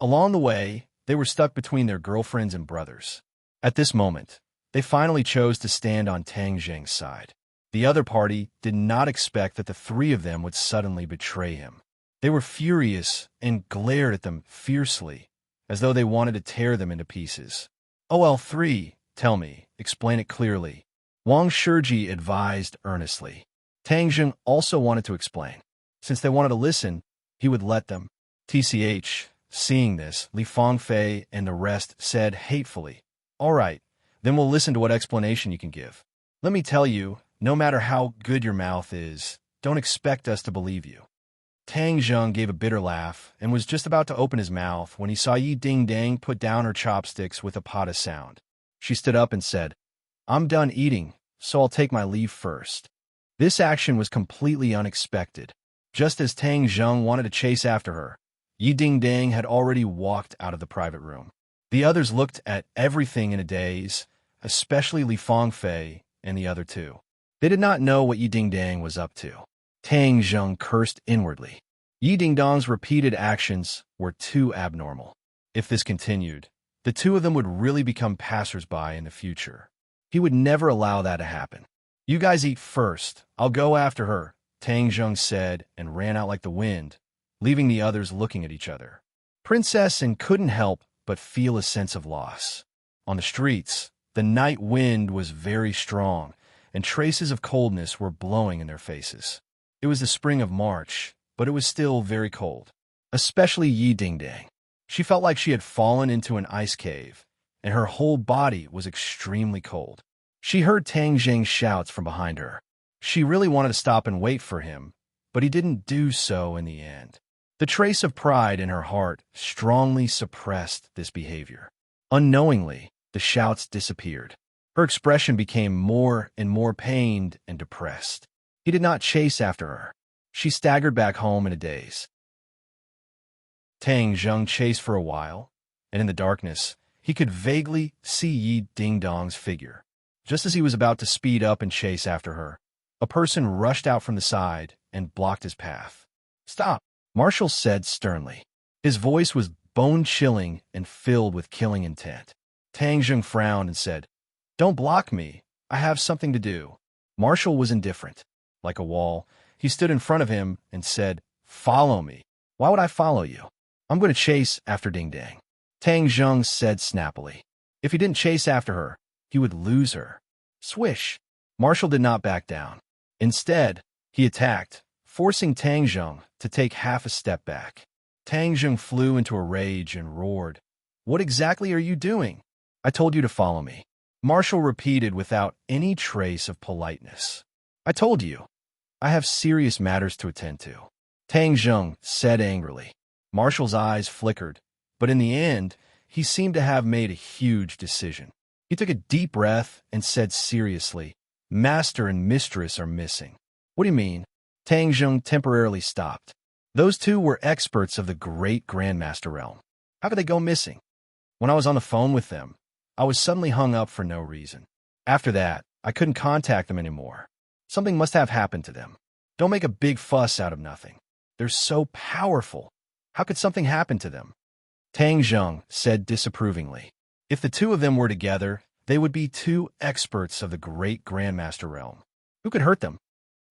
Along the way, they were stuck between their girlfriends and brothers. At this moment, they finally chose to stand on Tang Zheng's side. The other party did not expect that the three of them would suddenly betray him. They were furious and glared at them fiercely, as though they wanted to tear them into pieces. "OL3, tell me, explain it clearly," Wang Shiji advised earnestly. Tang Zheng also wanted to explain. Since they wanted to listen, he would let them. TCH, seeing this, Li Fangfei and the rest said hatefully, "All right, then we'll listen to what explanation you can give. Let me tell you, no matter how good your mouth is, don't expect us to believe you." Tang Zheng gave a bitter laugh and was just about to open his mouth when he saw Yi Dingdang put down her chopsticks with a pot of sound. She stood up and said, "I'm done eating, so I'll take my leave first." This action was completely unexpected. Just as Tang Zheng wanted to chase after her, Yi Dingdang had already walked out of the private room. The others looked at everything in a daze, especially Li Fangfei and the other two. They did not know what Yi Dingdang was up to. Tang Zheng cursed inwardly. Yi Dingdang's repeated actions were too abnormal. If this continued, the two of them would really become passers-by in the future. He would never allow that to happen. "You guys eat first. I'll go after her," Tang Zheng said and ran out like the wind, leaving the others looking at each other. Princess and couldn't help but feel a sense of loss. On the streets, The night wind was very strong, and traces of coldness were blowing in their faces. It was the spring of March, but it was still very cold, especially Yi Dingdang. She felt like she had fallen into an ice cave, and her whole body was extremely cold. She heard Tang Jing's shouts from behind her. She really wanted to stop and wait for him, but he didn't do so in the end. The trace of pride in her heart strongly suppressed this behavior. Unknowingly, the shouts disappeared. Her expression became more and more pained and depressed. He did not chase after her. She staggered back home in a daze. Tang Zheng chased for a while, and in the darkness, he could vaguely see Yi Dingdong's figure. Just as he was about to speed up and chase after her, a person rushed out from the side and blocked his path. "Stop," Marshall said sternly. His voice was bone-chilling and filled with killing intent. Tang Zheng frowned and said, "Don't block me. I have something to do." Marshall was indifferent. Like a wall, he stood in front of him and said, "Follow me." "Why would I follow you? I'm going to chase after Dingdang," Tang Zheng said snappily. If he didn't chase after her, he would lose her. Swish! Marshall did not back down. Instead, he attacked, forcing Tang Zheng to take half a step back. Tang Zheng flew into a rage and roared, "What exactly are you doing? I told you to follow me." Marshall repeated without any trace of politeness, "I told you. I have serious matters to attend to," Tang Zheng said angrily. Marshall's eyes flickered, but in the end, he seemed to have made a huge decision. He took a deep breath and said seriously, "Master and mistress are missing." "What do you mean?" Tang Zheng temporarily stopped. Those two were experts of the great Grandmaster realm. How could they go missing? When I was on the phone with them, I was suddenly hung up for no reason. After that, I couldn't contact them anymore. Something must have happened to them. Don't make a big fuss out of nothing. They're so powerful. How could something happen to them? Tang Zheng said disapprovingly. If the two of them were together, they would be two experts of the great Grandmaster realm. Who could hurt them?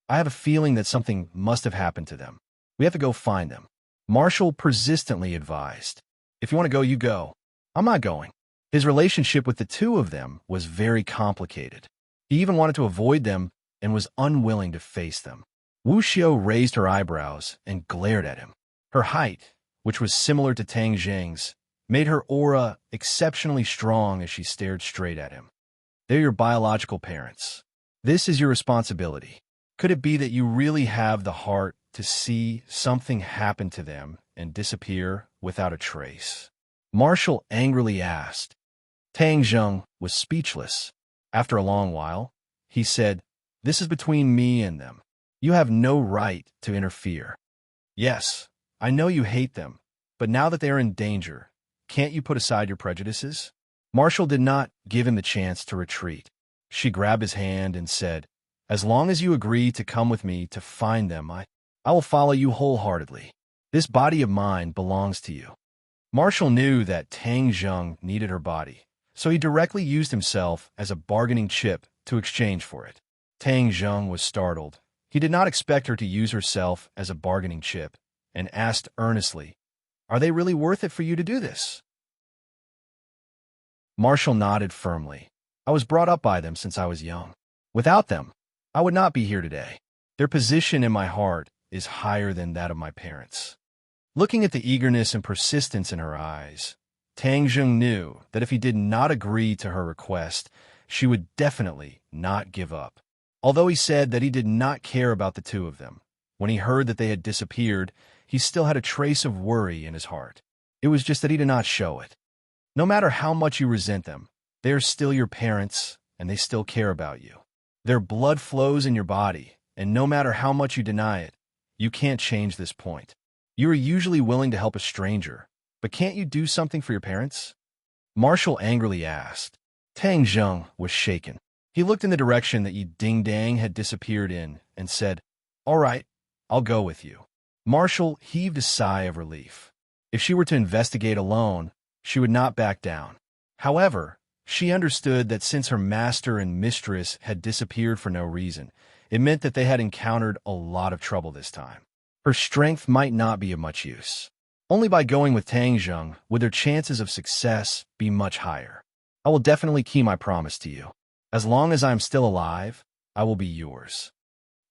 I have a feeling that something must have happened to them. We have to go find them. Marshall persistently advised. If you want to go, you go. I'm not going. His relationship with the two of them was very complicated. He even wanted to avoid them and was unwilling to face them. Wu Xiu raised her eyebrows and glared at him. Her height, which was similar to Tang Zheng's, made her aura exceptionally strong as she stared straight at him. They're your biological parents. This is your responsibility. Could it be that you really have the heart to see something happen to them and disappear without a trace? Marshall angrily asked. Tang Zheng was speechless. After a long while, he said, "This is between me and them. You have no right to interfere." "Yes, I know you hate them, but now that they are in danger, can't you put aside your prejudices?" Marshall did not give him the chance to retreat. She grabbed his hand and said, "As long as you agree to come with me to find them, I will follow you wholeheartedly. This body of mine belongs to you." Marshall knew that Tang Zheng needed her body, so he directly used himself as a bargaining chip to exchange for it. Tang Zheng was startled. He did not expect her to use herself as a bargaining chip, and asked earnestly, "Are they really worth it for you to do this?" Marshall nodded firmly. "I was brought up by them since I was young. Without them, I would not be here today. Their position in my heart is higher than that of my parents." Looking at the eagerness and persistence in her eyes, Tang Zheng knew that if he did not agree to her request, she would definitely not give up. Although he said that he did not care about the two of them, when he heard that they had disappeared, he still had a trace of worry in his heart. It was just that he did not show it. No matter how much you resent them, they are still your parents, and they still care about you. Their blood flows in your body, and no matter how much you deny it, you can't change this point. You are usually willing to help a stranger, but can't you do something for your parents? Marshall angrily asked. Tang Zheng was shaken. He looked in the direction that Yi Dingdang had disappeared in and said, "All right, I'll go with you." Marshall heaved a sigh of relief. If she were to investigate alone, she would not back down. However, she understood that since her master and mistress had disappeared for no reason, it meant that they had encountered a lot of trouble this time. Her strength might not be of much use. Only by going with Tang Zheng would their chances of success be much higher. I will definitely keep my promise to you. As long as I am still alive, I will be yours.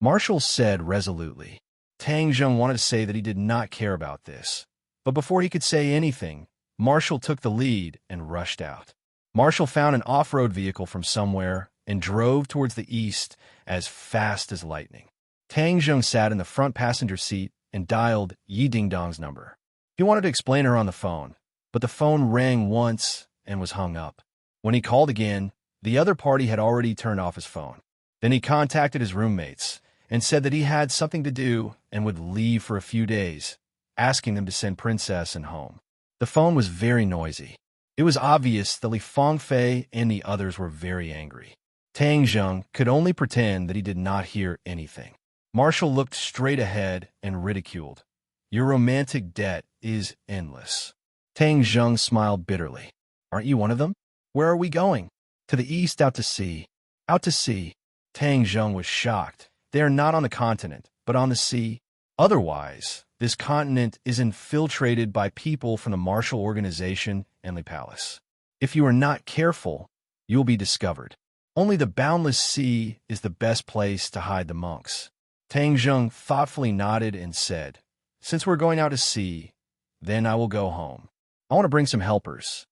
Marshall said resolutely. Tang Zheng wanted to say that he did not care about this. But before he could say anything, Marshall took the lead and rushed out. Marshall found an off-road vehicle from somewhere and drove towards the east as fast as lightning. Tang Zheng sat in the front passenger seat and dialed Yi Ding-dong's number. He wanted to explain her on the phone, but the phone rang once and was hung up. When he called again, the other party had already turned off his phone. Then he contacted his roommates and said that he had something to do and would leave for a few days, asking them to send Princess and home. The phone was very noisy. It was obvious that Li Fangfei and the others were very angry. Tang Zheng could only pretend that he did not hear anything. Marshall looked straight ahead and ridiculed. Your romantic debt is endless. Tang Zheng smiled bitterly. Aren't you one of them? Where are we going? To the east, out to sea. Out to sea. Tang Zheng was shocked. They are not on the continent, but on the sea. Otherwise, this continent is infiltrated by people from the Marshall Organization and the Palace. If you are not careful, you will be discovered. Only the boundless sea is the best place to hide the monks. Tang Zheng thoughtfully nodded and said, Since we're going out to sea, then I will go home. I want to bring some helpers.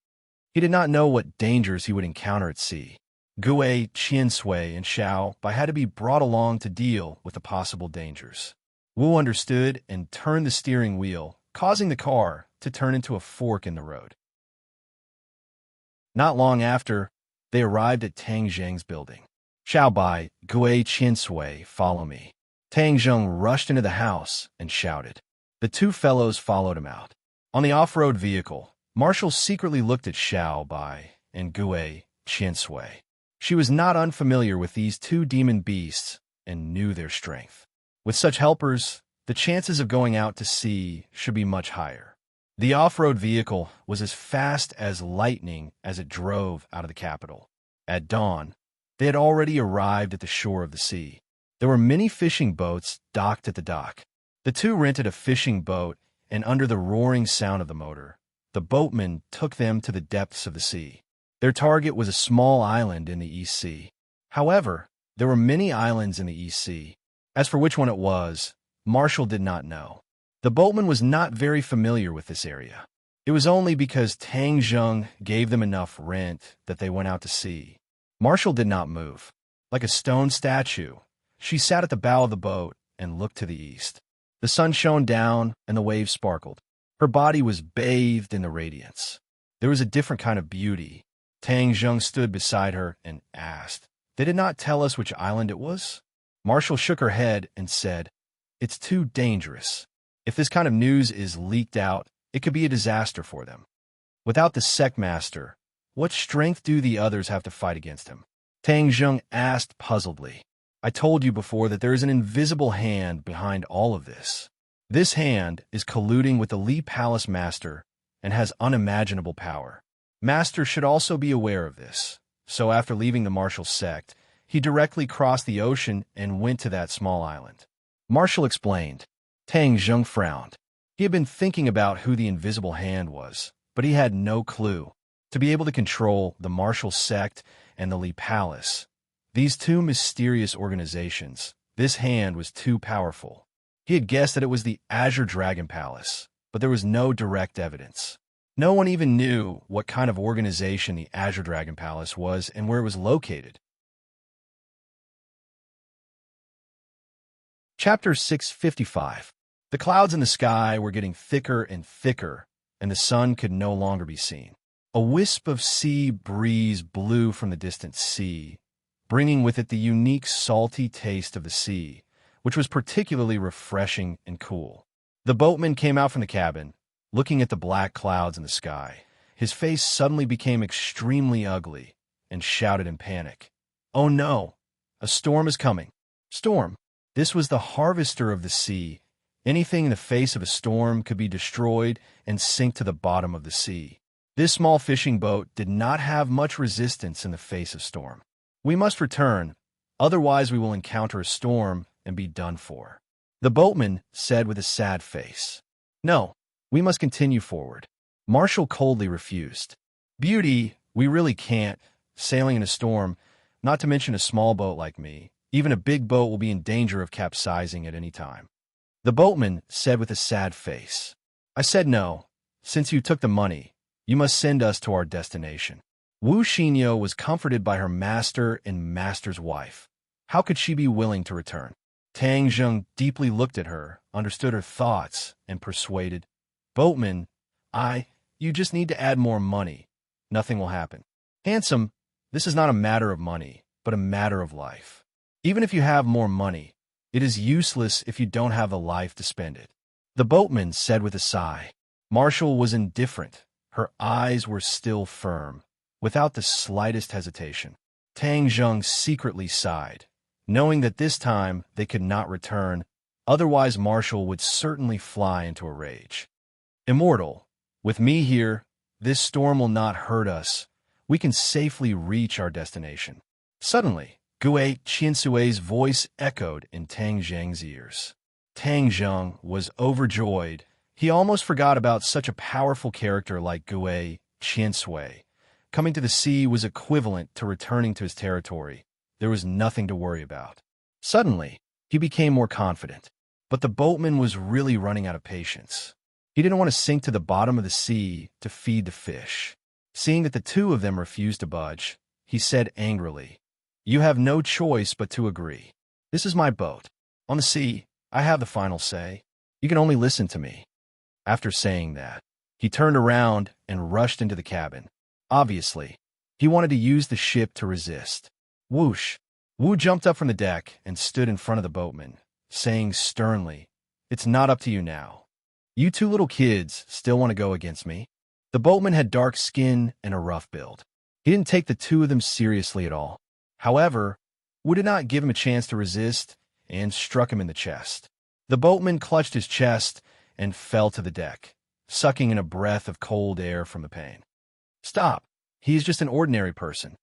He did not know what dangers he would encounter at sea. Gui, Qiansui, and Xiao Bai had to be brought along to deal with the possible dangers. Wu understood and turned the steering wheel, causing the car to turn into a fork in the road. Not long after, they arrived at Tang Zheng's building. Xiao Bai, Gui, Qiansui, follow me. Tang Zheng rushed into the house and shouted. The two fellows followed him out. On the off-road vehicle, Marshall secretly looked at Xiao Bai and Gui, Qiansui. She was not unfamiliar with these two demon beasts and knew their strength. With such helpers, the chances of going out to sea should be much higher. The off-road vehicle was as fast as lightning as it drove out of the capital. At dawn, they had already arrived at the shore of the sea. There were many fishing boats docked at the dock. The two rented a fishing boat, and under the roaring sound of the motor, the boatman took them to the depths of the sea. Their target was a small island in the East Sea. However, there were many islands in the East Sea. As for which one it was, Marshall did not know. The boatman was not very familiar with this area. It was only because Tang Zheng gave them enough rent that they went out to sea. Marshall did not move. Like a stone statue, she sat at the bow of the boat and looked to the east. The sun shone down and the waves sparkled. Her body was bathed in the radiance. There was a different kind of beauty. Tang Zheng stood beside her and asked, They did not tell us which island it was? Marshall shook her head and said, It's too dangerous. If this kind of news is leaked out, it could be a disaster for them. Without the sect master, what strength do the others have to fight against him? Tang Zheng asked puzzledly. I told you before that there is an invisible hand behind all of this. This hand is colluding with the Li Palace Master and has unimaginable power. Master should also be aware of this. So after leaving the Marshall sect, he directly crossed the ocean and went to that small island. Marshall explained. Tang Zheng frowned. He had been thinking about who the invisible hand was, but he had no clue. To be able to control the Marshall sect and the Li Palace, these two mysterious organizations, this hand was too powerful. He had guessed that it was the Azure Dragon Palace, but there was no direct evidence. No one even knew what kind of organization the Azure Dragon Palace was and where it was located. Chapter 655. The clouds in the sky were getting thicker and thicker, and the sun could no longer be seen. A wisp of sea breeze blew from the distant sea, bringing with it the unique salty taste of the sea, which was particularly refreshing and cool. The boatman came out from the cabin, looking at the black clouds in the sky. His face suddenly became extremely ugly and shouted in panic, Oh no! A storm is coming! Storm! This was the harvester of the sea. Anything in the face of a storm could be destroyed and sink to the bottom of the sea. This small fishing boat did not have much resistance in the face of storm. We must return, otherwise we will encounter a storm and be done for. The boatman said with a sad face. No, we must continue forward. Marshall coldly refused. Beauty, We really can't. Sailing in a storm, not to mention a small boat like me, even a big boat will be in danger of capsizing at any time. The boatman said with a sad face. I said no. Since you took the money, you must send us to our destination. Wu Xinyo was comforted by her master and master's wife. How could she be willing to return? Tang Zheng deeply looked at her, understood her thoughts, and persuaded. Boatman, you just need to add more money. Nothing will happen. Handsome, this is not a matter of money, but a matter of life. Even if you have more money, it is useless if you don't have the life to spend it. The boatman said with a sigh. Marshall was indifferent. Her eyes were still firm, without the slightest hesitation. Tang Zheng secretly sighed, knowing that this time they could not return, otherwise Marshall would certainly fly into a rage. Immortal, with me here, this storm will not hurt us. We can safely reach our destination. Suddenly, Gue Qiansui's voice echoed in Tang Zheng's ears. Tang Zheng was overjoyed. He almost forgot about such a powerful character like Gue Qiansui. Coming to the sea was equivalent to returning to his territory. There was nothing to worry about. Suddenly, he became more confident. But the boatman was really running out of patience. He didn't want to sink to the bottom of the sea to feed the fish. Seeing that the two of them refused to budge, he said angrily, You have no choice but to agree. This is my boat. On the sea, I have the final say. You can only listen to me. After saying that, he turned around and rushed into the cabin. Obviously, he wanted to use the ship to resist. Whoosh! Wu jumped up from the deck and stood in front of the boatman, saying sternly, It's not up to you now. You two little kids still want to go against me? The boatman had dark skin and a rough build. He didn't take the two of them seriously at all. However, Wu did not give him a chance to resist and struck him in the chest. The boatman clutched his chest and fell to the deck, sucking in a breath of cold air from the pain. Stop! He is just an ordinary person.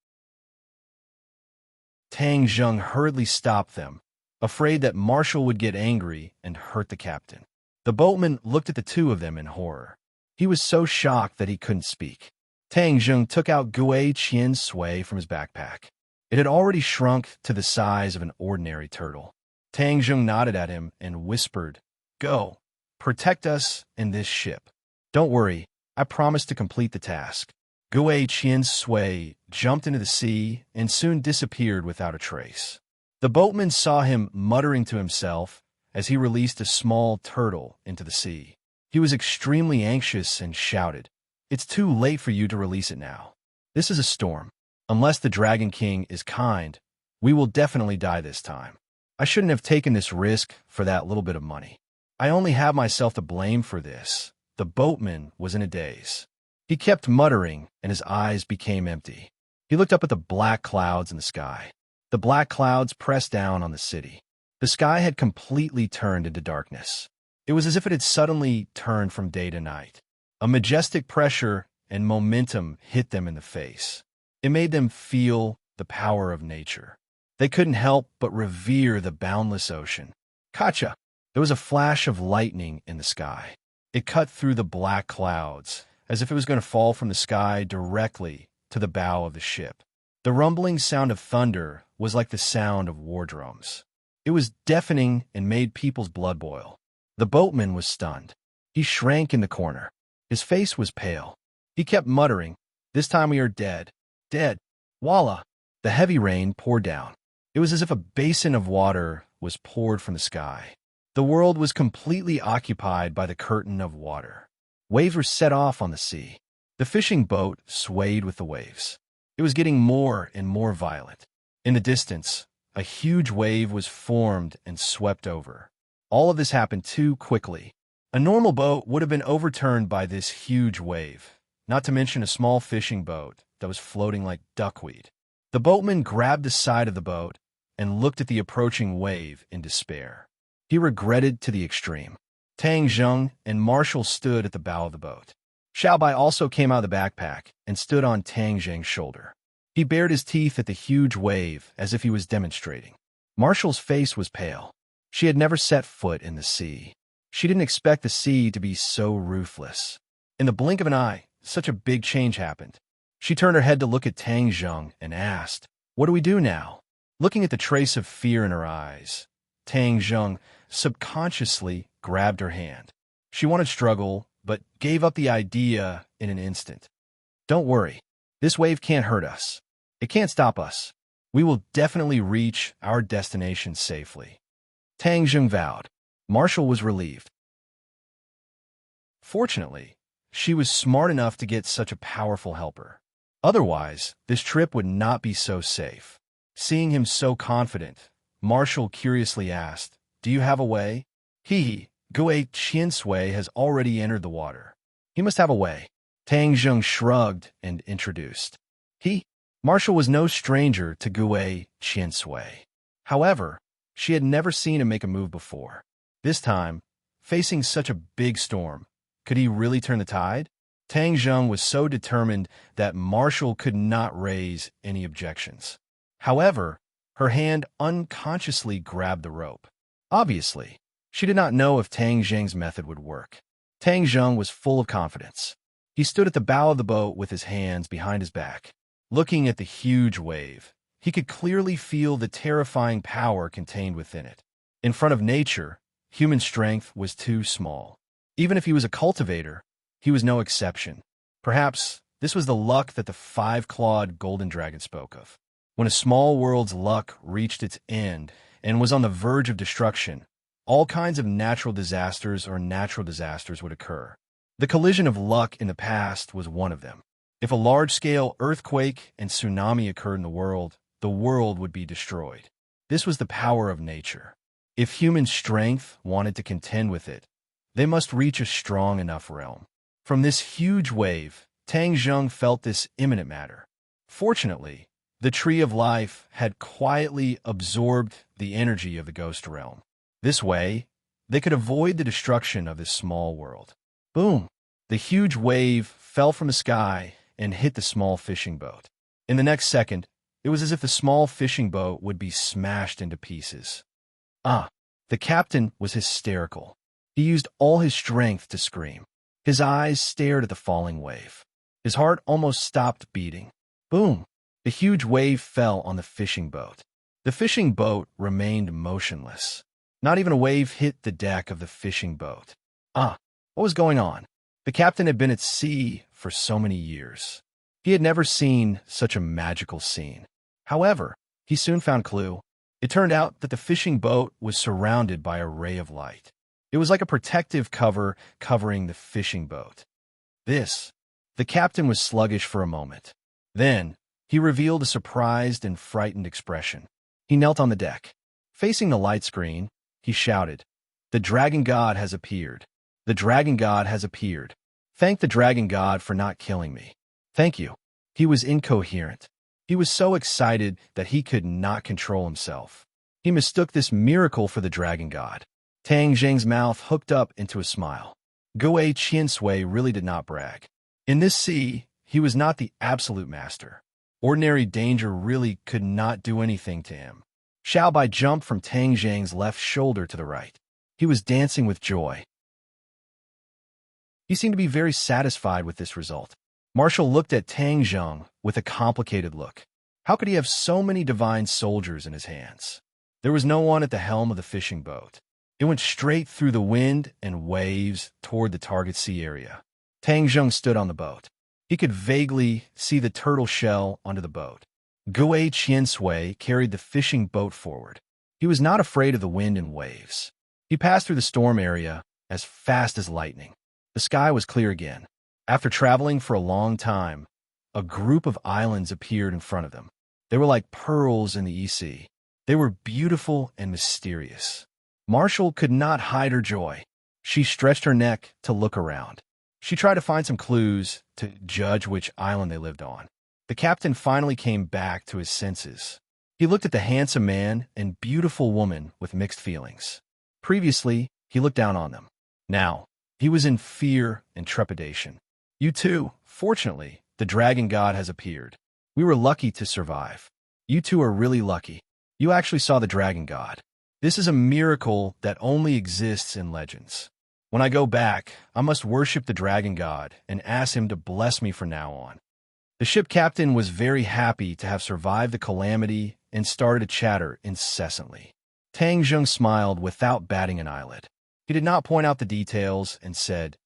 Tang Zheng hurriedly stopped them, afraid that Marshall would get angry and hurt the captain. The boatman looked at the two of them in horror. He was so shocked that he couldn't speak. Tang Zheng took out Gue Qiansui from his backpack. It had already shrunk to the size of an ordinary turtle. Tang Zheng nodded at him and whispered, Go, protect us and this ship. Don't worry, I promise to complete the task. Gue Qiansui jumped into the sea and soon disappeared without a trace. The boatman saw him muttering to himself as he released a small turtle into the sea. He was extremely anxious and shouted, It's too late for you to release it now. This is a storm. Unless the Dragon King is kind, we will definitely die this time. I shouldn't have taken this risk for that little bit of money. I only have myself to blame for this. The boatman was in a daze. He kept muttering, and his eyes became empty. He looked up at the black clouds in the sky. The black clouds pressed down on the city. The sky had completely turned into darkness. It was as if it had suddenly turned from day to night. A majestic pressure and momentum hit them in the face. It made them feel the power of nature. They couldn't help but revere the boundless ocean. Kacha! There was a flash of lightning in the sky. It cut through the black clouds, as if it was going to fall from the sky directly to the bow of the ship. The rumbling sound of thunder was like the sound of war drums. It was deafening and made people's blood boil. The boatman was stunned. He shrank in the corner. His face was pale. He kept muttering, This time we are dead. Dead. Voila! The heavy rain poured down. It was as if a basin of water was poured from the sky. The world was completely occupied by the curtain of water. Waves were set off on the sea. The fishing boat swayed with the waves. It was getting more and more violent. In the distance, a huge wave was formed and swept over. All of this happened too quickly. A normal boat would have been overturned by this huge wave, not to mention a small fishing boat that was floating like duckweed. The boatman grabbed the side of the boat and looked at the approaching wave in despair. He regretted to the extreme. Tang Zheng and Marshall stood at the bow of the boat. Xiaobai also came out of the backpack and stood on Tang Zheng's shoulder. He bared his teeth at the huge wave as if he was demonstrating. Marshall's face was pale. She had never set foot in the sea. She didn't expect the sea to be so ruthless. In the blink of an eye, such a big change happened. She turned her head to look at Tang Zheng and asked, "What do we do now?" Looking at the trace of fear in her eyes, Tang Zheng subconsciously grabbed her hand. She wanted to struggle, but gave up the idea in an instant. "Don't worry. This wave can't hurt us. It can't stop us. We will definitely reach our destination safely." Tang Zheng vowed. Marshall was relieved. Fortunately, she was smart enough to get such a powerful helper. Otherwise, this trip would not be so safe. Seeing him so confident, Marshall curiously asked, "Do you have a way?" Gui Qiansui has already entered the water. He must have a way." Tang Zheng shrugged and introduced. Marshall was no stranger to Gui Qiansui. However, she had never seen him make a move before. This time, facing such a big storm, could he really turn the tide? Tang Zheng was so determined that Marshall could not raise any objections. However, her hand unconsciously grabbed the rope. Obviously, she did not know if Tang Zheng's method would work. Tang Zheng was full of confidence. He stood at the bow of the boat with his hands behind his back. Looking at the huge wave, he could clearly feel the terrifying power contained within it. In front of nature, human strength was too small. Even if he was a cultivator, he was no exception. Perhaps this was the luck that the five-clawed golden dragon spoke of. When a small world's luck reached its end and was on the verge of destruction, all kinds of natural disasters would occur. The collision of luck in the past was one of them. If a large-scale earthquake and tsunami occurred in the world would be destroyed. This was the power of nature. If human strength wanted to contend with it, they must reach a strong enough realm. From this huge wave, Tang Zheng felt this imminent matter. Fortunately, the Tree of Life had quietly absorbed the energy of the ghost realm. This way, they could avoid the destruction of this small world. Boom! The huge wave fell from the sky and hit the small fishing boat. In the next second, it was as if the small fishing boat would be smashed into pieces. The captain was hysterical. He used all his strength to scream. His eyes stared at the falling wave. His heart almost stopped beating. Boom! The huge wave fell on the fishing boat. The fishing boat remained motionless. Not even a wave hit the deck of the fishing boat. What was going on? The captain had been at sea for so many years. He had never seen such a magical scene. However, he soon found a clue. It turned out that the fishing boat was surrounded by a ray of light. It was like a protective cover covering the fishing boat. The captain was sluggish for a moment. Then, he revealed a surprised and frightened expression. He knelt on the deck. Facing the light screen, he shouted, "The dragon god has appeared. The dragon god has appeared. Thank the dragon god for not killing me. Thank you." He was incoherent. He was so excited that he could not control himself. He mistook this miracle for the dragon god. Tang Zheng's mouth hooked up into a smile. Gui Qiansui really did not brag. In this sea, he was not the absolute master. Ordinary danger really could not do anything to him. Xiao Bai jumped from Tang Zheng's left shoulder to the right. He was dancing with joy. He seemed to be very satisfied with this result. Marshall looked at Tang Zheng with a complicated look. How could he have so many divine soldiers in his hands? There was no one at the helm of the fishing boat. It went straight through the wind and waves toward the target sea area. Tang Zheng stood on the boat. He could vaguely see the turtle shell under the boat. Gui Qiansui carried the fishing boat forward. He was not afraid of the wind and waves. He passed through the storm area as fast as lightning. The sky was clear again. After traveling for a long time, a group of islands appeared in front of them. They were like pearls in the sea. They were beautiful and mysterious. Marshall could not hide her joy. She stretched her neck to look around. She tried to find some clues to judge which island they lived on. The captain finally came back to his senses. He looked at the handsome man and beautiful woman with mixed feelings. Previously, he looked down on them. Now, he was in fear and trepidation. You too, fortunately, the dragon god has appeared. We were lucky to survive. You two are really lucky. You actually saw the dragon god. This is a miracle that only exists in legends. When I go back, I must worship the dragon god and ask him to bless me from now on. The ship captain was very happy to have survived the calamity and started to chatter incessantly. Tang Zheng smiled without batting an eyelid. He did not point out the details and said,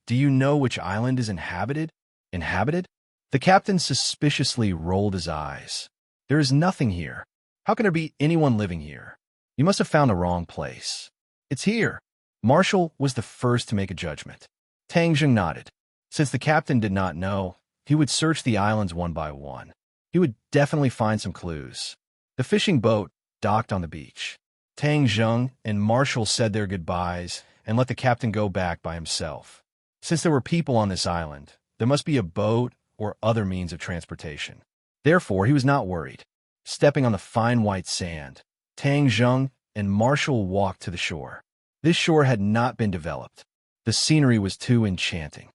"Do you know which island is inhabited?" Inhabited? The captain suspiciously rolled his eyes. "There is nothing here. How can there be anyone living here? You must have found the wrong place." "It's here." Marshall was the first to make a judgment. Tang Zheng nodded. Since the captain did not know, he would search the islands one by one. He would definitely find some clues. The fishing boat docked on the beach. Tang Zheng and Marshall said their goodbyes and let the captain go back by himself. Since there were people on this island, there must be a boat or other means of transportation. Therefore, he was not worried. Stepping on the fine white sand, Tang Zheng and Marshall walked to the shore. This shore had not been developed. The scenery was too enchanting.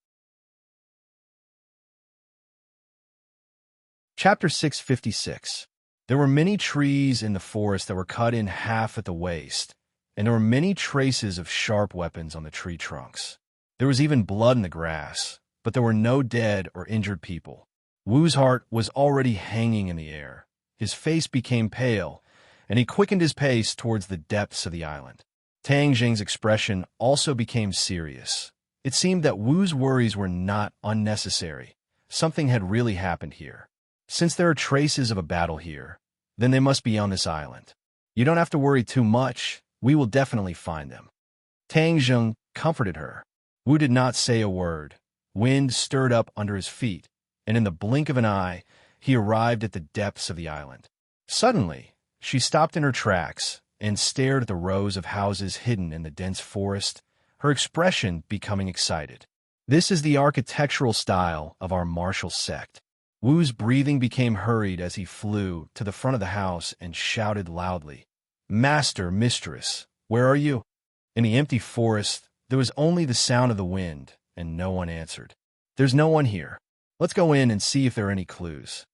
Chapter 656. There were many trees in the forest that were cut in half at the waist, and there were many traces of sharp weapons on the tree trunks. There was even blood in the grass, but there were no dead or injured people. Wu's heart was already hanging in the air. His face became pale, and he quickened his pace towards the depths of the island. Tang Zheng's expression also became serious. It seemed that Wu's worries were not unnecessary. Something had really happened here. Since there are traces of a battle here, then they must be on this island. You don't have to worry too much. We will definitely find them. Tang Zheng comforted her. Wu did not say a word. Wind stirred up under his feet, and in the blink of an eye, he arrived at the depths of the island. Suddenly, she stopped in her tracks and stared at the rows of houses hidden in the dense forest, her expression becoming excited. This is the architectural style of our martial sect. Wu's breathing became hurried as he flew to the front of the house and shouted loudly, "Master, mistress, where are you?" In the empty forest, there was only the sound of the wind, and no one answered. "There's no one here. Let's go in and see if there are any clues,"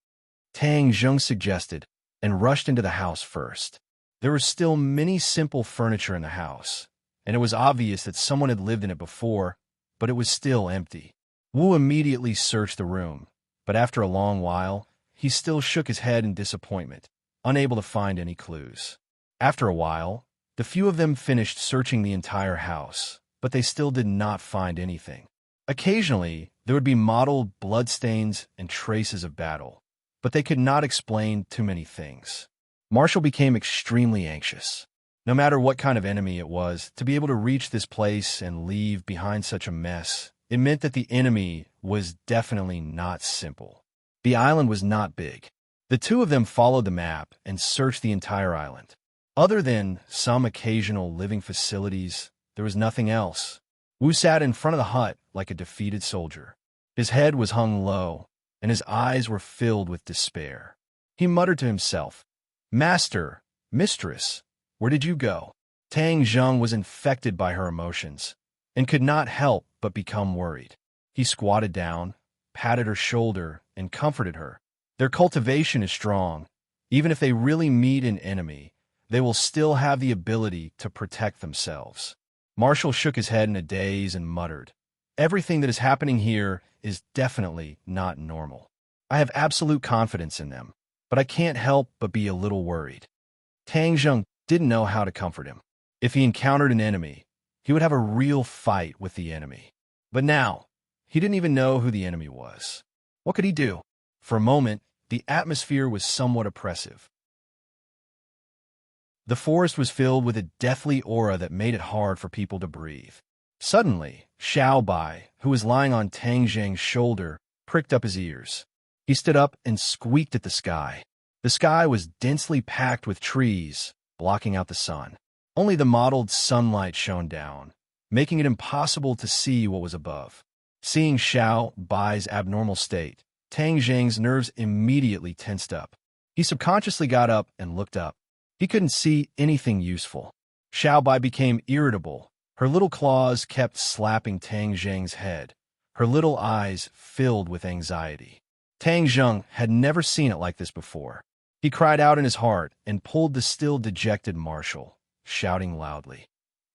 Tang Zheng suggested, and rushed into the house first. There was still many simple furniture in the house, and it was obvious that someone had lived in it before, but it was still empty. Wu immediately searched the room, but after a long while, he still shook his head in disappointment, unable to find any clues. After a while, the few of them finished searching the entire house, but they still did not find anything. Occasionally, there would be mottled bloodstains and traces of battle, but they could not explain too many things. Marshall became extremely anxious. No matter what kind of enemy it was, to be able to reach this place and leave behind such a mess, it meant that the enemy was definitely not simple. The island was not big. The two of them followed the map and searched the entire island. Other than some occasional living facilities, there was nothing else. Wu sat in front of the hut like a defeated soldier. His head was hung low, and his eyes were filled with despair. He muttered to himself, "Master, mistress, where did you go?" Tang Zheng was infected by her emotions and could not help but become worried. He squatted down, patted her shoulder, and comforted her. Their cultivation is strong. Even if they really meet an enemy, they will still have the ability to protect themselves. Marshall shook his head in a daze and muttered, "Everything that is happening here is definitely not normal. I have absolute confidence in them, but I can't help but be a little worried." Tang Zheng didn't know how to comfort him. If he encountered an enemy, he would have a real fight with the enemy. But now, he didn't even know who the enemy was. What could he do? For a moment, the atmosphere was somewhat oppressive. The forest was filled with a deathly aura that made it hard for people to breathe. Suddenly, Xiao Bai, who was lying on Tang Zheng's shoulder, pricked up his ears. He stood up and squeaked at the sky. The sky was densely packed with trees, blocking out the sun. Only the mottled sunlight shone down, making it impossible to see what was above. Seeing Xiao Bai's abnormal state, Tang Zheng's nerves immediately tensed up. He subconsciously got up and looked up. He couldn't see anything useful. Xiao Bai became irritable. Her little claws kept slapping Tang Zheng's head. Her little eyes filled with anxiety. Tang Zheng had never seen it like this before. He cried out in his heart and pulled the still dejected Marshall, shouting loudly,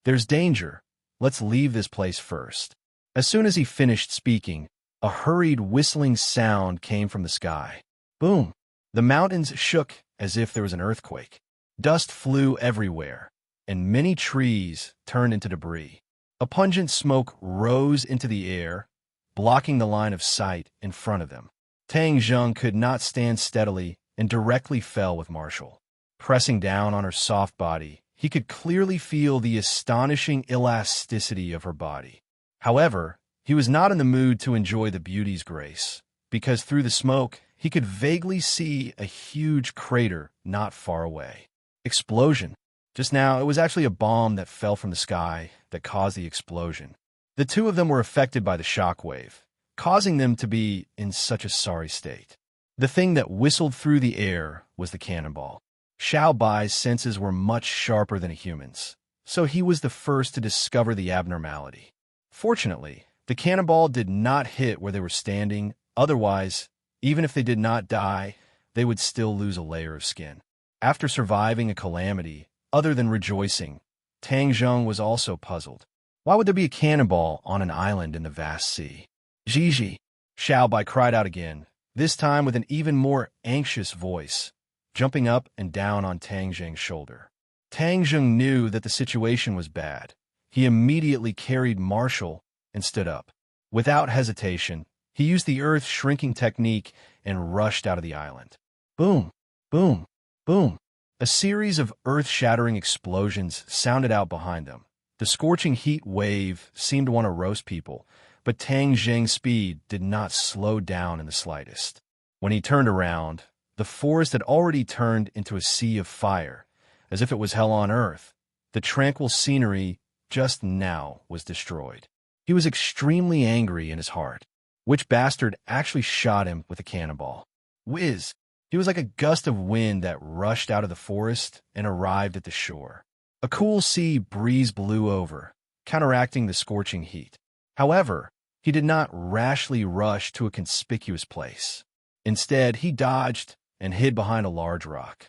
"There's danger. Let's leave this place first." As soon as he finished speaking, A hurried whistling sound came from the sky. Boom! The mountains shook as if there was an earthquake. Dust flew everywhere, and many trees turned into debris. A pungent smoke rose into the air, blocking the line of sight in front of them. Tang Zheng could not stand steadily and directly fell with Marshall. Pressing down on her soft body, he could clearly feel the astonishing elasticity of her body. However, he was not in the mood to enjoy the beauty's grace, because through the smoke, he could vaguely see a huge crater not far away. Explosion. Just now, it was actually a bomb that fell from the sky that caused the explosion. The two of them were affected by the shockwave, causing them to be in such a sorry state. The thing that whistled through the air was the cannonball. Xiao Bai's senses were much sharper than a human's, so he was the first to discover the abnormality. Fortunately, the cannonball did not hit where they were standing, otherwise, even if they did not die, they would still lose a layer of skin. After surviving a calamity, other than rejoicing, Tang Zheng was also puzzled. Why would there be a cannonball on an island in the vast sea? Gigi! Xiao Bai cried out again, this time with an even more anxious voice, jumping up and down on Tang Zheng's shoulder. Tang Zheng knew that the situation was bad. He immediately carried Marshall and stood up. Without hesitation, he used the earth-shrinking technique and rushed out of the island. Boom! Boom! Boom! A series of earth-shattering explosions sounded out behind them. The scorching heat wave seemed to want to roast people, but Tang Zheng's speed did not slow down in the slightest. When he turned around, the forest had already turned into a sea of fire, as if it was hell on earth. The tranquil scenery just now was destroyed. He was extremely angry in his heart. Which bastard actually shot him with a cannonball? Whiz! He was like a gust of wind that rushed out of the forest and arrived at the shore. A cool sea breeze blew over, counteracting the scorching heat. However, he did not rashly rush to a conspicuous place. Instead, he dodged and hid behind a large rock.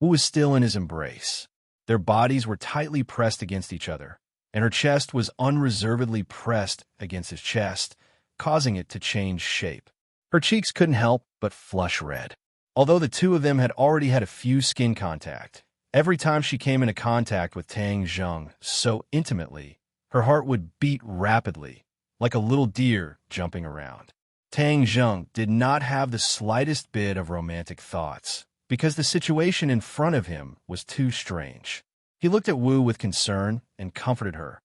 Wu was still in his embrace. Their bodies were tightly pressed against each other, and her chest was unreservedly pressed against his chest, causing it to change shape. Her cheeks couldn't help but flush red. Although the two of them had already had a few skin contact, every time she came into contact with Tang Zheng so intimately, her heart would beat rapidly, like a little deer jumping around. Tang Zheng did not have the slightest bit of romantic thoughts, because the situation in front of him was too strange. He looked at Wu with concern and comforted her.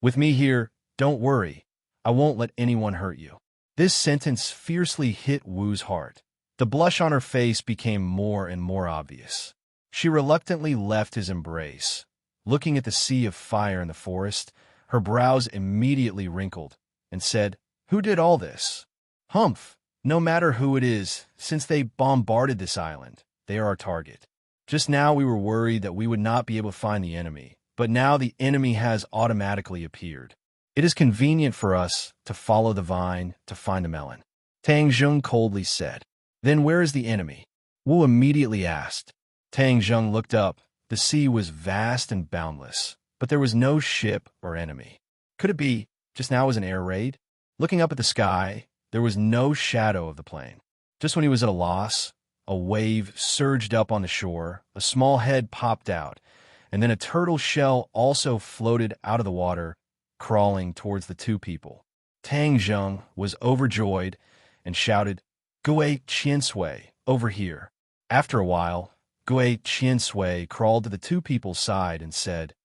With me here, don't worry. I won't let anyone hurt you. This sentence fiercely hit Wu's heart. The blush on her face became more and more obvious. She reluctantly left his embrace. Looking at the sea of fire in the forest, her brows immediately wrinkled, and said, "Who did all this?" "Humph! No matter who it is, since they bombarded this island, they are our target. Just now we were worried that we would not be able to find the enemy, but now the enemy has automatically appeared. It is convenient for us to follow the vine to find the melon." Tang Zheng coldly said. "Then where is the enemy?" Wu immediately asked. Tang Zheng looked up. The sea was vast and boundless, but there was no ship or enemy. Could it be just now was an air raid? Looking up at the sky, there was no shadow of the plane. Just when he was at a loss, a wave surged up on the shore, a small head popped out, and then a turtle shell also floated out of the water, crawling towards the two people. Tang Zheng was overjoyed and shouted, "Gui Qiansui, over here." After a while, Gui Qiansui crawled to the two people's side and said,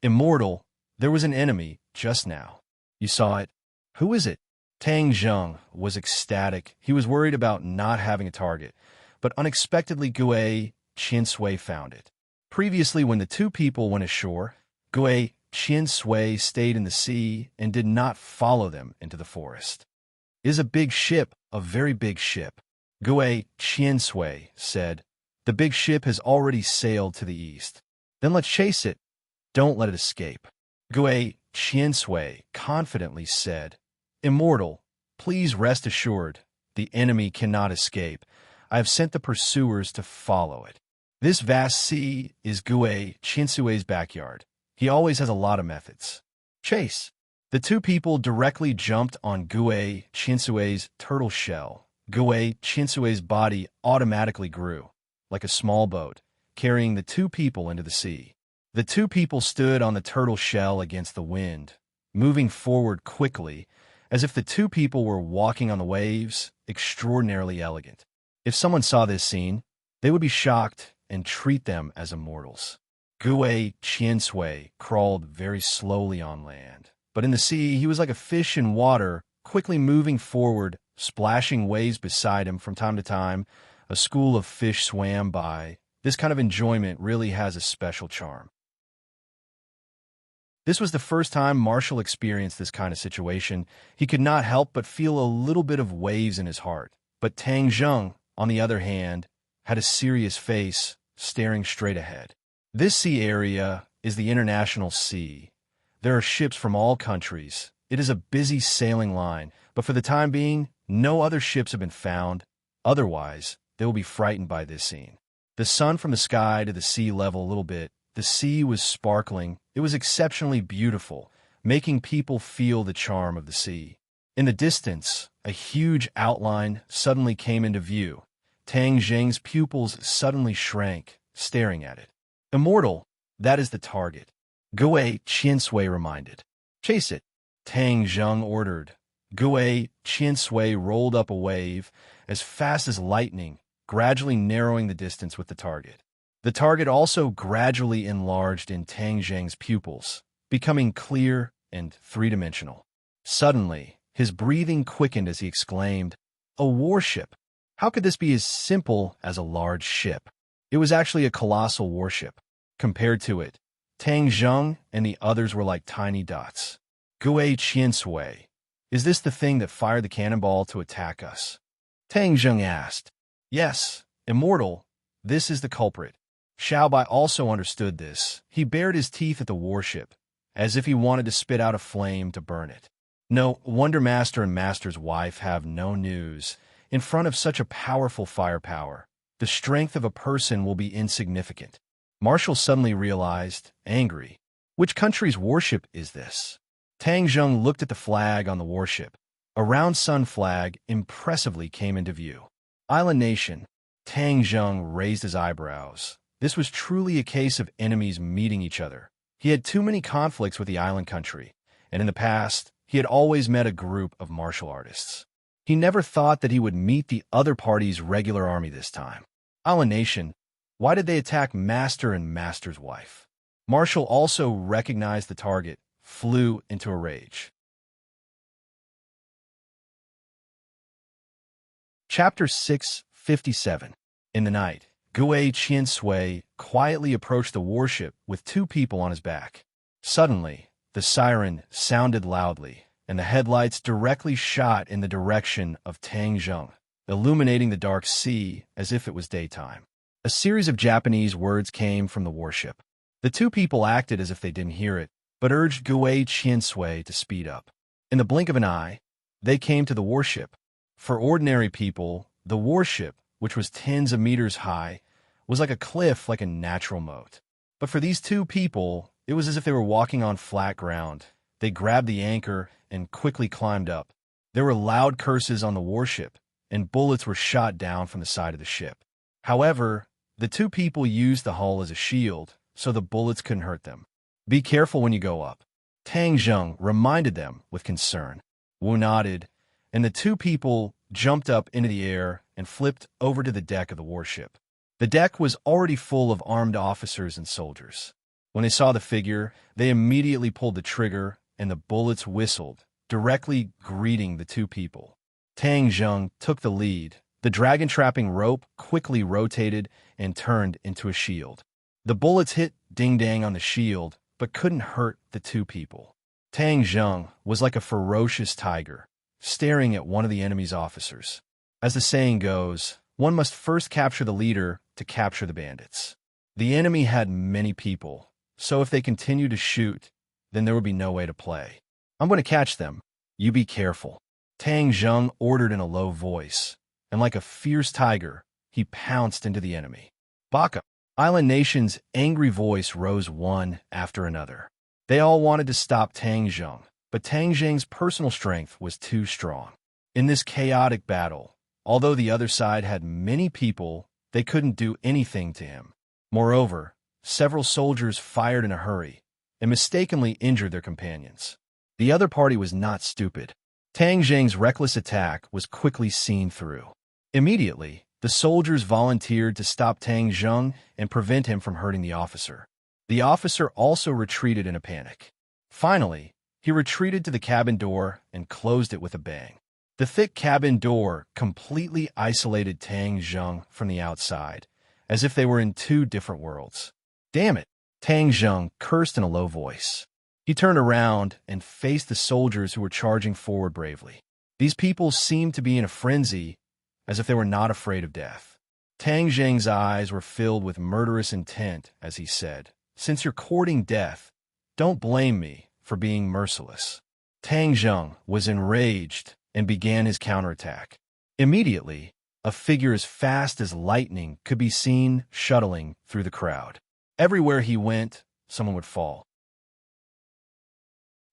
"Immortal, there was an enemy just now. You saw it? Who is it?" Tang Zheng was ecstatic. He was worried about not having a target, but unexpectedly Gui Qiansui found it. Previously, when the two people went ashore, Gui Qiansui stayed in the sea and did not follow them into the forest. "It is a big ship, a very big ship," Gui Qiansui said. "The big ship has already sailed to the east. Then let's chase it. Don't let it escape." Gui Qiansui confidently said, "Immortal, please rest assured, the enemy cannot escape. I have sent the pursuers to follow it. This vast sea is Gui Qiansui's backyard. He always has a lot of methods. Chase." The two people directly jumped on Gue Chinsue's turtle shell. Gue Chinsue's body automatically grew, like a small boat, carrying the two people into the sea. The two people stood on the turtle shell against the wind, moving forward quickly, as if the two people were walking on the waves, extraordinarily elegant. If someone saw this scene, they would be shocked and treat them as immortals. Gue Qiansui crawled very slowly on land, but in the sea he was like a fish in water, quickly moving forward, splashing waves beside him from time to time. A school of fish swam by. This kind of enjoyment really has a special charm. This was the first time Marshall experienced this kind of situation. He could not help but feel a little bit of waves in his heart. But Tang Zheng, on the other hand, had a serious face, staring straight ahead. This sea area is the International Sea. There are ships from all countries. It is a busy sailing line, but for the time being, no other ships have been found. Otherwise, they will be frightened by this scene. The sun from the sky to the sea level a little bit. The sea was sparkling. It was exceptionally beautiful, making people feel the charm of the sea. In the distance, a huge outline suddenly came into view. Tang Zheng's pupils suddenly shrank, staring at it. Immortal, that is the target. Gue Qiansui reminded. Chase it, Tang Zheng ordered. Gue Qiansui rolled up a wave as fast as lightning, gradually narrowing the distance with the target. The target also gradually enlarged in Tang Zheng's pupils, becoming clear and three-dimensional. Suddenly, his breathing quickened as he exclaimed, "A warship! How could this be as simple as a large ship?" It was actually a colossal warship. Compared to it, Tang Zheng and the others were like tiny dots. Gue Qiansui, is this the thing that fired the cannonball to attack us? Tang Zheng asked. Yes, immortal, this is the culprit. Xiaobai also understood this. He bared his teeth at the warship, as if he wanted to spit out a flame to burn it. No, Wonder Master and Master's wife have no news. In front of such a powerful firepower, the strength of a person will be insignificant. Marshall suddenly realized, angry, which country's warship is this? Tang Zheng looked at the flag on the warship. A round sun flag impressively came into view. Island Nation. Tang Zheng raised his eyebrows. This was truly a case of enemies meeting each other. He had too many conflicts with the island country, and in the past, he had always met a group of martial artists. He never thought that he would meet the other party's regular army this time. Island Nation, why did they attack Master and Master's wife? Marshall also recognized the target, flew into a rage. Chapter 657. In the night, Gue Qiansui quietly approached the warship with two people on his back. Suddenly, the siren sounded loudly, and the headlights directly shot in the direction of Tang Zheng, illuminating the dark sea as if it was daytime. A series of Japanese words came from the warship. The two people acted as if they didn't hear it, but urged Gue Qiansui to speed up. In the blink of an eye, they came to the warship. For ordinary people, the warship, which was tens of meters high, was like a cliff, like a natural moat. But for these two people, it was as if they were walking on flat ground. They grabbed the anchor and quickly climbed up. There were loud curses on the warship, and bullets were shot down from the side of the ship. However, the two people used the hull as a shield, so the bullets couldn't hurt them. Be careful when you go up, Tang Zheng reminded them with concern. Wu nodded, and the two people jumped up into the air and flipped over to the deck of the warship. The deck was already full of armed officers and soldiers. When they saw the figure, they immediately pulled the trigger, and the bullets whistled, directly greeting the two people. Tang Zheng took the lead. The dragon-trapping rope quickly rotated and turned into a shield. The bullets hit ding-dang on the shield, but couldn't hurt the two people. Tang Zheng was like a ferocious tiger, staring at one of the enemy's officers. As the saying goes, one must first capture the leader to capture the bandits. The enemy had many people, so if they continued to shoot, then there would be no way to play. I'm going to catch them. You be careful, Tang Zheng ordered in a low voice, and like a fierce tiger, he pounced into the enemy. Baka! Island Nation's angry voice rose one after another. They all wanted to stop Tang Zheng, but Tang Zheng's personal strength was too strong. In this chaotic battle, although the other side had many people, they couldn't do anything to him. Moreover, several soldiers fired in a hurry and mistakenly injured their companions. The other party was not stupid. Tang Zheng's reckless attack was quickly seen through. Immediately, the soldiers volunteered to stop Tang Zheng and prevent him from hurting the officer. The officer also retreated in a panic. Finally, he retreated to the cabin door and closed it with a bang. The thick cabin door completely isolated Tang Zheng from the outside, as if they were in two different worlds. Damn it, Tang Zheng cursed in a low voice. He turned around and faced the soldiers who were charging forward bravely. These people seemed to be in a frenzy, as if they were not afraid of death. Tang Zheng's eyes were filled with murderous intent as he said, "Since you're courting death, don't blame me for being merciless." Tang Zheng was enraged and began his counterattack. Immediately, a figure as fast as lightning could be seen shuttling through the crowd. Everywhere he went, someone would fall.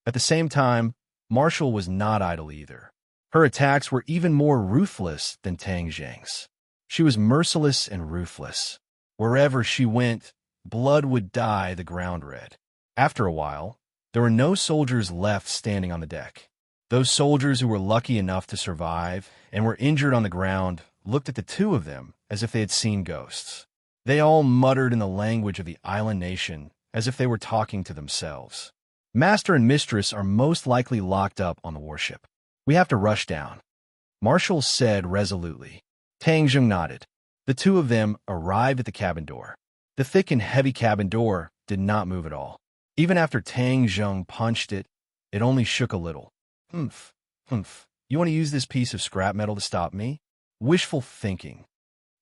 At the same time, Marshall was not idle either. Her attacks were even more ruthless than Tang Zheng's. She was merciless and ruthless. Wherever she went, blood would dye the ground red. After a while, there were no soldiers left standing on the deck. Those soldiers who were lucky enough to survive and were injured on the ground looked at the two of them as if they had seen ghosts. They all muttered in the language of the island nation as if they were talking to themselves. Master and mistress are most likely locked up on the warship. We have to rush down, Marshall said resolutely. Tang Zheng nodded. The two of them arrived at the cabin door. The thick and heavy cabin door did not move at all. Even after Tang Zheng punched it, it only shook a little. Humph, humph. You want to use this piece of scrap metal to stop me? Wishful thinking.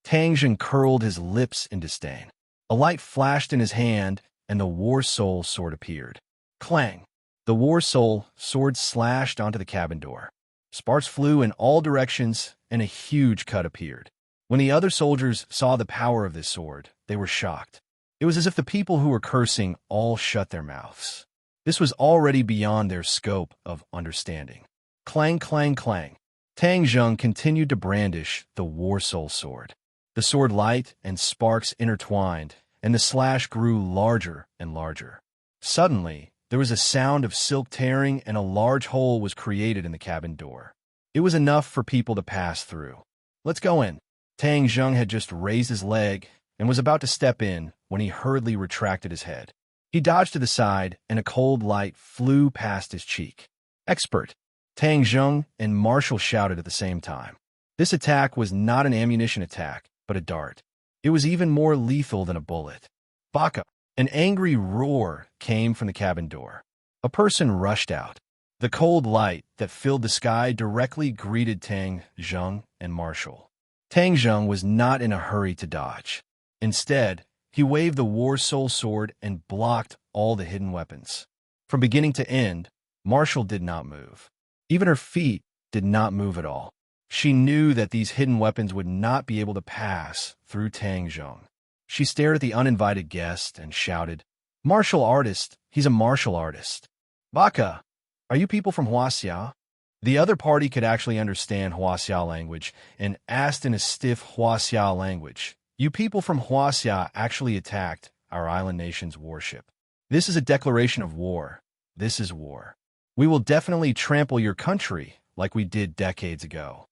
Tang Zheng curled his lips in disdain. A light flashed in his hand, and the War Soul sword appeared. Clang! The War Soul sword slashed onto the cabin door. Sparks flew in all directions, and a huge cut appeared. When the other soldiers saw the power of this sword, they were shocked. It was as if the people who were cursing all shut their mouths. This was already beyond their scope of understanding. Clang, clang, clang. Tang Zheng continued to brandish the War Soul sword. The sword light and sparks intertwined, and the slash grew larger and larger. Suddenly, there was a sound of silk tearing and a large hole was created in the cabin door. It was enough for people to pass through. Let's go in. Tang Zheng had just raised his leg and was about to step in when he hurriedly retracted his head. He dodged to the side, and a cold light flew past his cheek. Expert! Tang Zheng and Marshall shouted at the same time. This attack was not an ammunition attack, but a dart. It was even more lethal than a bullet. Baka! An angry roar came from the cabin door. A person rushed out. The cold light that filled the sky directly greeted Tang Zheng and Marshall. Tang Zheng was not in a hurry to dodge. Instead, he waved the War Soul sword and blocked all the hidden weapons. From beginning to end, Marshall did not move. Even her feet did not move at all. She knew that these hidden weapons would not be able to pass through Tang Zheng. She stared at the uninvited guest and shouted, "Martial artist! He's a martial artist! Baka! Are you people from Huaxia?" The other party could actually understand Huaxia language and asked in a stiff Huaxia language, "You people from Huaxia actually attacked our island nation's warship. This is a declaration of war. This is war. We will definitely trample your country like we did decades ago."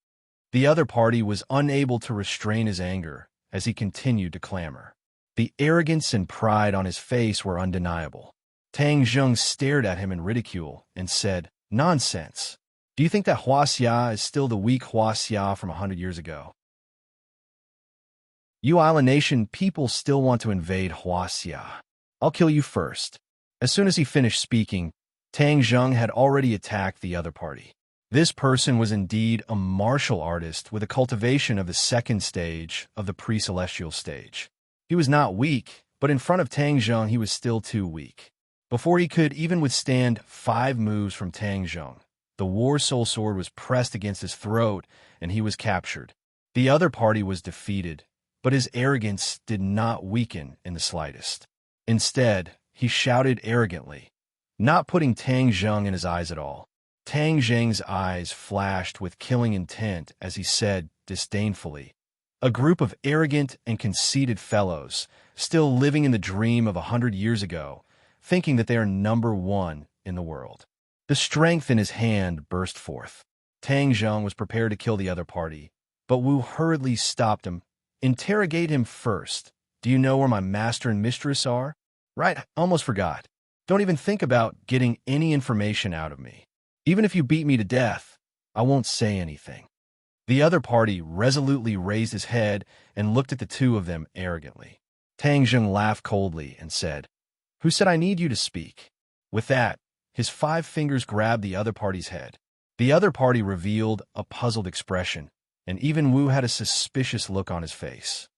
The other party was unable to restrain his anger as he continued to clamor. The arrogance and pride on his face were undeniable. Tang Zheng stared at him in ridicule and said, "Nonsense. Do you think that Huaxia is still the weak Huaxia from 100 years ago? You island nation people still want to invade Huaxia. I'll kill you first." As soon as he finished speaking, Tang Zheng had already attacked the other party. This person was indeed a martial artist with a cultivation of the second stage of the pre-celestial stage. He was not weak, but in front of Tang Zheng he was still too weak. Before he could even withstand 5 moves from Tang Zheng, the War Soul sword was pressed against his throat and he was captured. The other party was defeated, but his arrogance did not weaken in the slightest. Instead, he shouted arrogantly, not putting Tang Zheng in his eyes at all. Tang Zheng's eyes flashed with killing intent as he said disdainfully, "A group of arrogant and conceited fellows, still living in the dream of 100 years ago, thinking that they are number one in the world." The strength in his hand burst forth. Tang Zheng was prepared to kill the other party, but Wu hurriedly stopped him. "Interrogate him first. Do you know where my master and mistress are?" "Right, almost forgot. Don't even think about getting any information out of me. Even if you beat me to death, I won't say anything." The other party resolutely raised his head and looked at the two of them arrogantly. Tang Zheng laughed coldly and said, "Who said I need you to speak?" With that, his 5 fingers grabbed the other party's head. The other party revealed a puzzled expression, and even Wu had a suspicious look on his face.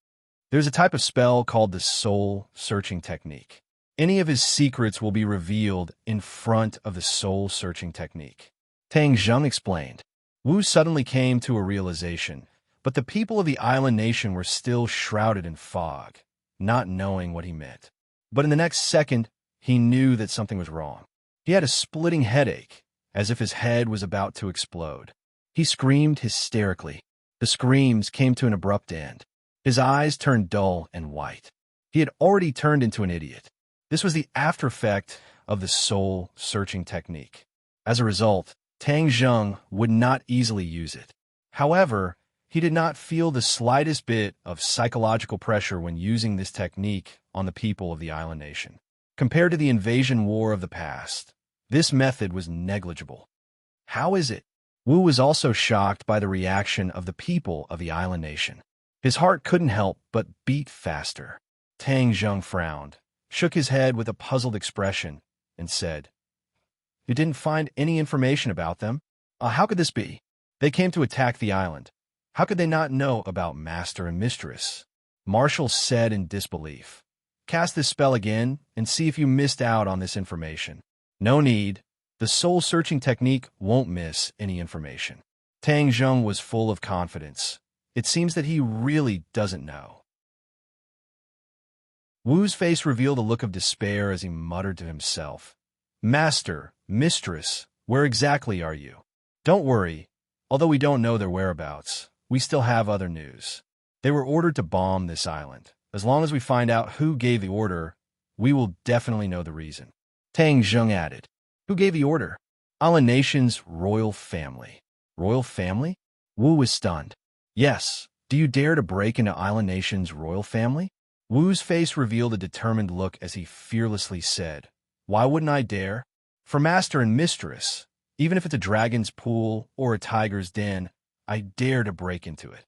There's a type of spell called the soul-searching technique. Any of his secrets will be revealed in front of the soul-searching technique. Tang Zheng explained. Wu suddenly came to a realization, but the people of the island nation were still shrouded in fog, not knowing what he meant. But in the next second, he knew that something was wrong. He had a splitting headache, as if his head was about to explode. He screamed hysterically. The screams came to an abrupt end. His eyes turned dull and white. He had already turned into an idiot. This was the after effect of the soul-searching technique. As a result, Tang Zheng would not easily use it. However, he did not feel the slightest bit of psychological pressure when using this technique on the people of the island nation. Compared to the invasion war of the past, this method was negligible. How is it? Wu was also shocked by the reaction of the people of the island nation. His heart couldn't help but beat faster. Tang Zheng frowned, shook his head with a puzzled expression, and said, "You didn't find any information about them? How could this be? They came to attack the island. How could they not know about master and mistress?" Marshall said in disbelief, "Cast this spell again and see if you missed out on this information." "No need. The soul-searching technique won't miss any information." Tang Zheng was full of confidence. It seems that he really doesn't know. Wu's face revealed a look of despair as he muttered to himself, "Master, mistress, where exactly are you?" "Don't worry. Although we don't know their whereabouts, we still have other news. They were ordered to bomb this island. As long as we find out who gave the order, we will definitely know the reason." Tang Zheng added, "Who gave the order?" "Island Nation's royal family." "Royal family?" Wu was stunned. "Yes. Do you dare to break into Island Nation's royal family?" Wu's face revealed a determined look as he fearlessly said, "Why wouldn't I dare? For master and mistress, even if it's a dragon's pool or a tiger's den, I dare to break into it."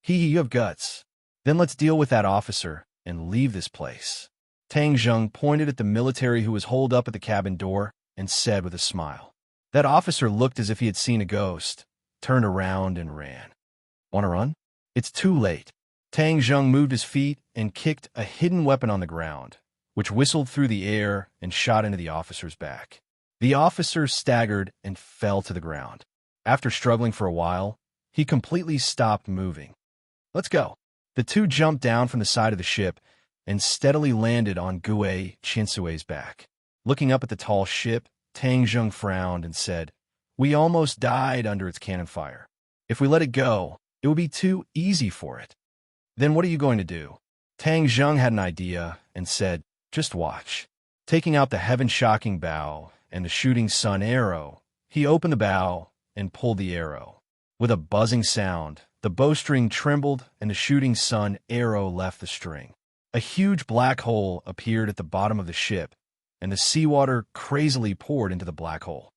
You have guts. Then let's deal with that officer and leave this place." Tang Zheng pointed at the military who was holed up at the cabin door and said with a smile. That officer looked as if he had seen a ghost, turned around and ran. "Want to run?" "It's too late." Tang Zheng moved his feet and kicked a hidden weapon on the ground, which whistled through the air and shot into the officer's back. The officer staggered and fell to the ground. After struggling for a while, he completely stopped moving. "Let's go." The two jumped down from the side of the ship and steadily landed on Gue Chinsue's back. Looking up at the tall ship, Tang Zheng frowned and said, "We almost died under its cannon fire. If we let it go, it will be too easy for it." "Then what are you going to do?" Tang Zheng had an idea and said, "Just watch." Taking out the heaven-shocking bow and the shooting sun arrow, he opened the bow and pulled the arrow. With a buzzing sound, the bowstring trembled and the shooting sun arrow left the string. A huge black hole appeared at the bottom of the ship, and the seawater crazily poured into the black hole.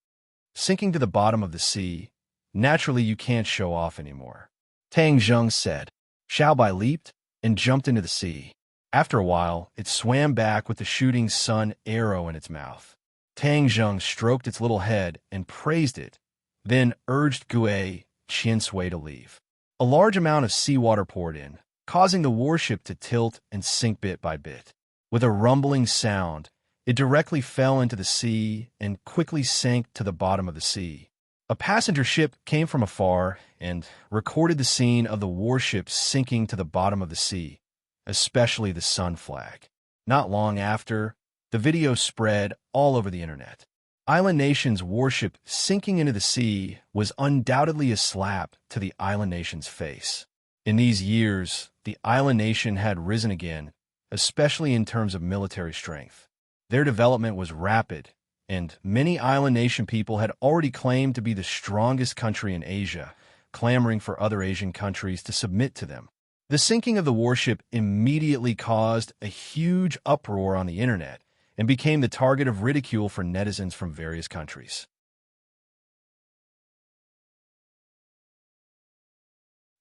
Sinking to the bottom of the sea, naturally you can't show off anymore. Tang Zheng said. Xiaobai leaped and jumped into the sea. After a while, it swam back with the shooting sun arrow in its mouth. Tang Zheng stroked its little head and praised it, then urged Gue Qinsui to leave. A large amount of seawater poured in, causing the warship to tilt and sink bit by bit. With a rumbling sound, it directly fell into the sea and quickly sank to the bottom of the sea. A passenger ship came from afar and recorded the scene of the warship sinking to the bottom of the sea, especially the sun flag. Not long after, the video spread all over the internet. island nation's warship sinking into the sea was undoubtedly a slap to the island nation's face. In these years, the island nation had risen again, especially in terms of military strength. Their development was rapid, and many island nation people had already claimed to be the strongest country in Asia, clamoring for other Asian countries to submit to them. The sinking of the warship immediately caused a huge uproar on the internet and became the target of ridicule for netizens from various countries.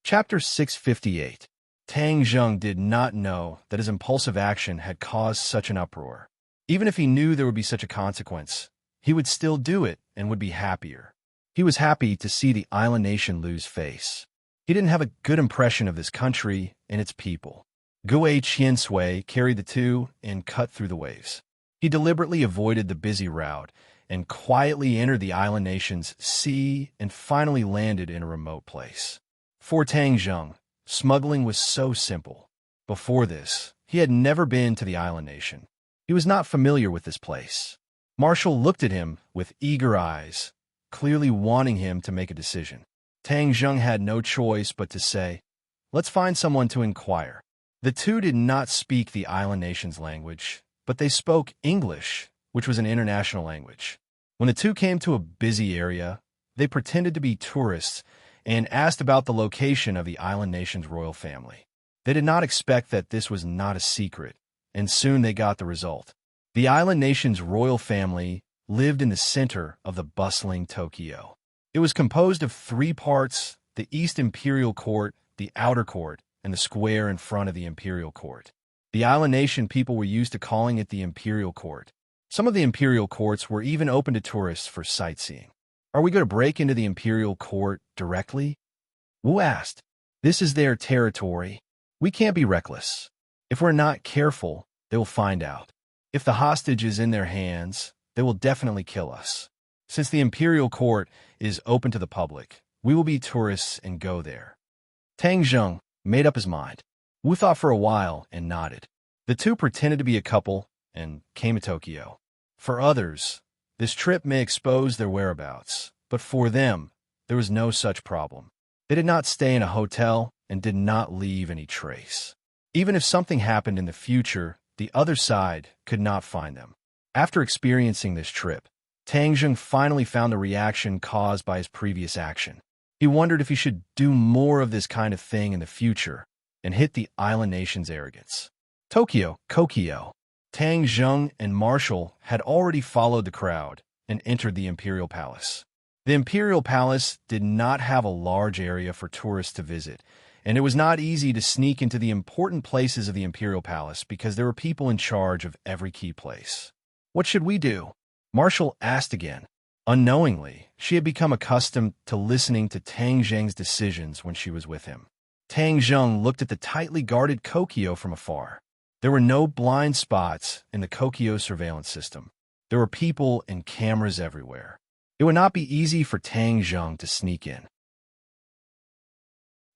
Chapter 658. Tang Zheng did not know that his impulsive action had caused such an uproar. Even if he knew there would be such a consequence, he would still do it and would be happier. He was happy to see the island nation lose face. He didn't have a good impression of this country and its people. Gui Qiansui carried the two and cut through the waves. He deliberately avoided the busy route and quietly entered the island nation's sea and finally landed in a remote place. For Tang Zheng, smuggling was so simple. Before this, he had never been to the island nation. He was not familiar with this place. Marshall looked at him with eager eyes, clearly wanting him to make a decision. Tang Zheng had no choice but to say, "Let's find someone to inquire." The two did not speak the island nation's language, but they spoke English, which was an international language. When the two came to a busy area, they pretended to be tourists and asked about the location of the island nation's royal family. They did not expect that this was not a secret, and soon they got the result. The island nation's royal family lived in the center of the bustling Tokyo. It was composed of three parts: the East Imperial Court, the Outer Court, and the square in front of the Imperial Court. The island nation people were used to calling it the Imperial Court. Some of the Imperial Courts were even open to tourists for sightseeing. "Are we going to break into the Imperial Court directly?" Wu asked. "This is their territory. We can't be reckless. If we're not careful, they will find out. If the hostage is in their hands, they will definitely kill us. Since the Imperial Court is open to the public, we will be tourists and go there." Tang Zheng made up his mind. Wu thought for a while and nodded. The two pretended to be a couple and came to Tokyo. For others, this trip may expose their whereabouts, but for them, there was no such problem. They did not stay in a hotel and did not leave any trace. Even if something happened in the future, the other side could not find them. After experiencing this trip, Tang Zheng finally found the reaction caused by his previous action. He wondered if he should do more of this kind of thing in the future and hit the island nation's arrogance. Tokyo. Tang Zheng and Marshall had already followed the crowd and entered the Imperial Palace. The Imperial Palace did not have a large area for tourists to visit, and it was not easy to sneak into the important places of the Imperial Palace because there were people in charge of every key place. "What should we do?" Marshall asked again. Unknowingly, she had become accustomed to listening to Tang Zheng's decisions when she was with him. Tang Zheng looked at the tightly guarded Kokyo from afar. There were no blind spots in the Kokyo surveillance system. There were people and cameras everywhere. It would not be easy for Tang Zheng to sneak in.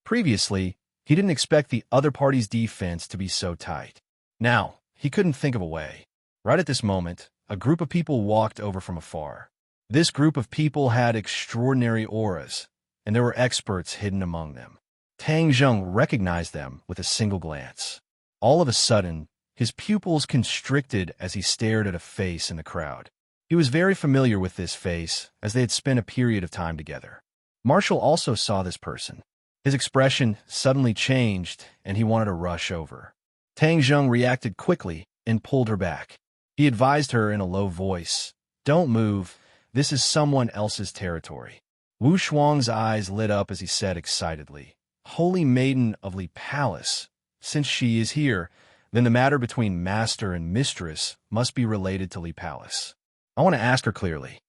Previously, he didn't expect the other party's defense to be so tight. Now, he couldn't think of a way. Right at this moment, a group of people walked over from afar. This group of people had extraordinary auras, and there were experts hidden among them. Tang Zheng recognized them with a single glance. All of a sudden, his pupils constricted as he stared at a face in the crowd. He was very familiar with this face, as they had spent a period of time together. Marshall also saw this person. His expression suddenly changed, and he wanted to rush over. Tang Zheng reacted quickly and pulled her back. He advised her in a low voice, "Don't move. This is someone else's territory." Wu Shuang's eyes lit up as he said excitedly, "Holy Maiden of Li Palace, since she is here, then the matter between master and mistress must be related to Li Palace. I want to ask her clearly."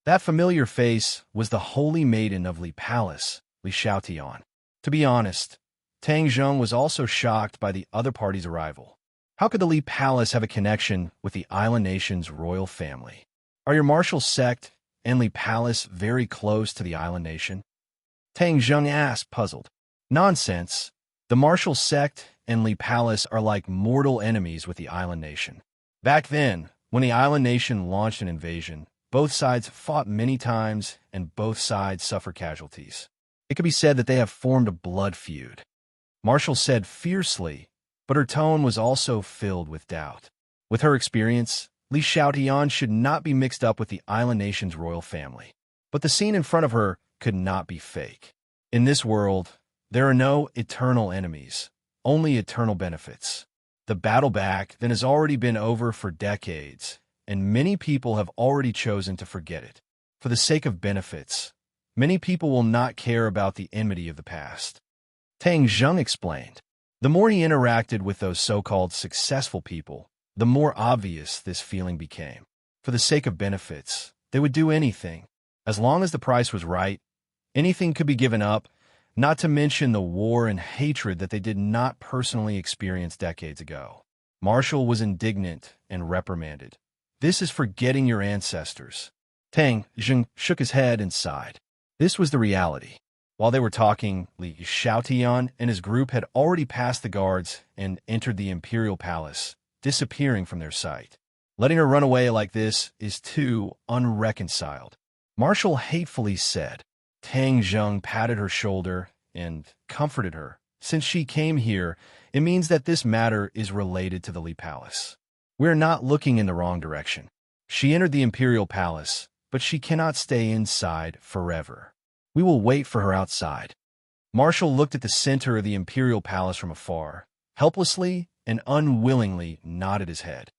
That familiar face was the Holy Maiden of Li Palace, Li Xiaotian. To be honest, Tang Zheng was also shocked by the other party's arrival. How could the Li Palace have a connection with the island nation's royal family? Are your martial sect and Li Palace very close to the island nation? Tang Zheng asked, puzzled. Nonsense. The martial sect and Li Palace are like mortal enemies with the island nation. Back then, when the island nation launched an invasion, Both sides fought many times, and both sides suffered casualties. It could be said that they have formed a blood feud. Marshall said fiercely, but her tone was also filled with doubt. With her experience, Li Xiaotian should not be mixed up with the island nation's royal family. But the scene in front of her could not be fake. In this world, there are no eternal enemies, only eternal benefits. The battle back then has already been over for decades, and many people have already chosen to forget it. For the sake of benefits, many people will not care about the enmity of the past. Tang Zheng explained. The more he interacted with those so-called successful people, the more obvious this feeling became. For the sake of benefits, they would do anything. As long as the price was right, anything could be given up, not to mention the war and hatred that they did not personally experience decades ago. Marshall was indignant and reprimanded. This is forgetting your ancestors. Tang Zheng shook his head and sighed. This was the reality. While they were talking, Li Xiaotian and his group had already passed the guards and entered the imperial palace, disappearing from their sight. Letting her run away like this is too unreconciled. Marshall hatefully said. Tang Zheng patted her shoulder and comforted her. Since she came here, it means that this matter is related to the Li Palace. We're not looking in the wrong direction. She entered the imperial palace, but she cannot stay inside forever. We will wait for her outside. Marshall looked at the center of the imperial palace from afar, helplessly and unwillingly nodded his head.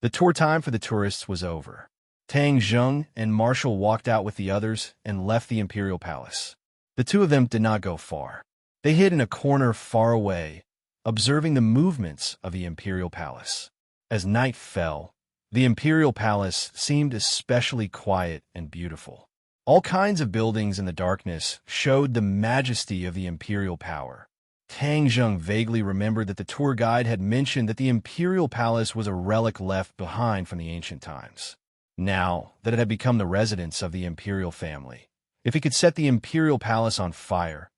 The tour time for the tourists was over. Tang Zheng and Marshall walked out with the others and left the imperial palace. The two of them did not go far. They hid in a corner far away, observing the movements of the imperial palace. As night fell, the imperial palace seemed especially quiet and beautiful. All kinds of buildings in the darkness showed the majesty of the imperial power. Tang Zheng vaguely remembered that the tour guide had mentioned that the imperial palace was a relic left behind from the ancient times. Now that it had become the residence of the imperial family, if he could set the imperial palace on fire,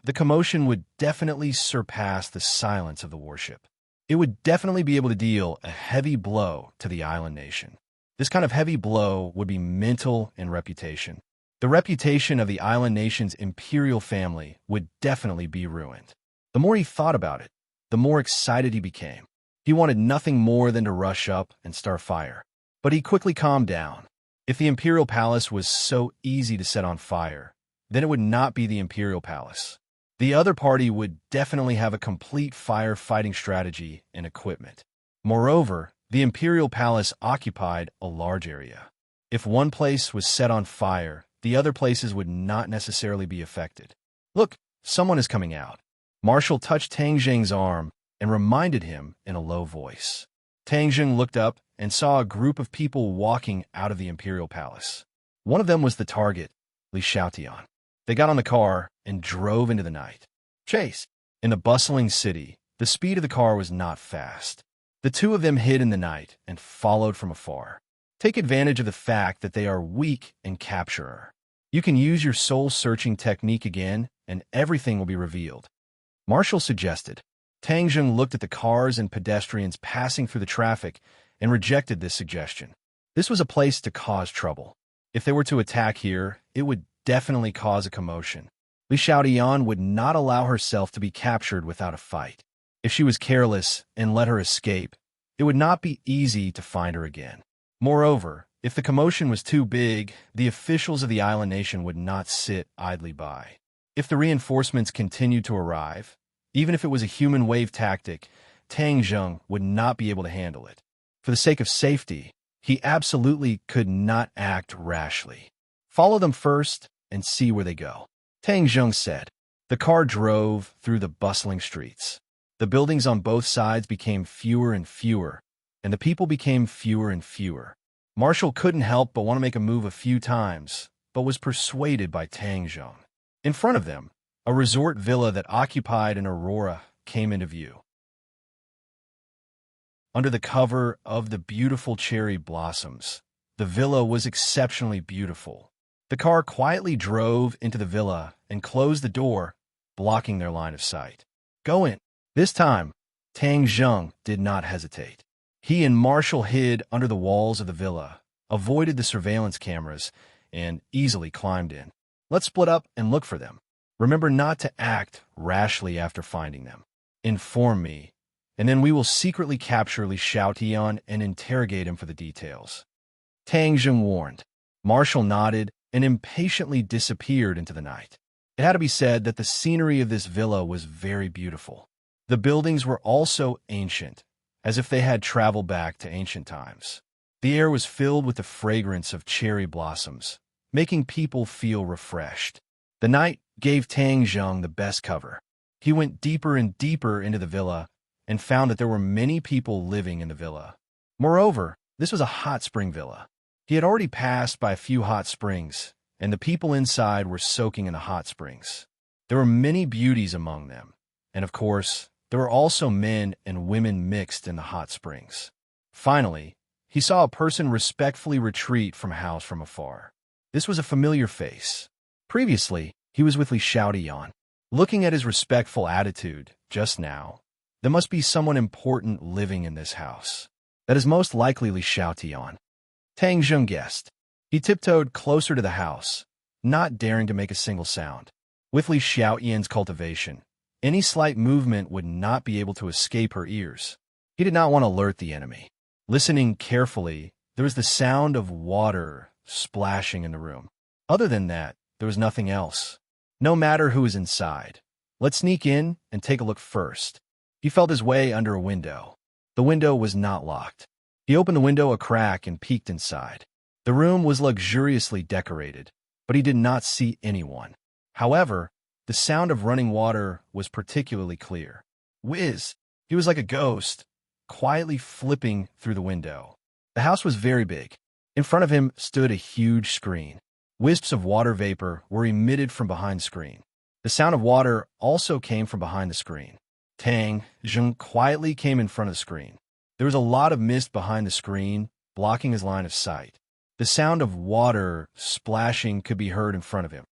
the commotion would definitely surpass the silence of the warship. It would definitely be able to deal a heavy blow to the island nation. This kind of heavy blow would be mental and reputation. The reputation of the island nation's imperial family would definitely be ruined. The more he thought about it, the more excited he became. He wanted nothing more than to rush up and start fire. But he quickly calmed down. If the imperial palace was so easy to set on fire, then it would not be the imperial palace. The other party would definitely have a complete firefighting strategy and equipment. Moreover, the imperial palace occupied a large area. If one place was set on fire, the other places would not necessarily be affected. Look, someone is coming out. Marshall touched Tang Zheng's arm and reminded him in a low voice. Tang Zheng looked up and saw a group of people walking out of the imperial palace. One of them was the target, Li Xiaotian. They got on the car and drove into the night. Chase! In the bustling city, the speed of the car was not fast. The two of them hid in the night and followed from afar. Take advantage of the fact that they are weak and capture her. You can use your soul-searching technique again, and everything will be revealed. Marshall suggested. Tang Zheng looked at the cars and pedestrians passing through the traffic and rejected this suggestion. This was a place to cause trouble. If they were to attack here, it would definitely cause a commotion. Li Xiaotian would not allow herself to be captured without a fight. If she was careless and let her escape, it would not be easy to find her again. Moreover, if the commotion was too big, the officials of the island nation would not sit idly by. If the reinforcements continued to arrive, even if it was a human wave tactic, Tang Zheng would not be able to handle it. For the sake of safety, he absolutely could not act rashly. Follow them first and see where they go, Tang Zheng said. The car drove through the bustling streets. The buildings on both sides became fewer and fewer, and the people became fewer and fewer. Marshall couldn't help but want to make a move a few times, but was persuaded by Tang Zheng. In front of them, a resort villa that occupied an aurora came into view. Under the cover of the beautiful cherry blossoms, the villa was exceptionally beautiful. The car quietly drove into the villa and closed the door, blocking their line of sight. Go in. This time, Tang Zheng did not hesitate. He and Marshall hid under the walls of the villa, avoided the surveillance cameras, and easily climbed in. Let's split up and look for them. Remember not to act rashly after finding them. Inform me, and then we will secretly capture Li Xiaotian and interrogate him for the details. Tang Zheng warned. Marshall nodded and impatiently disappeared into the night. It had to be said that the scenery of this villa was very beautiful. The buildings were also ancient, as if they had traveled back to ancient times. The air was filled with the fragrance of cherry blossoms, making people feel refreshed. The night gave Tang Zheng the best cover. He went deeper and deeper into the villa and found that there were many people living in the villa. Moreover, this was a hot spring villa. He had already passed by a few hot springs, and the people inside were soaking in the hot springs. There were many beauties among them, and of course, there were also men and women mixed in the hot springs. Finally, he saw a person respectfully retreat from a house from afar. This was a familiar face. Previously, he was with Li Xiaotian. Looking at his respectful attitude just now, there must be someone important living in this house. That is most likely Li Xiaotian. Tang Zheng guessed. He tiptoed closer to the house, not daring to make a single sound. With Li Xiaotian's cultivation, any slight movement would not be able to escape her ears. He did not want to alert the enemy. Listening carefully, there was the sound of water splashing in the room. Other than that, there was nothing else. No matter who is inside. Let's sneak in and take a look first. He felt his way under a window. The window was not locked. He opened the window a crack and peeked inside. The room was luxuriously decorated, but he did not see anyone. However, the sound of running water was particularly clear. Whiz! He was like a ghost, quietly flipping through the window. The house was very big. In front of him stood a huge screen. Wisps of water vapor were emitted from behind the screen. The sound of water also came from behind the screen. Tang Zheng quietly came in front of the screen. There was a lot of mist behind the screen, blocking his line of sight. The sound of water splashing could be heard in front of him.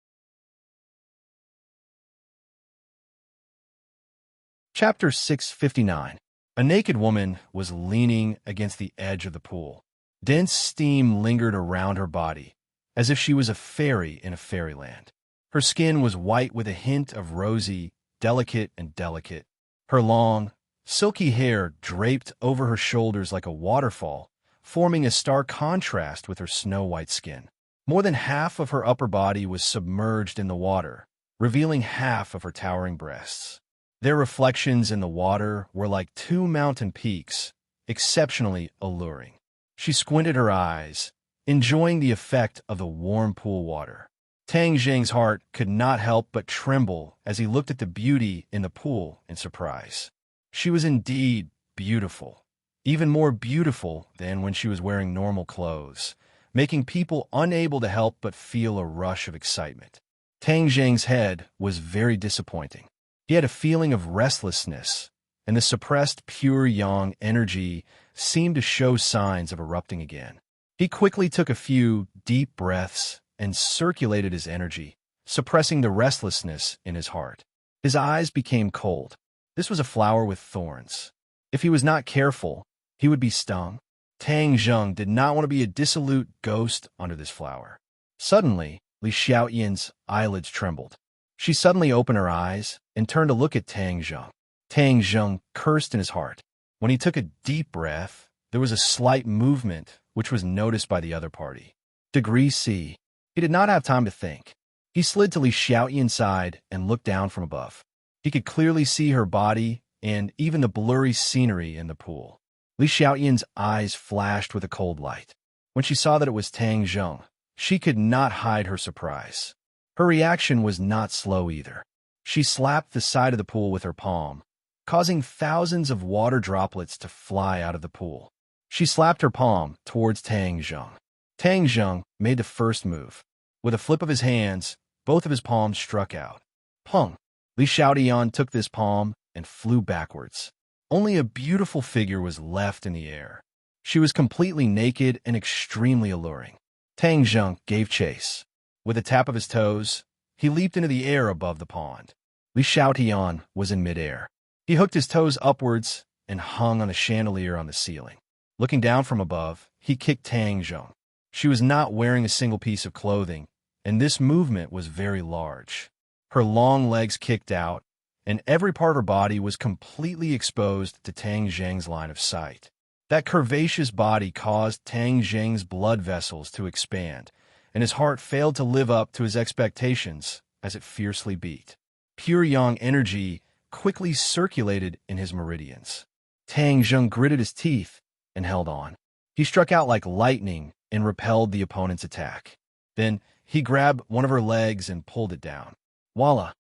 Chapter 659. A naked woman was leaning against the edge of the pool. Dense steam lingered around her body, as if she was a fairy in a fairyland. Her skin was white with a hint of rosy, delicate and delicate. Her long, silky hair draped over her shoulders like a waterfall, forming a stark contrast with her snow-white skin. More than half of her upper body was submerged in the water, revealing half of her towering breasts. Their reflections in the water were like two mountain peaks, exceptionally alluring. She squinted her eyes, enjoying the effect of the warm pool water. Tang Zheng's heart could not help but tremble as he looked at the beauty in the pool in surprise. She was indeed beautiful, even more beautiful than when she was wearing normal clothes, making people unable to help but feel a rush of excitement. Tang Zheng's head was very disappointing. He had a feeling of restlessness, and the suppressed pure yang energy seemed to show signs of erupting again. He quickly took a few deep breaths and circulated his energy, suppressing the restlessness in his heart. His eyes became cold. This was a flower with thorns. If he was not careful, he would be stung. Tang Zheng did not want to be a dissolute ghost under this flower. Suddenly, Li Xiaotian's eyelids trembled. She suddenly opened her eyes and turned to look at Tang Zheng. Tang Zheng cursed in his heart. When he took a deep breath, there was a slight movement which was noticed by the other party. Degree C. He did not have time to think. He slid to Li Xiaotian's side and looked down from above. He could clearly see her body and even the blurry scenery in the pool. Li Xiaotian's eyes flashed with a cold light. When she saw that it was Tang Zheng, she could not hide her surprise. Her reaction was not slow either. She slapped the side of the pool with her palm, causing thousands of water droplets to fly out of the pool. She slapped her palm towards Tang Zheng. Tang Zheng made the first move. With a flip of his hands, both of his palms struck out. Pung! Li Xiaotian took this palm and flew backwards. Only a beautiful figure was left in the air. She was completely naked and extremely alluring. Tang Zheng gave chase. With a tap of his toes, he leaped into the air above the pond. Li Xiaotian was in midair. He hooked his toes upwards and hung on a chandelier on the ceiling. Looking down from above, he kicked Tang Zheng. She was not wearing a single piece of clothing, and this movement was very large. Her long legs kicked out, and every part of her body was completely exposed to Tang Zheng's line of sight. That curvaceous body caused Tang Zheng's blood vessels to expand, and his heart failed to live up to his expectations as it fiercely beat. Pure yang energy quickly circulated in his meridians. Tang Zheng gritted his teeth and held on. He struck out like lightning and repelled the opponent's attack. Then he grabbed one of her legs and pulled it down. Voila!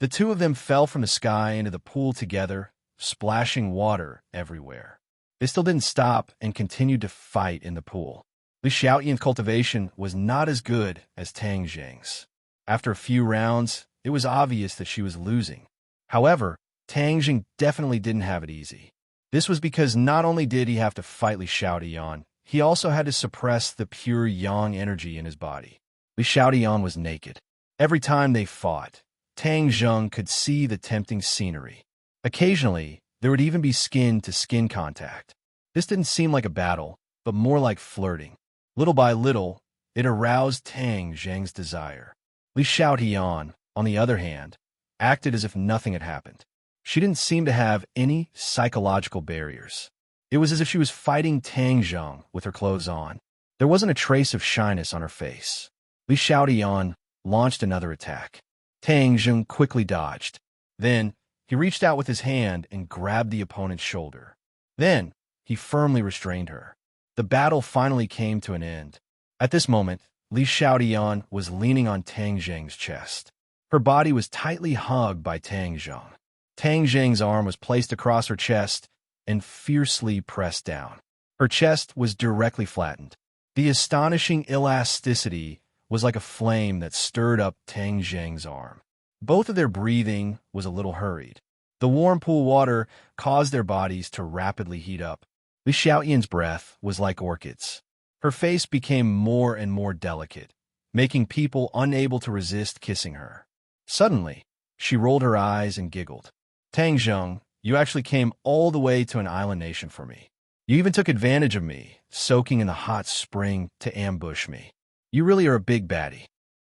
The two of them fell from the sky into the pool together, splashing water everywhere. They still didn't stop and continued to fight in the pool. Li Xiaoyan's cultivation was not as good as Tang Zheng's. After a few rounds, it was obvious that she was losing. However, Tang Zheng definitely didn't have it easy. This was because not only did he have to fight Li Xiaoyan, he also had to suppress the pure yang energy in his body. Li Xiaoyan was naked. Every time they fought, Tang Zheng could see the tempting scenery. Occasionally, there would even be skin-to-skin contact. This didn't seem like a battle, but more like flirting. Little by little, it aroused Tang Zheng's desire. Li Xiaoyan, on the other hand, acted as if nothing had happened. She didn't seem to have any psychological barriers. It was as if she was fighting Tang Zheng with her clothes on. There wasn't a trace of shyness on her face. Li Xiaoyan launched another attack. Tang Zheng quickly dodged. Then, he reached out with his hand and grabbed the opponent's shoulder. Then, he firmly restrained her. The battle finally came to an end. At this moment, Li Xiaoyan was leaning on Tang Zheng's chest. Her body was tightly hugged by Tang Zheng. Tang Zheng's arm was placed across her chest and fiercely pressed down. Her chest was directly flattened. The astonishing elasticity was like a flame that stirred up Tang Zheng's arm. Both of their breathing was a little hurried. The warm pool water caused their bodies to rapidly heat up. Li Xiaoyan's breath was like orchids. Her face became more and more delicate, making people unable to resist kissing her. Suddenly, she rolled her eyes and giggled. Tang Zheng, you actually came all the way to an island nation for me. You even took advantage of me, soaking in the hot spring to ambush me. You really are a big baddie.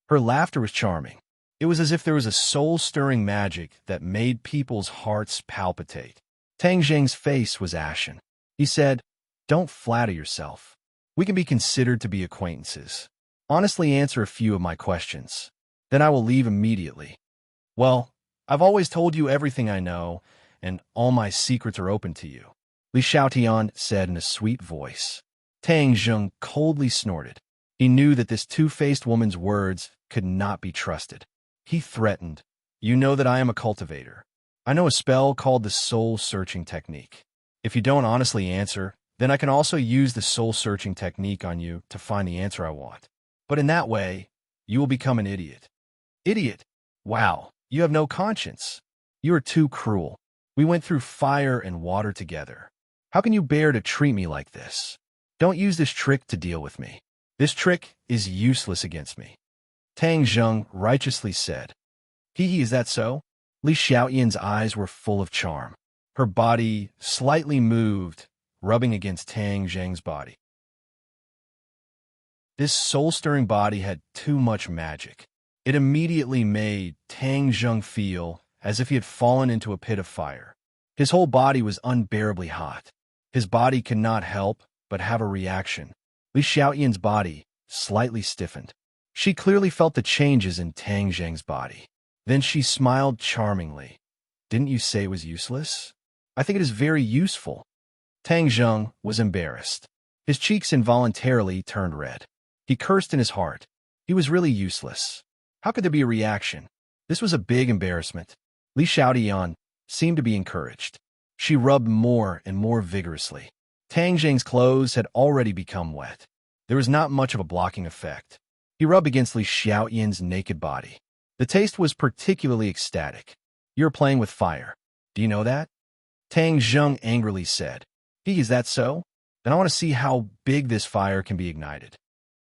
Her laughter was charming. It was as if there was a soul-stirring magic that made people's hearts palpitate. Tang Zheng's face was ashen. He said, "Don't flatter yourself. We can be considered to be acquaintances. Honestly answer a few of my questions. Then I will leave immediately." "Well, I've always told you everything I know, and all my secrets are open to you," Li Xiaoyan said in a sweet voice. Tang Zheng coldly snorted. He knew that this two-faced woman's words could not be trusted. He threatened, "You know that I am a cultivator. I know a spell called the soul-searching technique. If you don't honestly answer, then I can also use the soul-searching technique on you to find the answer I want. But in that way, you will become an idiot." "Idiot? Wow. You have no conscience. You are too cruel. We went through fire and water together. How can you bear to treat me like this? Don't use this trick to deal with me. This trick is useless against me," Tang Zheng righteously said. Is that so?" Li Xiaoyan's eyes were full of charm. Her body slightly moved, rubbing against Tang Zheng's body. This soul-stirring body had too much magic. It immediately made Tang Zheng feel as if he had fallen into a pit of fire. His whole body was unbearably hot. His body could not help but have a reaction. Li Xiaoyan's body slightly stiffened. She clearly felt the changes in Tang Zheng's body. Then she smiled charmingly. "Didn't you say it was useless? I think it is very useful." Tang Zheng was embarrassed. His cheeks involuntarily turned red. He cursed in his heart. He was really useless. How could there be a reaction? This was a big embarrassment. Li Xiaoyan seemed to be encouraged. She rubbed more and more vigorously. Tang Zheng's clothes had already become wet. There was not much of a blocking effect. He rubbed against Li Xiaoyan's naked body. The taste was particularly ecstatic. "You're playing with fire. Do you know that?" Tang Zheng angrily said. "Is that so? Then I want to see how big this fire can be ignited."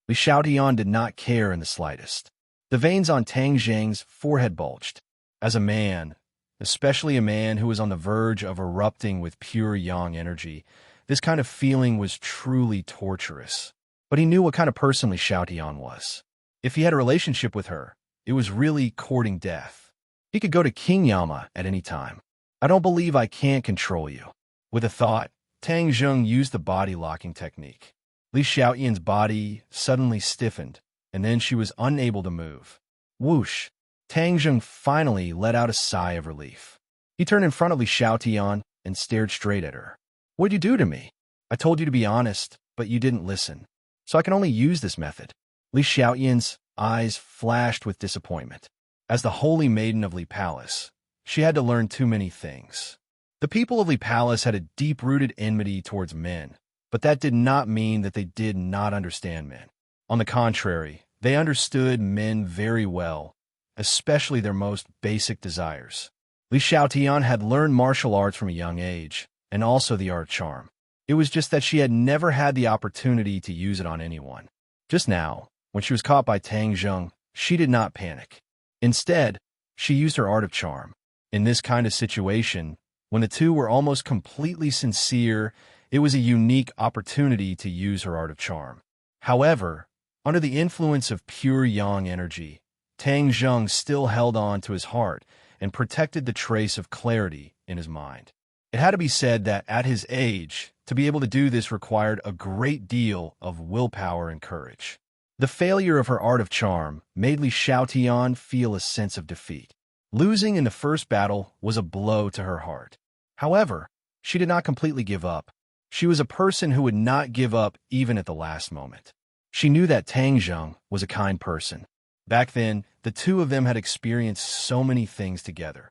Li Xiaoyan did not care in the slightest. The veins on Tang Zheng's forehead bulged. As a man, especially a man who was on the verge of erupting with pure yang energy. This kind of feeling was truly torturous. But he knew what kind of person Li Xiaotian was. If he had a relationship with her, it was really courting death. He could go to King Yama at any time. I don't believe I can't control you. With a thought, Tang Zheng used the body-locking technique. Li Xiaotian's body suddenly stiffened, and then she was unable to move. Whoosh! Tang Zheng finally let out a sigh of relief. He turned in front of Li Xiaotian and stared straight at her. What'd you do to me? I told you to be honest, but you didn't listen. So I can only use this method. Li Xiaotian's eyes flashed with disappointment. As the holy maiden of Li Palace, she had to learn too many things. The people of Li Palace had a deep-rooted enmity towards men, but that did not mean that they did not understand men. On the contrary, they understood men very well, especially their most basic desires. Li Xiaotian had learned martial arts from a young age, and also the art of charm. It was just that she had never had the opportunity to use it on anyone. Just now, when she was caught by Tang Zheng, she did not panic. Instead, she used her art of charm. In this kind of situation, when the two were almost completely sincere, it was a unique opportunity to use her art of charm. However, under the influence of pure yang energy, Tang Zheng still held on to his heart and protected the trace of clarity in his mind. It had to be said that at his age, to be able to do this required a great deal of willpower and courage. The failure of her art of charm made Li Xiaotian feel a sense of defeat. Losing in the first battle was a blow to her heart. However, she did not completely give up. She was a person who would not give up even at the last moment. She knew that Tang Zheng was a kind person. Back then, the two of them had experienced so many things together.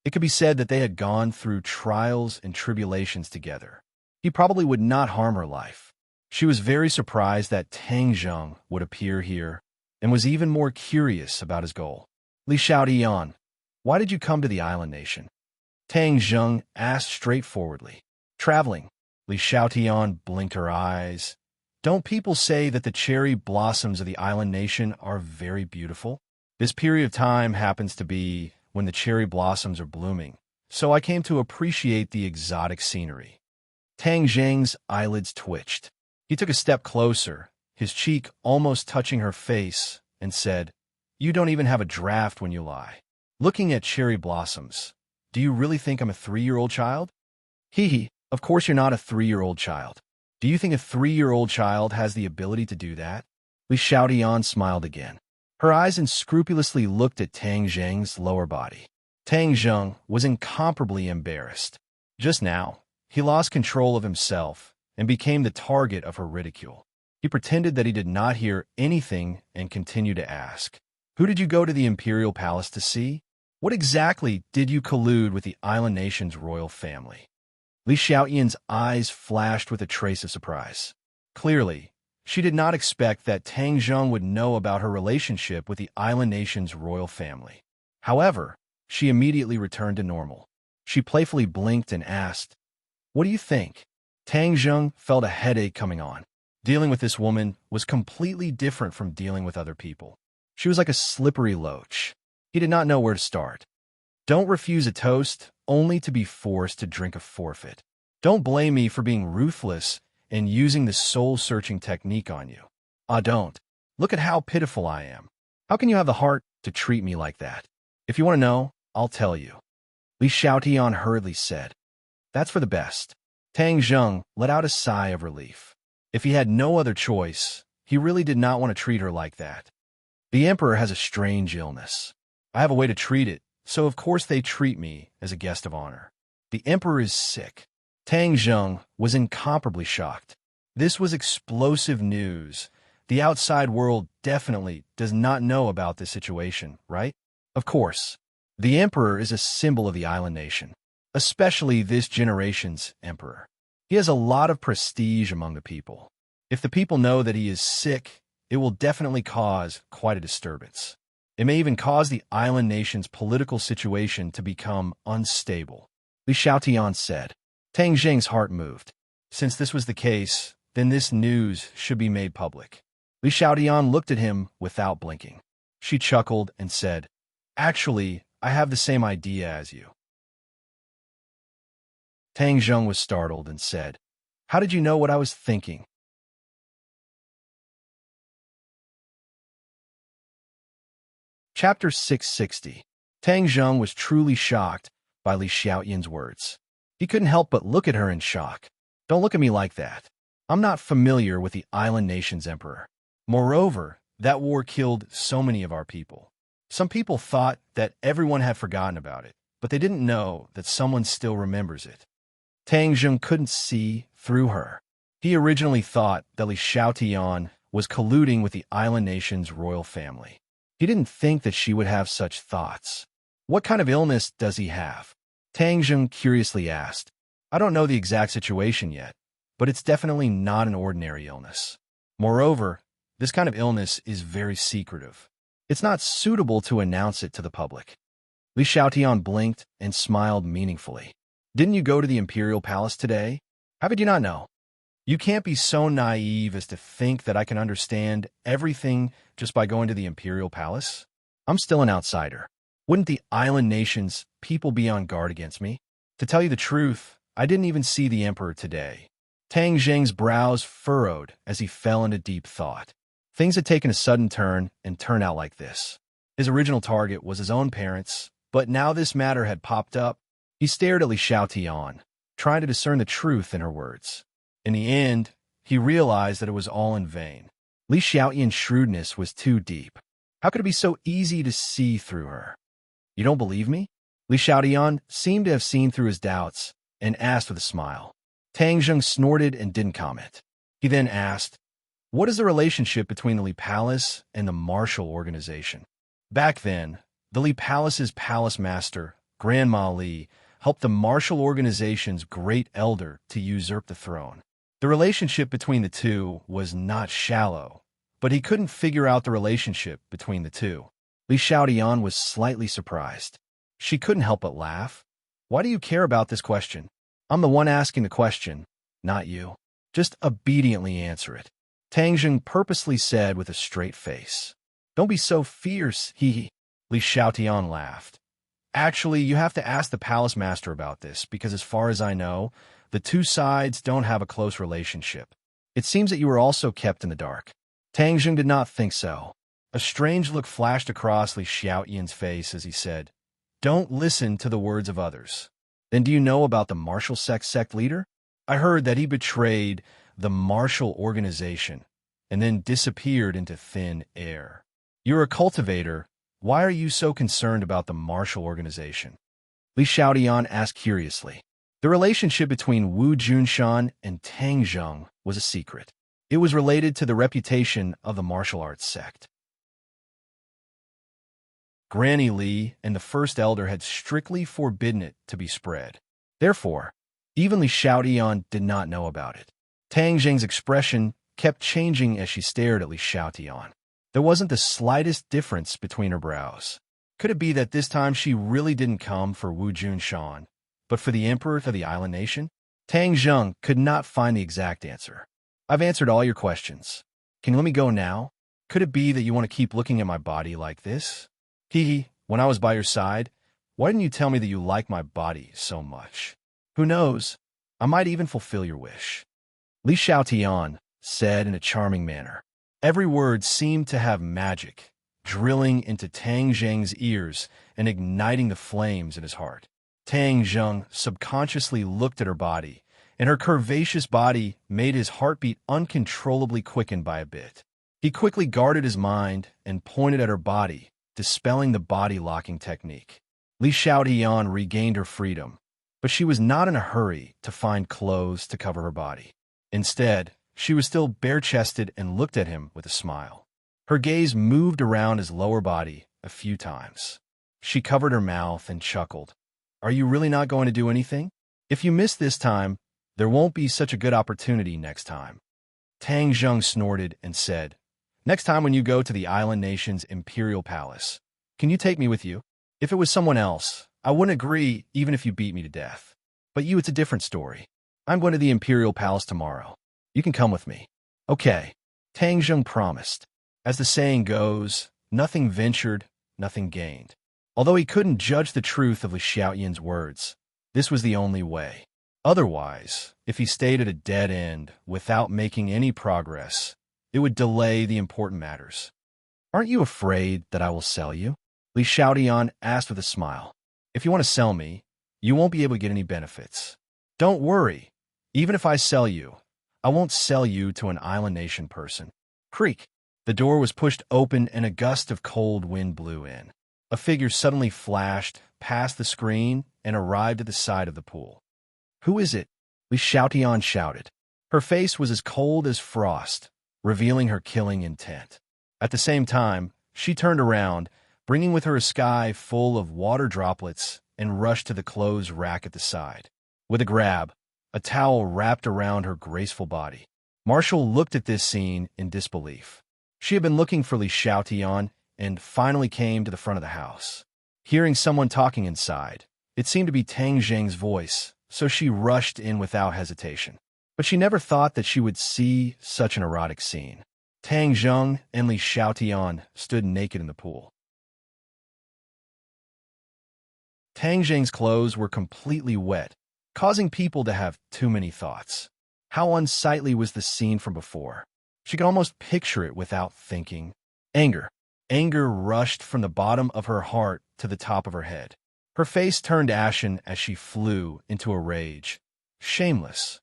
It could be said that they had gone through trials and tribulations together. He probably would not harm her life. She was very surprised that Tang Zheng would appear here, and was even more curious about his goal. Li Xiaotian, why did you come to the island nation? Tang Zheng asked straightforwardly. Traveling. Li Xiaotian blinked her eyes. Don't people say that the cherry blossoms of the island nation are very beautiful? This period of time happens to be when the cherry blossoms are blooming, so I came to appreciate the exotic scenery. Tang Zheng's eyelids twitched. He took a step closer, his cheek almost touching her face, and said, You don't even have a draft when you lie. Looking at cherry blossoms, do you really think I'm a 3-year-old child? Hee, of course you're not a 3-year-old child. Do you think a 3-year-old child has the ability to do that? Li Xiaotian smiled again. Her eyes unscrupulously looked at Tang Zheng's lower body. Tang Zheng was incomparably embarrassed. Just now, he lost control of himself and became the target of her ridicule. He pretended that he did not hear anything and continued to ask, Who did you go to the imperial palace to see? What exactly did you collude with the island nation's royal family? Li Xiaotian's eyes flashed with a trace of surprise. Clearly, she did not expect that Tang Zheng would know about her relationship with the island nation's royal family. However, she immediately returned to normal. She playfully blinked and asked, What do you think? Tang Zheng felt a headache coming on. Dealing with this woman was completely different from dealing with other people. She was like a slippery loach. He did not know where to start. Don't refuse a toast only to be forced to drink a forfeit. Don't blame me for being ruthless and using the soul-searching technique on you. Don't. Look at how pitiful I am. How can you have the heart to treat me like that? If you want to know, I'll tell you. Li Xiaotian hurriedly said. That's for the best. Tang Zheng let out a sigh of relief. If he had no other choice, he really did not want to treat her like that. The emperor has a strange illness. I have a way to treat it, so of course they treat me as a guest of honor. The emperor is sick. Tang Zheng was incomparably shocked. This was explosive news. The outside world definitely does not know about this situation, right? Of course. The emperor is a symbol of the island nation, especially this generation's emperor. He has a lot of prestige among the people. If the people know that he is sick, it will definitely cause quite a disturbance. It may even cause the island nation's political situation to become unstable. Li Xiaotian said. Tang Zheng's heart moved. Since this was the case, then this news should be made public. Li Xiaotian looked at him without blinking. She chuckled and said, Actually, I have the same idea as you. Tang Zheng was startled and said, "How did you know what I was thinking?" Chapter 660. Tang Zheng was truly shocked by Li Xiaoyan's words. He couldn't help but look at her in shock. "Don't look at me like that. I'm not familiar with the island nation's emperor. Moreover, that war killed so many of our people. Some people thought that everyone had forgotten about it, but they didn't know that someone still remembers it." Tang Zheng couldn't see through her. He originally thought that Li Xiaotian was colluding with the island nation's royal family. He didn't think that she would have such thoughts. "What kind of illness does he have?" Tang Zheng curiously asked. "I don't know the exact situation yet, but it's definitely not an ordinary illness. Moreover, this kind of illness is very secretive. It's not suitable to announce it to the public." Li Xiaotian blinked and smiled meaningfully. "Didn't you go to the imperial palace today? How could you not know? You can't be so naive as to think that I can understand everything just by going to the imperial palace. I'm still an outsider. Wouldn't the island nation's people be on guard against me? To tell you the truth, I didn't even see the emperor today." Tang Zheng's brows furrowed as he fell into deep thought. Things had taken a sudden turn and turned out like this. His original target was his own parents, but now this matter had popped up. He stared at Li Xiaotian, trying to discern the truth in her words. In the end, he realized that it was all in vain. Li Xiaoyan's shrewdness was too deep. How could it be so easy to see through her? "You don't believe me?" Li Xiaotian seemed to have seen through his doubts and asked with a smile. Tang Zheng snorted and didn't comment. He then asked, "What is the relationship between the Li Palace and the martial organization?" Back then, the Li Palace's palace master, Grandma Li, helped the martial organization's great elder to usurp the throne. The relationship between the two was not shallow, but he couldn't figure out the relationship between the two. Li Xiaotian was slightly surprised. She couldn't help but laugh. "Why do you care about this question? I'm the one asking the question, not you. Just obediently answer it," Tang Zheng purposely said with a straight face. "Don't be so fierce, hee." Li Xiaotian laughed. "Actually, you have to ask the palace master about this, because as far as I know, the two sides don't have a close relationship. It seems that you were also kept in the dark." Tang Zheng did not think so. A strange look flashed across Li Xiaotian's face as he said, "Don't listen to the words of others. Then do you know about the martial sect leader? I heard that he betrayed the martial organization and then disappeared into thin air. You're a cultivator. Why are you so concerned about the martial organization?" Li Xiaotian asked curiously. The relationship between Wu Junshan and Tang Zheng was a secret. It was related to the reputation of the martial arts sect. Granny Li and the first elder had strictly forbidden it to be spread. Therefore, even Li Xiaotian did not know about it. Tang Zheng's expression kept changing as she stared at Li Xiaotian. There wasn't the slightest difference between her brows. Could it be that this time she really didn't come for Wu Junshan, but for the emperor of the island nation? Tang Zheng could not find the exact answer. "I've answered all your questions. Can you let me go now? Could it be that you want to keep looking at my body like this? Hee, when I was by your side, why didn't you tell me that you like my body so much? Who knows? I might even fulfill your wish." Li Xiaotian said in a charming manner. Every word seemed to have magic, drilling into Tang Zheng's ears and igniting the flames in his heart. Tang Zheng subconsciously looked at her body, and her curvaceous body made his heartbeat uncontrollably quicken by a bit. He quickly guarded his mind and pointed at her body, dispelling the body-locking technique. Li Xiaotian regained her freedom, but she was not in a hurry to find clothes to cover her body. Instead, she was still bare-chested and looked at him with a smile. Her gaze moved around his lower body a few times. She covered her mouth and chuckled. "Are you really not going to do anything? If you miss this time, there won't be such a good opportunity next time." Tang Zheng snorted and said, "Next time when you go to the island nation's imperial palace, can you take me with you? If it was someone else, I wouldn't agree even if you beat me to death. But you, it's a different story. I'm going to the imperial palace tomorrow. You can come with me." "Okay," Tang Zheng promised. As the saying goes, nothing ventured, nothing gained. Although he couldn't judge the truth of Li Xiaoyan's words, this was the only way. Otherwise, if he stayed at a dead end without making any progress, it would delay the important matters. "Aren't you afraid that I will sell you?" Li Xiaoyan asked with a smile. "If you want to sell me, you won't be able to get any benefits. Don't worry. Even if I sell you, I won't sell you to an island nation person." Creak. The door was pushed open and a gust of cold wind blew in. A figure suddenly flashed past the screen and arrived at the side of the pool. "Who is it?" Li Xiaoyan shouted. Her face was as cold as frost, revealing her killing intent. At the same time, she turned around, bringing with her a sky full of water droplets, and rushed to the clothes rack at the side. With a grab, a towel wrapped around her graceful body. Marshall looked at this scene in disbelief. She had been looking for Li Xiaoyan and finally came to the front of the house. Hearing someone talking inside, it seemed to be Tang Zheng's voice, so she rushed in without hesitation. But she never thought that she would see such an erotic scene. Tang Zheng and Li Xiaoyan stood naked in the pool. Tang Zheng's clothes were completely wet, causing people to have too many thoughts. How unsightly was the scene from before? She could almost picture it without thinking. Anger. Anger rushed from the bottom of her heart to the top of her head. Her face turned ashen as she flew into a rage. Shameless.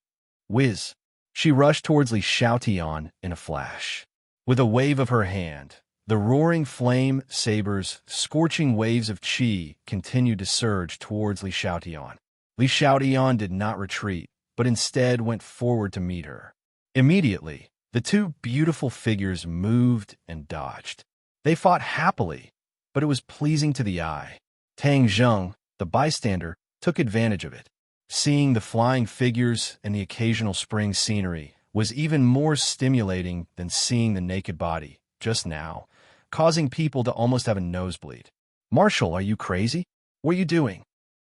Whiz. She rushed towards Li Xiaoyan in a flash. With a wave of her hand, the roaring flame sabers, scorching waves of qi continued to surge towards Li Xiaoyan. Li Xiaoyan did not retreat, but instead went forward to meet her. Immediately, the two beautiful figures moved and dodged. They fought happily, but it was pleasing to the eye. Tang Zheng, the bystander, took advantage of it. Seeing the flying figures and the occasional spring scenery was even more stimulating than seeing the naked body, just now, causing people to almost have a nosebleed. "Marshall, are you crazy? What are you doing?"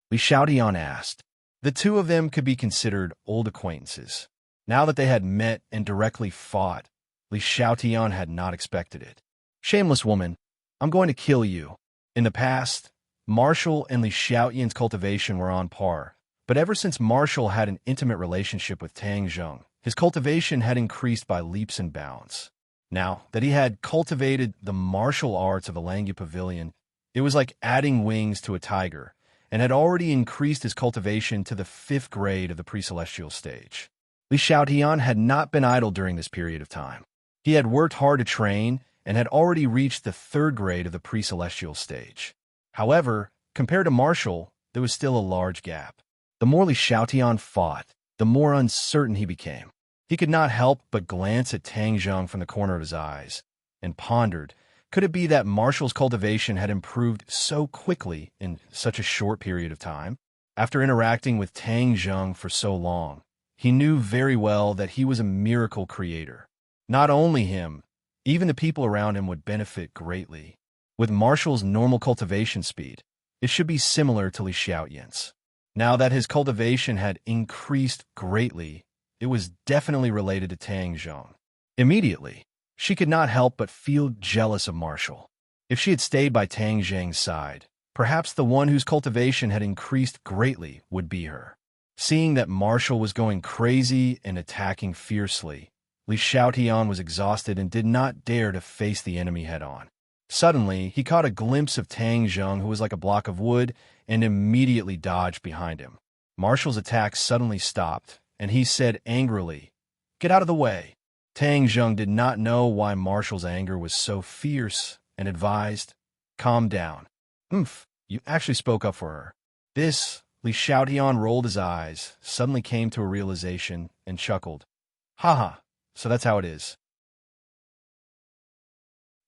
Li Xiaoyan asked. The two of them could be considered old acquaintances. Now that they had met and directly fought, Li Xiaoyan had not expected it. "Shameless woman, I'm going to kill you." In the past, Marshall and Li Xiaoyan's cultivation were on par, but ever since Marshall had an intimate relationship with Tang Zheng, his cultivation had increased by leaps and bounds. Now that he had cultivated the martial arts of a Langya Pavilion, it was like adding wings to a tiger, and had already increased his cultivation to the 5th grade of the pre-celestial stage. Li Xiaoyan had not been idle during this period of time. He had worked hard to train and had already reached the 3rd grade of the pre-celestial stage. However, compared to Marshall, there was still a large gap. The more Li Xiaoyan fought, the more uncertain he became. He could not help but glance at Tang Zheng from the corner of his eyes, and pondered, could it be that Marshall's cultivation had improved so quickly in such a short period of time? After interacting with Tang Zheng for so long, he knew very well that he was a miracle creator. Not only him, even the people around him would benefit greatly. With Marshall's normal cultivation speed, it should be similar to Li Xiaoyan's. Now that his cultivation had increased greatly, it was definitely related to Tang Zheng. Immediately, she could not help but feel jealous of Marshall. If she had stayed by Tang Zheng's side, perhaps the one whose cultivation had increased greatly would be her. Seeing that Marshall was going crazy and attacking fiercely, Li Xiaoyan was exhausted and did not dare to face the enemy head-on. Suddenly, he caught a glimpse of Tang Zheng, who was like a block of wood, and immediately dodged behind him. Marshall's attack suddenly stopped, and he said angrily, "Get out of the way." Tang Zheng did not know why Marshall's anger was so fierce and advised, "Calm down." You actually spoke up for her." This, Li Xiaoyan rolled his eyes, suddenly came to a realization, and chuckled. "Haha, so that's how it is."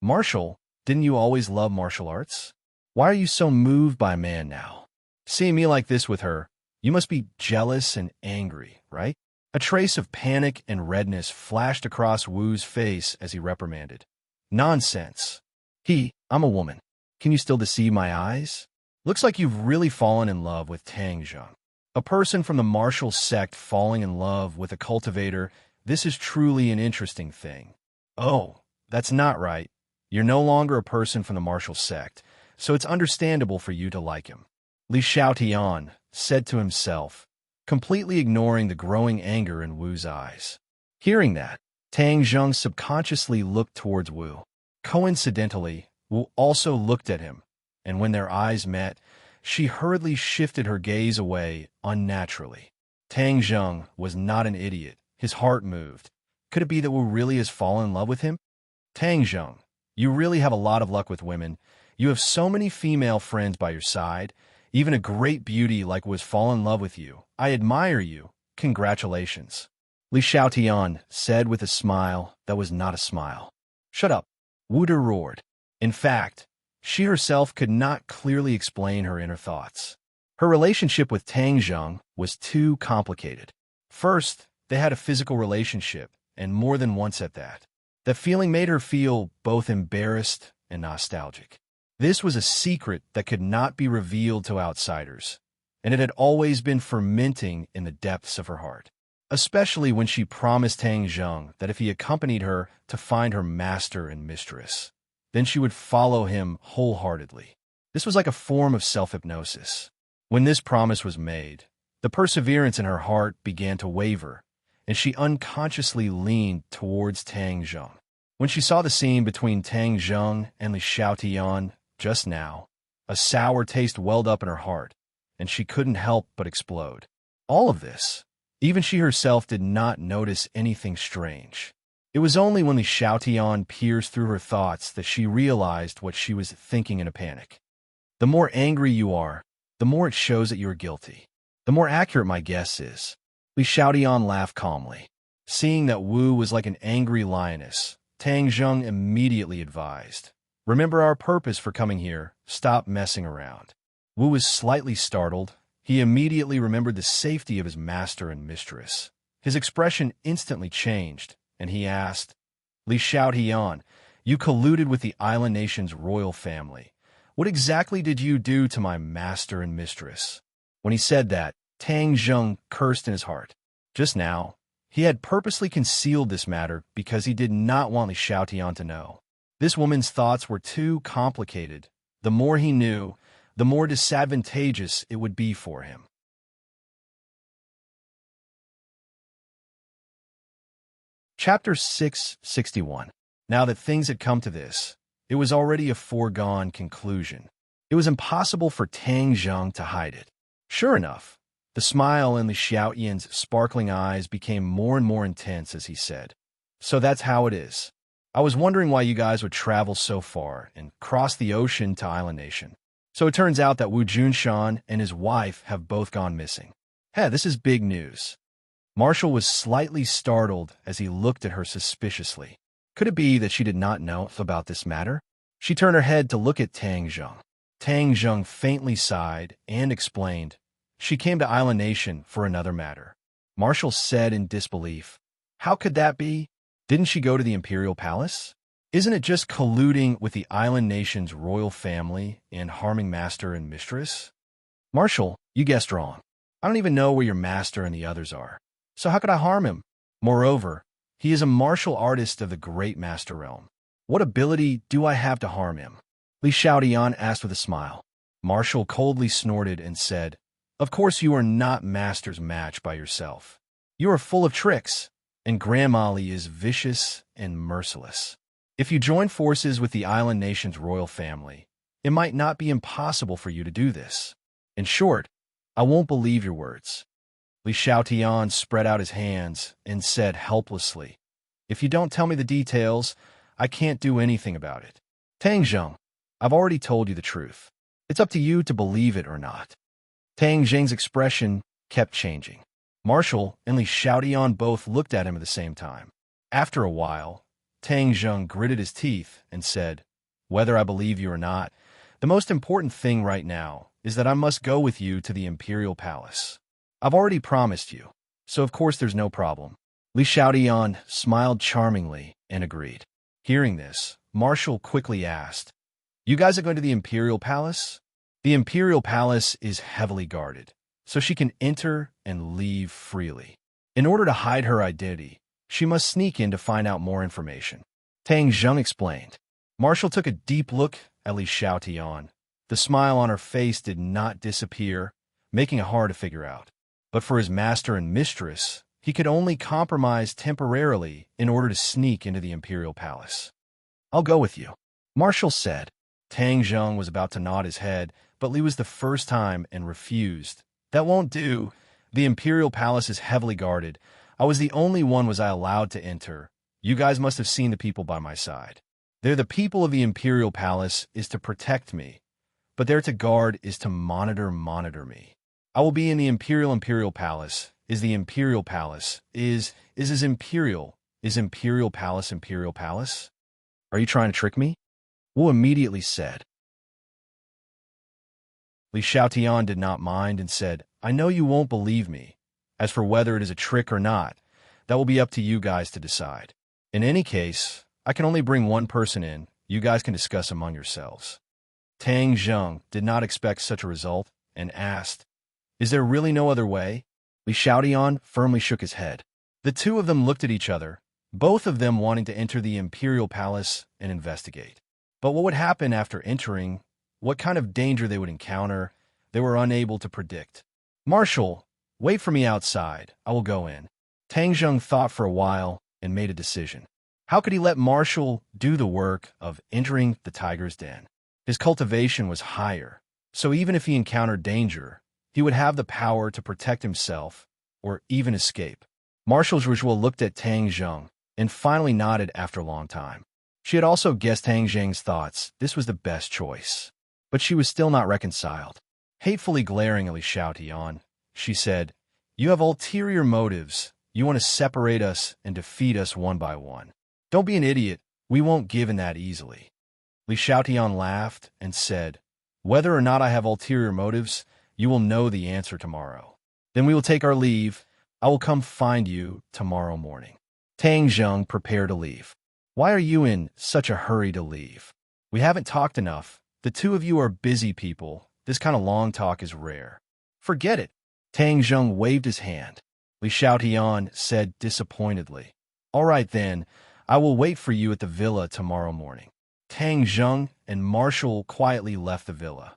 "Marshall, didn't you always love martial arts? Why are you so moved by a man now? Seeing me like this with her, you must be jealous and angry, right?" A trace of panic and redness flashed across Wu's face as he reprimanded. "Nonsense. I'm a woman. Can you still deceive my eyes? Looks like you've really fallen in love with Tang Zheng. A person from the martial sect falling in love with a cultivator, this is truly an interesting thing." "Oh, that's not right. You're no longer a person from the martial sect, so it's understandable for you to like him," Li Xiaotian said to himself, completely ignoring the growing anger in Wu's eyes. Hearing that, Tang Zheng subconsciously looked towards Wu. Coincidentally, Wu also looked at him, and when their eyes met, she hurriedly shifted her gaze away unnaturally. Tang Zheng was not an idiot. His heart moved. Could it be that Wu really has fallen in love with him? Tang Zheng, you really have a lot of luck with women. You have so many female friends by your side. Even a great beauty like Wu has fallen in love with you. I admire you. Congratulations, Li Xiaotian said with a smile that was not a smile. Shut up, Wu De roared. In fact, she herself could not clearly explain her inner thoughts. Her relationship with Tang Zheng was too complicated. First, they had a physical relationship, and more than once at that. That feeling made her feel both embarrassed and nostalgic. This was a secret that could not be revealed to outsiders, and it had always been fermenting in the depths of her heart, especially when she promised Tang Zheng that if he accompanied her to find her master and mistress, then she would follow him wholeheartedly. This was like a form of self-hypnosis. When this promise was made, the perseverance in her heart began to waver, and she unconsciously leaned towards Tang Zheng. When she saw the scene between Tang Zheng and Li Xiaotian just now, a sour taste welled up in her heart, and she couldn't help but explode. All of this, even she herself did not notice anything strange. It was only when Li Xiaotian pierced through her thoughts that she realized what she was thinking in a panic. The more angry you are, the more it shows that you are guilty. The more accurate my guess is. Li Xiaotian laughed calmly. Seeing that Wu was like an angry lioness, Tang Zheng immediately advised, "Remember our purpose for coming here. Stop messing around." Wu was slightly startled. He immediately remembered the safety of his master and mistress. His expression instantly changed, and he asked, "Li Xiaotian, you colluded with the island nation's royal family. What exactly did you do to my master and mistress?" When he said that, Tang Zheng cursed in his heart. Just now, he had purposely concealed this matter because he did not want Li Xiaotian to know. This woman's thoughts were too complicated. The more he knew, the more disadvantageous it would be for him. Chapter 661. Now that things had come to this, it was already a foregone conclusion. It was impossible for Tang Zheng to hide it. Sure enough, the smile in Li Xiaotian's sparkling eyes became more and more intense as he said, "So that's how it is. I was wondering why you guys would travel so far and cross the ocean to Island Nation. So it turns out that Wu Junshan and his wife have both gone missing. Hey, this is big news." Marshall was slightly startled as he looked at her suspiciously. Could it be that she did not know about this matter? She turned her head to look at Tang Zheng. Tang Zheng faintly sighed and explained, "She came to Island Nation for another matter." Marshall said in disbelief, "How could that be? Didn't she go to the Imperial Palace? Isn't it just colluding with the Island Nation's royal family and harming master and mistress?" "Marshall, you guessed wrong. I don't even know where your master and the others are. So how could I harm him? Moreover, he is a martial artist of the great master realm. What ability do I have to harm him?" Li Xiaotian asked with a smile. Marshall coldly snorted and said, "Of course you are not master's match by yourself. You are full of tricks, and Grandma Li is vicious and merciless. If you join forces with the island nation's royal family, it might not be impossible for you to do this. In short, I won't believe your words." Li Xiaotian spread out his hands and said helplessly, "If you don't tell me the details, I can't do anything about it. Tang Zheng, I've already told you the truth. It's up to you to believe it or not." Tang Zheng's expression kept changing. Marshall and Li Xiaotian both looked at him at the same time. After a while, Tang Zheng gritted his teeth and said, "Whether I believe you or not, the most important thing right now is that I must go with you to the Imperial Palace. I've already promised you, so of course there's no problem." Li Xiaotian smiled charmingly and agreed. Hearing this, Marshall quickly asked, "You guys are going to the Imperial Palace?" The Imperial Palace is heavily guarded, so she can enter and leave freely. In order to hide her identity, she must sneak in to find out more information. Tang Zheng explained. Marshall took a deep look at Li Xiaotian The smile on her face did not disappear, making it hard to figure out. But for his master and mistress, he could only compromise temporarily in order to sneak into the imperial palace. "I'll go with you," Marshall said. Tang Zheng was about to nod his head, but Li was the first time and refused. "That won't do. The imperial palace is heavily guarded. I was the only one was I allowed to enter. You guys must have seen the people by my side. They're the people of the imperial palace is to protect me, but they're to guard is to monitor me. I will be in the imperial palace. Is the imperial palace is imperial palace? Are you trying to trick me?" Wu immediately said. Li Xiaotian did not mind and said, "I know you won't believe me. As for whether it is a trick or not, that will be up to you guys to decide. In any case, I can only bring one person in. You guys can discuss among yourselves." Tang Zheng did not expect such a result and asked, "Is there really no other way?" Li Xiaotian firmly shook his head. The two of them looked at each other, both of them wanting to enter the imperial palace and investigate. But what would happen after entering, what kind of danger they would encounter, they were unable to predict. "Marshall, wait for me outside. I will go in." Tang Zheng thought for a while and made a decision. How could he let Marshall do the work of entering the tiger's den? His cultivation was higher, so even if he encountered danger, he would have the power to protect himself or even escape. Marshall's ritual looked at Tang Zheng and finally nodded after a long time. She had also guessed Tang Zheng's thoughts. This was the best choice. But she was still not reconciled. Hatefully glaring at Li Xiaotian, she said, "You have ulterior motives. You want to separate us and defeat us one by one. Don't be an idiot. We won't give in that easily." Li Xiaotian laughed and said, "Whether or not I have ulterior motives, you will know the answer tomorrow. Then we will take our leave. I will come find you tomorrow morning." Tang Zheng prepared to leave. "Why are you in such a hurry to leave? We haven't talked enough. The two of you are busy people. This kind of long talk is rare." "Forget it." Tang Zheng waved his hand. Li Xiaotian said disappointedly, "All right then, I will wait for you at the villa tomorrow morning." Tang Zheng and Marshall quietly left the villa.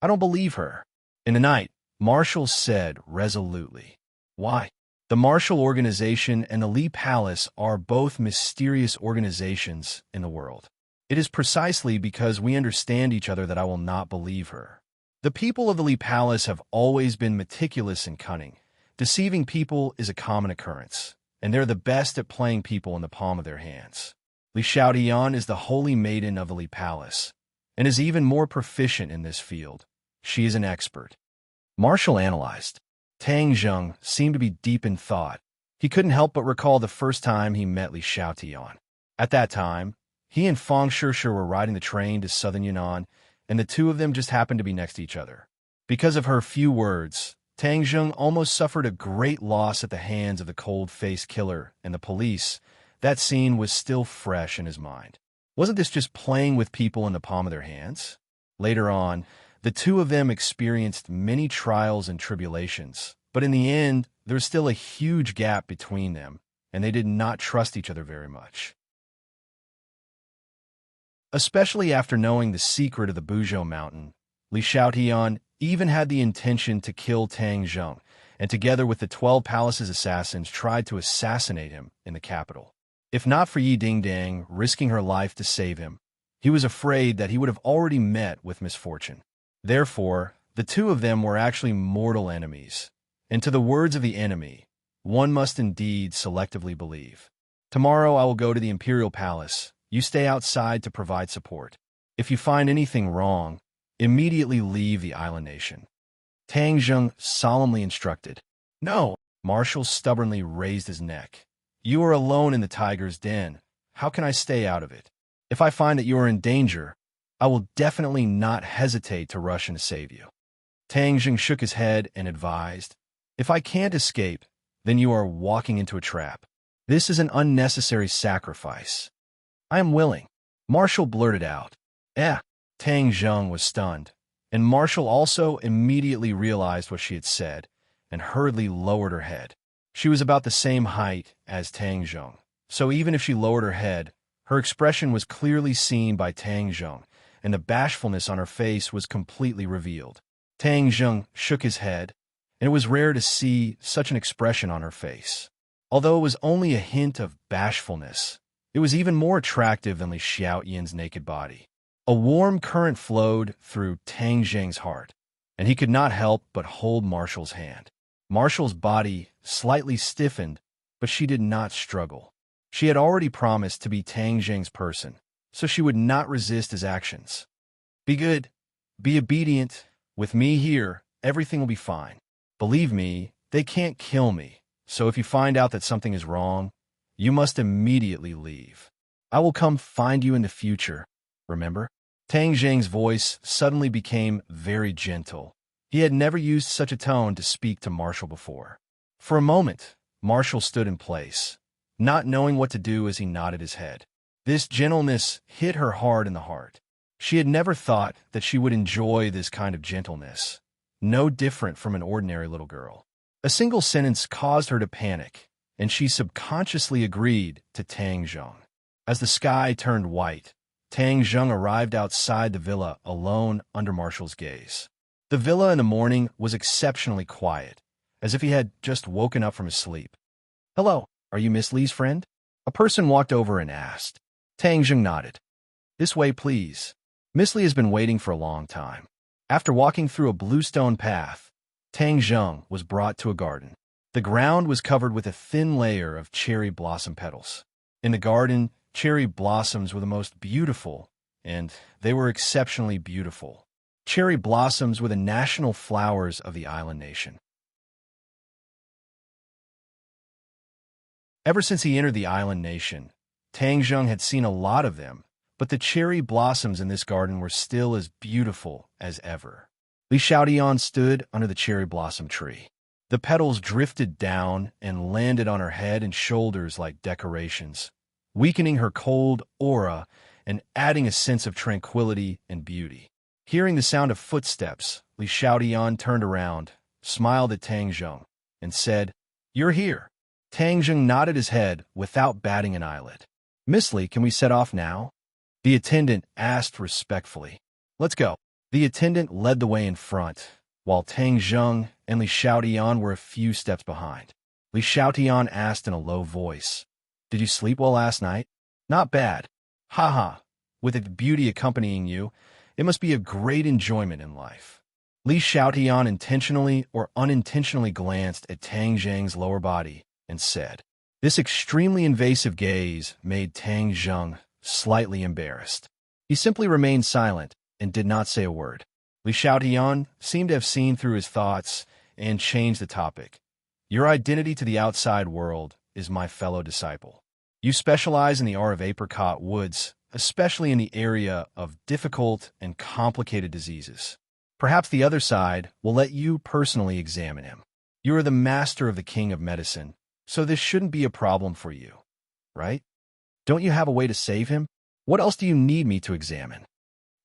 "I don't believe her." In the night, Marshall said resolutely, "Why? The Marshall Organization and the Li Palace are both mysterious organizations in the world. It is precisely because we understand each other that I will not believe her. The people of the Li Palace have always been meticulous and cunning. Deceiving people is a common occurrence, and they're the best at playing people in the palm of their hands. Li Xiaotian is the holy maiden of the Li Palace, and is even more proficient in this field. She is an expert." Marshall analyzed. Tang Zheng seemed to be deep in thought. He couldn't help but recall the first time he met Li Xiaotian. At that time, he and Fang Shishir were riding the train to southern Yunnan, and the two of them just happened to be next to each other. Because of her few words, Tang Zheng almost suffered a great loss at the hands of the cold-faced killer and the police. That scene was still fresh in his mind. Wasn't this just playing with people in the palm of their hands? Later on, the two of them experienced many trials and tribulations, but in the end, there was still a huge gap between them, and they did not trust each other very much. Especially after knowing the secret of the Buzhou Mountain, Li Xiaotian even had the intention to kill Tang Zheng, and together with the 12 Palace's assassins tried to assassinate him in the capital. If not for Yi Dingdang risking her life to save him, he was afraid that he would have already met with misfortune. Therefore, the two of them were actually mortal enemies, and to the words of the enemy, one must indeed selectively believe. "Tomorrow I will go to the Imperial Palace. You stay outside to provide support. If you find anything wrong, immediately leave the island nation." Tang Zheng solemnly instructed. "No." Marshall stubbornly raised his neck. "You are alone in the tiger's den. How can I stay out of it? If I find that you are in danger, I will definitely not hesitate to rush in to save you." Tang Zheng shook his head and advised, "If I can't escape, then you are walking into a trap. This is an unnecessary sacrifice." "I am willing." Marshall blurted out. "Eh." Tang Zheng was stunned, and Marshall also immediately realized what she had said and hurriedly lowered her head. She was about the same height as Tang Zheng, so even if she lowered her head, her expression was clearly seen by Tang Zheng, and the bashfulness on her face was completely revealed. Tang Zheng shook his head, and it was rare to see such an expression on her face. Although it was only a hint of bashfulness, it was even more attractive than Li Xiaoyin's naked body. A warm current flowed through Tang Zheng's heart, and he could not help but hold Marshall's hand. Marshall's body slightly stiffened, but she did not struggle. She had already promised to be Tang Zheng's person, so she would not resist his actions. Be good. Be obedient. With me here, everything will be fine. Believe me, they can't kill me, so if you find out that something is wrong, you must immediately leave. I will come find you in the future, remember? Tang Zheng's voice suddenly became very gentle. He had never used such a tone to speak to Marshall before. For a moment, Marshall stood in place, not knowing what to do as he nodded his head. This gentleness hit her hard in the heart. She had never thought that she would enjoy this kind of gentleness, no different from an ordinary little girl. A single sentence caused her to panic, and she subconsciously agreed to Tang Zheng. As the sky turned white, Tang Zheng arrived outside the villa alone under Marshall's gaze. The villa in the morning was exceptionally quiet, as if he had just woken up from his sleep. "Hello, are you Miss Li's friend?" A person walked over and asked. Tang Zheng nodded. "This way, please. Miss Li has been waiting for a long time." After walking through a bluestone path, Tang Zheng was brought to a garden. The ground was covered with a thin layer of cherry blossom petals. In the garden, cherry blossoms were the most beautiful, and they were exceptionally beautiful. Cherry blossoms were the national flowers of the island nation. Ever since he entered the island nation, Tang Zheng had seen a lot of them, but the cherry blossoms in this garden were still as beautiful as ever. Li Xiaotian stood under the cherry blossom tree. The petals drifted down and landed on her head and shoulders like decorations, weakening her cold aura and adding a sense of tranquility and beauty. Hearing the sound of footsteps, Li Xiaotian turned around, smiled at Tang Zheng, and said, "You're here." Tang Zheng nodded his head without batting an eyelid. "Miss Li, can we set off now?" The attendant asked respectfully. "Let's go." The attendant led the way in front, while Tang Zheng and Li Xiaotian were a few steps behind. Li Xiaotian asked in a low voice, "Did you sleep well last night?" "Not bad. Haha. With its beauty accompanying you, it must be a great enjoyment in life." Li Xiaotian intentionally or unintentionally glanced at Tang Zheng's lower body and said. This extremely invasive gaze made Tang Zheng slightly embarrassed. He simply remained silent and did not say a word. Li Xiaotian seemed to have seen through his thoughts and changed the topic. "Your identity to the outside world is my fellow disciple. You specialize in the art of apricot woods, especially in the area of difficult and complicated diseases. Perhaps the other side will let you personally examine him. You are the master of the king of medicine, so this shouldn't be a problem for you, right? Don't you have a way to save him? What else do you need me to examine?"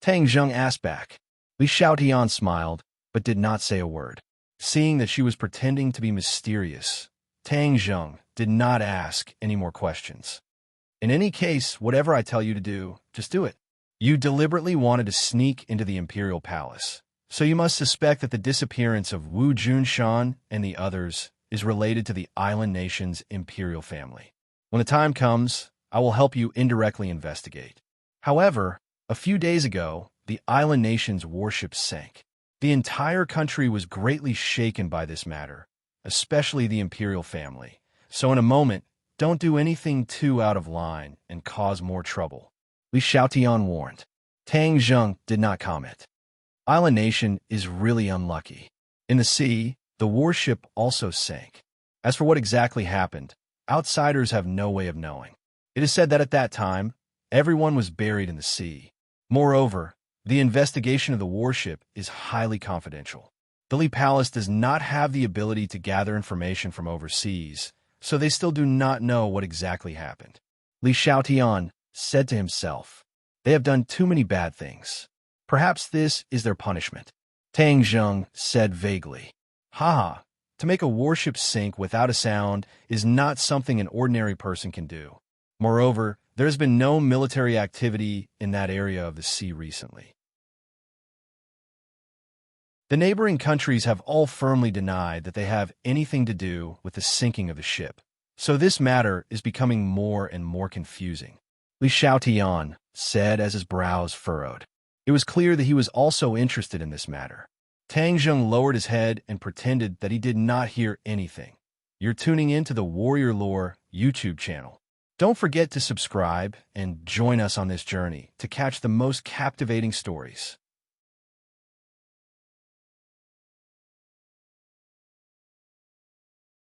Tang Zheng asked back. Li Xiaotian smiled, but did not say a word. Seeing that she was pretending to be mysterious, Tang Zheng did not ask any more questions. "In any case, whatever I tell you to do, just do it. You deliberately wanted to sneak into the imperial palace, so you must suspect that the disappearance of Wu Junshan and the others is related to the island nation's imperial family. When the time comes, I will help you indirectly investigate. However, a few days ago, the island nation's warship sank. The entire country was greatly shaken by this matter, especially the imperial family. So in a moment, don't do anything too out of line and cause more trouble." Li Xiaotian warned. Tang Zheng did not comment. Island nation is really unlucky. In the sea, the warship also sank. As for what exactly happened, outsiders have no way of knowing. It is said that at that time, everyone was buried in the sea. Moreover, the investigation of the warship is highly confidential. The Li Palace does not have the ability to gather information from overseas, so they still do not know what exactly happened. Li Xiaotian said to himself, "They have done too many bad things. Perhaps this is their punishment." Tang Zheng said vaguely, "Haha, to make a warship sink without a sound is not something an ordinary person can do. Moreover, There has been no military activity in that area of the sea recently. The neighboring countries have all firmly denied that they have anything to do with the sinking of the ship, so this matter is becoming more and more confusing. Li Xiaotian said as his brows furrowed. It was clear that he was also interested in this matter. Tang Zheng lowered his head and pretended that he did not hear anything. You're tuning in to the Warrior Lore YouTube channel. Don't forget to subscribe and join us on this journey to catch the most captivating stories.